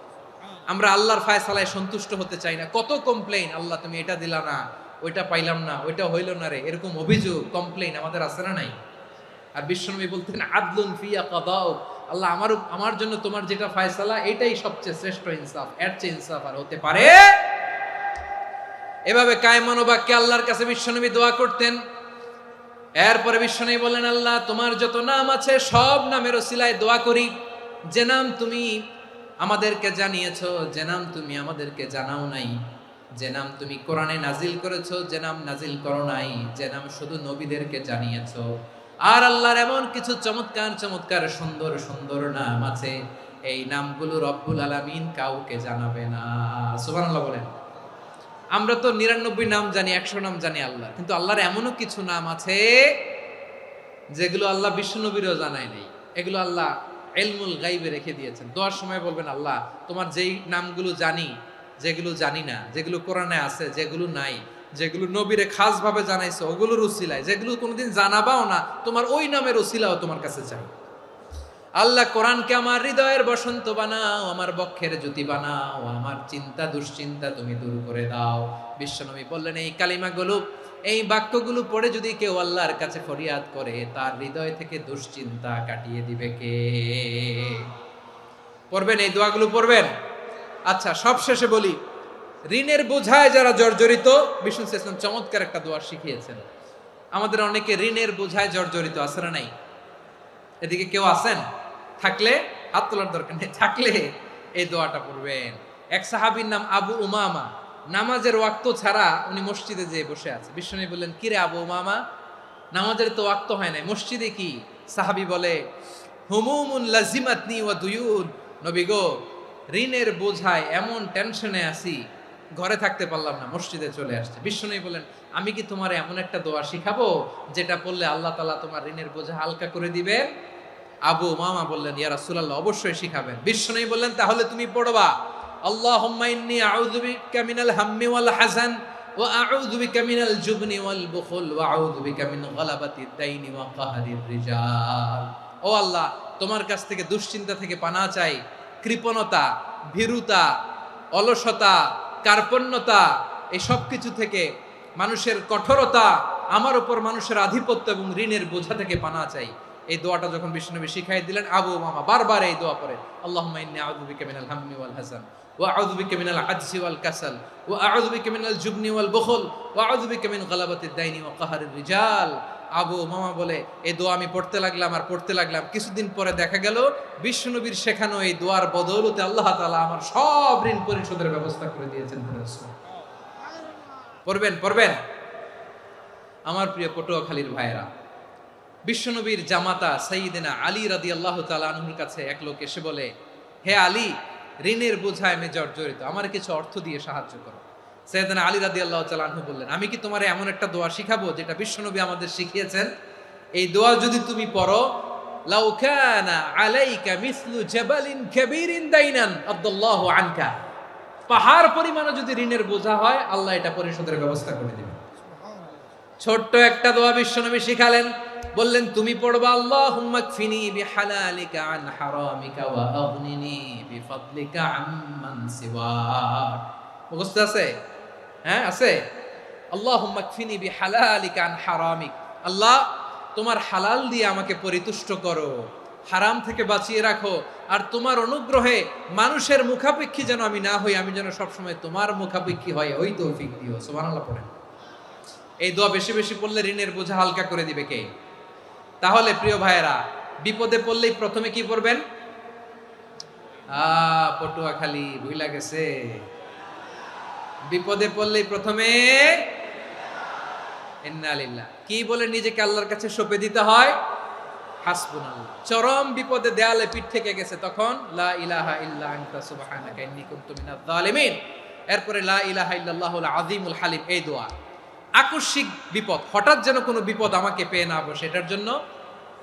আমরা আল্লাহর ফয়সালায় সন্তুষ্ট হতে চাই না। কত কমপ্লেইন, আল্লাহ তুমি এটা দিলা না, ওইটা পাইলাম না, ওইটা হইল না রে, এরকম অভিযোগ, কমপ্লেইন আমাদের আছে না নাই? আর বিশ্বনবী বলতেন, আদলুন ফিয়া কাদাউক, আল্লাহ আমার জন্য তোমার যেটা ফয়সালা এটাই সবচেয়ে শ্রেষ্ঠ ইনসাফ, এর চেয়ে ইনসাফ আর হতে পারে? এভাবে কায়মান বাক্যে আল্লাহর কাছে বিশ্বনবী দোয়া করতেন। এরপরে বিশ্বনবী বললেন, আল্লাহ তোমার যত নাম আছে সব নামের ওসিলায় দোয়া করি, যে নাম তুমি আমাদেরকে জানিয়েছো, যে নাম তুমি আমাদেরকে জানাও নাই, যে নাম তুমি কোরআনে নাজিল করেছো, যে নাম নাজিল করো নাই, যে নাম শুধু নবীদেরকে জানিয়েছো। আর আল্লাহর এমন কিছু চমৎকার চমৎকার সুন্দর সুন্দর নাম আছে, এই নামগুলো রব্বুল আলামিন কাউকে জানাবে না। সুবহানাল্লাহ বলেন। আমরা তো 99 নাম জানি, 100 নাম জানি আল্লাহ, কিন্তু আল্লাহর এমনও কিছু নাম আছে যেগুলো আল্লাহ বিশ্বনবীরও জানায় নাই। এগুলো আল্লাহ ইলমুল গায়বে রেখে দিয়েছেন। দোয়ার সময় বলবেন, আল্লাহ তোমার যেই নামগুলো জানি, যেগুলো জানি না, যেগুলো কোরআনে আছে, যেগুলো নাই, যেগুলো নবীরে খাস ভাবে জানাইছো ওগুলোর উসিলায়, যেগুলো কোনোদিন জানাবাও না, তোমার ওই নামের উসিলাও তোমার কাছে চাই। আল্লাহ কোরআনকে আমার হৃদয়ের বসন্ত বানাও, আমার বক্ষের জ্যোতি বানাও, আমার চিন্তা দুশ্চিন্তা তুমি দূর করে দাও। বিশ্বনবী বললেন, এই কালিমাগুলো, এই বাক্যগুলো পড়ে যদি কেউ আল্লাহর কাছে ফরিয়াদ করে, তার হৃদয় থেকে দুশ্চিন্তা কাটিয়ে দিবে কে? পড়বেন, এই দোয়াগুলো পড়বেন। আচ্ছা, সব শেষে বলি, ঋণের বোঝায় যারা জর্জরিত, বিষ্ণু ইসলাম চমৎকার একটা দোয়া শিখিয়েছেন। আমাদের অনেকে ঋণের বোঝায় জর্জরিত, আছে না নাই? এদিকে কেউ আছেন? থাকলে হাত তোলার দরকার নেই, থাকলে এই দোয়াটা পড়বেন। এক সাহাবীর নাম আবু উমামা, নামাজের ওয়াক্ত ছাড়া উনি মসজিদে যেয়ে বসে আছে। বিশ্বনবী বললেন, কি রে আবু উমামা, নামাজের তো ওয়াক্ত হয় নাই, মসজিদে কি? সাহাবী বলে, হুমুমুন লাজিমাতনি ওয়া দুয়ুন, নবী গো ঋণের বোঝায় এমন টেনশনে আছি, ঘরে থাকতে পারলাম না, মসজিদে চলে আসছে। বিশ্বনবী বলেন, আমি কি তোমার এমন একটা দোয়া শিখাবো যেটা পড়লে আল্লাহ তাআলা তোমার ঋণের বোঝা হালকা করে দিবেন? আবু উমামা বললেন, ইয়া রাসূলুল্লাহ, অবশ্যই শিখাবেন। বিশ্বনবী বললেন, তাহলে তুমি পড়বা, আল্লাহুম্মা ইন্নী আউযু বিকা মিনাল হাম্মি ওয়াল হাযান ওয়া আউযু বিকা মিনাল জুবনি ওয়াল বুখল ওয়া আউযু বিকা মিন গালাবাতিদ দাইনি ওয়া কাহরির রিজাল। ও আল্লাহ, তোমার কাছ থেকে দুশ্চিন্তা থেকে পানা চাই, কৃপণতা, ভীরুতা, অলসতা, কার্পণ্যতা, এই সব কিছু থেকে, মানুষের কঠোরতা, আমার উপর মানুষের আধিপত্য এবং ঋণের বোঝা থেকে পানা চাই। এই দোয়াটা যখন বিশ্বনবী শিখাই দিলেন, আবু মামা বারবার এই দোয়া পড়ে, আল্লাহুম্মা ইন্নী আউযু বিকা মিনাল হাম্মি ওয়াল হাযান ওয়া আউযু বিকা মিনাল আজজি ওয়াল কাসাল ওয়া আউযু বিকা মিনাল জুবনি ওয়াল বুখল ওয়া আউযু বিকা মিন গালাবাতিদ দাইনি ওয়া কাহরির রিজাল। আবু মামা বলে এই দোয়া আমি পড়তে লাগলাম। কিছুদিন পরে দেখা গেল বিশ্বনবীর শেখানো এই দোয়ার বদৌলতে আল্লাহ তাআলা আমার সব ঋণ পরিশোধের ব্যবস্থা করে দিয়েছেন। পড়বেন। আমার প্রিয় পটুয়াখালীর ভাইয়েরা, বিশ্বনবীর জামাতা সাইয়্যিদিনা আলী রাদিয়াল্লাহু তাআলা আনহুর কাছে এক লোক এসে বলে, হে আলী, ঋণের বোঝায় আমি জর্জরিত, আমার কিছু অর্থ দিয়ে সাহায্য করো। সাইয়্যিদিনা আলী রাদিয়াল্লাহু তাআলা আনহু বললেন, আমি কি তোমারে এমন একটা দোয়া শিখাবো যেটা বিশ্বনবী আমাদের শিখিয়েছেন? এই দোয়া যদি তুমি পড়ো, লাউ কানা আলাইকা মিসলু জাবালিন কাবীরিন দাইনান আব্দুল্লাহু আনকা, পাহাড় পরিমাণে যদি ঋণের বোঝা হয়, আল্লাহ এটা পরিশোধের ব্যবস্থা করে দিবেন। ছোট্ট একটা দোয়া বিশ্বনবী শিখালেন, বললেন তুমি পড়বা, আল্লাহুম্মা কফিনি বিহালালিকা আন হারামিকা ওয়া আগনিনি বিফাদলিকা আম্মান সিওয়াক। মুখস্থ আছে? হ্যাঁ আছে। আল্লাহুম্মা কফিনি বিহালালিকা আন হারামিক, আল্লাহ তোমার হালাল দিয়ে আমাকে পরিতুষ্ট করো, হারাম থেকে বাঁচিয়ে রাখো, আর তোমার অনুগ্রহে মানুষের মুখাপেক্ষী যেন আমি না হই, আমি যেন সবসময় তোমার মুখাপেক্ষী হয়, ওই তৌফিক দিও। সুবহানাল্লাহ পড়েন। এই দোয়া বেশি বেশি পড়লে ঋণের বোঝা হালকা করে দিবে কে? তাহলে প্রিয় ভাইয়েরা, বিপদে পড়লেই প্রথমে কি পড়বেন? পটুয়াখালী ভুইলা গেছে। বিপদে পড়লেই প্রথমে ইন্না লিল্লাহ কি বলে নিজেকে আল্লাহর কাছে সঁপে দিতে হয়? হাসবুনাল্লাহ। চরম বিপদে দেয়ালে পিঠ থেকে গেছে, তখন লা ইলাহা ইল্লা আনতা সুবহানাকা ইন্নী কুনতু মিনাজ জালিমিন। এরপরে লা ইলাহা ইল্লাল্লাহুল আযীমুল হালিম, এই দোয়া। আকস্মিক বিপদ, হঠাৎ যেন কোনো বিপদ আমাকে পেয়ে না বসে, এটার জন্য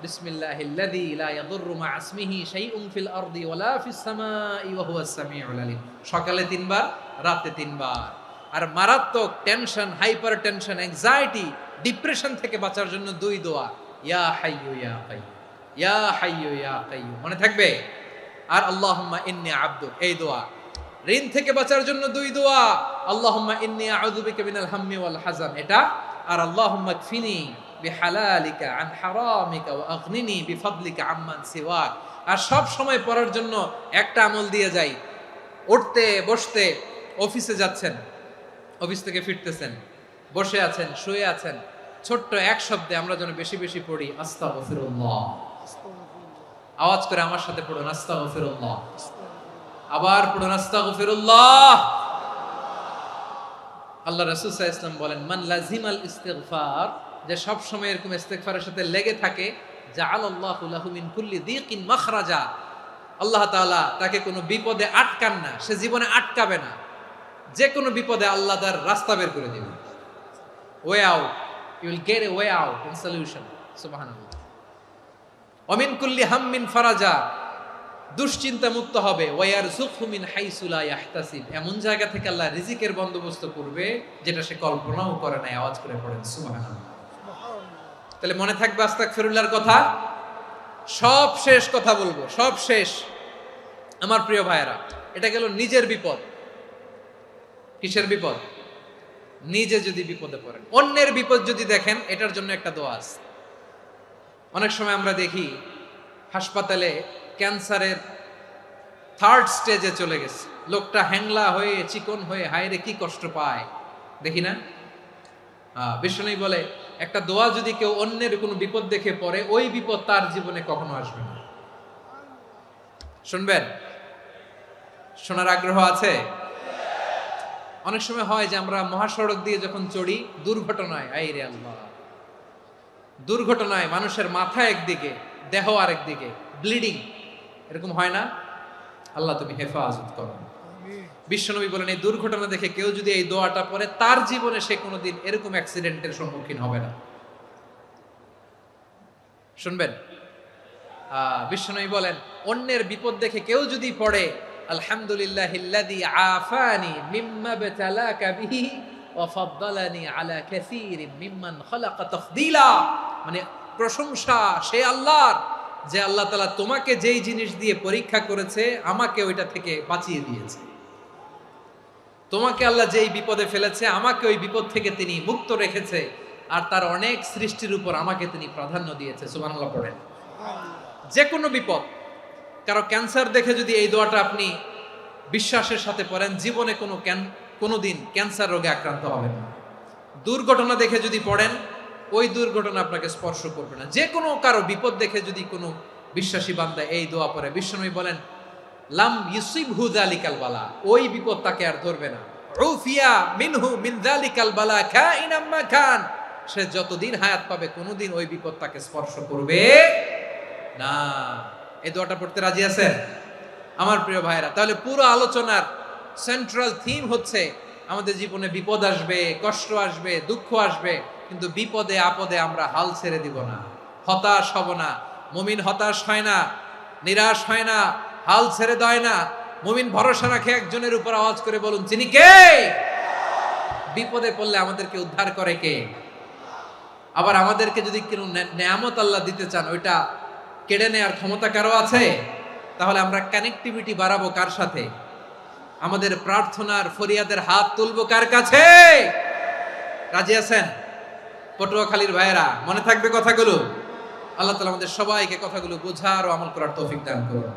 বিসমিল্লাহিল্লাযী লা ইয়াদুররু মা ইসমিহি শাইউন ফিল আরদি ওয়ালা ফিস সামাই ওয়া হুয়াস সামিউল আলিম। সকালে 3 বার, রাতে 3 বার। আর মারাত্মক tension, hyper tension, anxiety, depression থেকে বাঁচার জন্য 2 দোয়া, ইয়া হাইয়্যু ইয়া কাইয়্যুম, ইয়া হাইয়্যু ইয়া কাইয়্যুম, মনে থাকবে? আর আল্লাহুম্মা ইন্নী আবদুক, এই দোয়া। ঋণ থেকে বাঁচার জন্য 2 দোয়া, আল্লাহুম্মা ইন্নী আউযু বিকা মিনাল হাম্মি ওয়াল হাযান, এটা। আর আল্লাহুম্মা কফিনি বিহালালিকা আন হারামিকা ওয়া আগনিনি বিফাদলিকা আম্মান সিওয়াক। আর সব সময় পড়ার জন্য একটা আমল দিয়ে যাই, উঠতে বসতে, অফিসে যাচ্ছেন, অফিস থেকে ফিরতেছেন, বসে আছেন, শুয়ে আছেন, ছোট্ট এক শব্দে আমরা যেন বেশি বেশি পড়ি, আস্তাগফিরুল্লাহ। আওয়াজ করে আমার সাথে পড়ুন, আস্তাগফিরুল্লাহ। আবার পড়ুন, আস্তাগফিরুল্লাহ। আল্লাহ রাসূল সাল্লাল্লাহু আলাইহি ওয়াসাল্লাম বলেন, মান লাজিমাল ইস্তিগফার, যে সব সময় এরকম ইস্তিগফারের সাথে লেগে থাকে, জাআলাল্লাহু লাহু মিন কুল্লি যিকিন মাখরাজা, আল্লাহ তাআলা তাকে কোনো বিপদে আটকান না, সে জীবনে আটকাবে না, যে কোনো বিপদে আল্লাহ তার রাস্তা বের করে দিবেন। Way out, you will get a way out and solution. সুবহানাল্লাহ। ওয়া মিন কুল্লি হাম্মিন ফারাজা, দুশ্চিন্তা মুক্ত হবে। ওয়ায়ারযুকহু মিন হাইসু লা ইয়াহতাসিব, এমন জায়গা থেকে আল্লাহ রিজিকের বন্দোবস্ত করবে যেটা সে কল্পনাও করে নাই। আওয়াজ করে পড়েন সুবহানাল্লাহ। তাহলে মনে থাকবে আস্তাগফিরুল্লাহর কথা। সব শেষ কথা বলবো, সব শেষ আমার প্রিয় ভাইয়েরা। এটা গেল নিজের বিপদ। কিসের বিপদ? নিজে যদি বিপদে পড়েন। অন্যের বিপদ যদি দেখেন, এটার জন্য একটা দোয়া আছে। অনেক সময় আমরা দেখি হাসপাতালে ক্যান্সারের 3rd স্টেজে চলে গেছে, লোকটা হ্যাংলা হয়ে, চিকন হয়ে, হায়রে কি কষ্ট পায়, দেখি না? বিষ্ণু বলে, একটা দোয়া যদি কেউ অন্যের কোনো বিপদ দেখে পড়ে, ওই বিপদ তার জীবনে কখনো আসবে না। শুনবেন? শোনার আগ্রহ আছে? অনেক সময় হয় যে আমরা মহাসড়ক দিয়ে যখন চড়ি, দুর্ঘটনায়, আইরে আল্লাহ, দুর্ঘটনায় মানুষের মাথা একদিকে, দেহ আরেক দিকে, ব্লিডিং, এরকম হয় না? আল্লাহ তুমি হেফাজত করো। বিশ্বনবী বলেন, এই দুর্ঘটনা দেখে কেউ যদি এই দোয়াটা পড়ে, তার জীবনে সে কোনোদিন এরকম অ্যাক্সিডেন্টের সম্মুখীন হবে না। শুনবেন? বিশ্বনবী বলেন, অন্যের বিপদ দেখে কেউ যদি পড়ে, আলহামদুলিল্লাহিল্লাযী আফানি মিম্মা বতালাকা বিহি ওয়া ফাদ্দালানি আলা কাসীরিন মিম্মান খালাকা তাফদীলা, মানে প্রশংসা সে আল্লাহর যে আল্লাহ তাআলা তোমাকে যেই জিনিস দিয়ে পরীক্ষা করেছে আমাকে ওইটা থেকে বাঁচিয়ে দিয়েছে। তোমাকে আল্লাহ যেই বিপদে ফেলেছে আমাকে ওই বিপদ থেকে তিনি মুক্ত রেখেছে, আর তার অনেক সৃষ্টির উপর আমাকে তিনি প্রাধান্য দিয়েছে। সুবহানাল্লাহ পড়েন। যে কোনো বিপদ, কারো ক্যান্সার দেখে যদি এই দোয়াটা আপনি বিশ্বাসের সাথে পড়েন, জীবনে কোনোদিন ক্যান্সার রোগে আক্রান্ত হবেন না। দুর্ঘটনা দেখে যদি পড়েন, ওই দুর্ঘটনা আপনাকে স্পর্শ করবে না। যে কোনো কারো বিপদ দেখে যদি কোনো বিশ্বাসী বান্দা এই দোয়া পড়ে, বিশ্বনবী বলেন লাম ইউসিবহু যালিকাল বালা, ওই বিপদ তাকে আর ধরবে না। উফিয়া মিনহু মিন যালিকাল বালা কাইনাম মা কান, সে যতদিন হায়াত পাবে কোনোদিন ওই বিপদ তাকে স্পর্শ করবে না। এই দোয়াটা পড়তে রাজি আছেন আমার প্রিয় ভাইরা? তাহলে পুরো আলোচনার সেন্ট্রাল থিম হচ্ছে আমাদের জীবনে বিপদ আসবে, কষ্ট আসবে, দুঃখ আসবে, কিন্তু বিপদে আপদে আমরা হাল ছেড়ে দিব না, হতাশ হব না। মুমিন হতাশ হয় না, নিরাশ হয় না, হাল ছেড়ে দেয় না। মুমিন ভরসা রাখে একজনের উপর। আওয়াজ করে বলুন, যিনি কে? বিপদে পড়লে আমাদেরকে উদ্ধার করে কে? আবার আমাদেরকে যদি কোনো নেয়ামত আল্লাহ দিতে চান, ওইটা কেড়ে নেওয়ার ক্ষমতা কারো আছে? তাহলে আমরা কানেক্টিভিটি বাড়াবো কার সাথে? আমাদের প্রার্থনার ফরিয়াদের হাত তুলবো কার কাছে? রাজি আছেন পটুয়াখালীর ভাইয়েরা? মনে থাকবে কথাগুলো? আল্লাহ তাআলা আমাদের সবাইকে কথাগুলো বোঝার ও আমল করার তৌফিক দান করুন।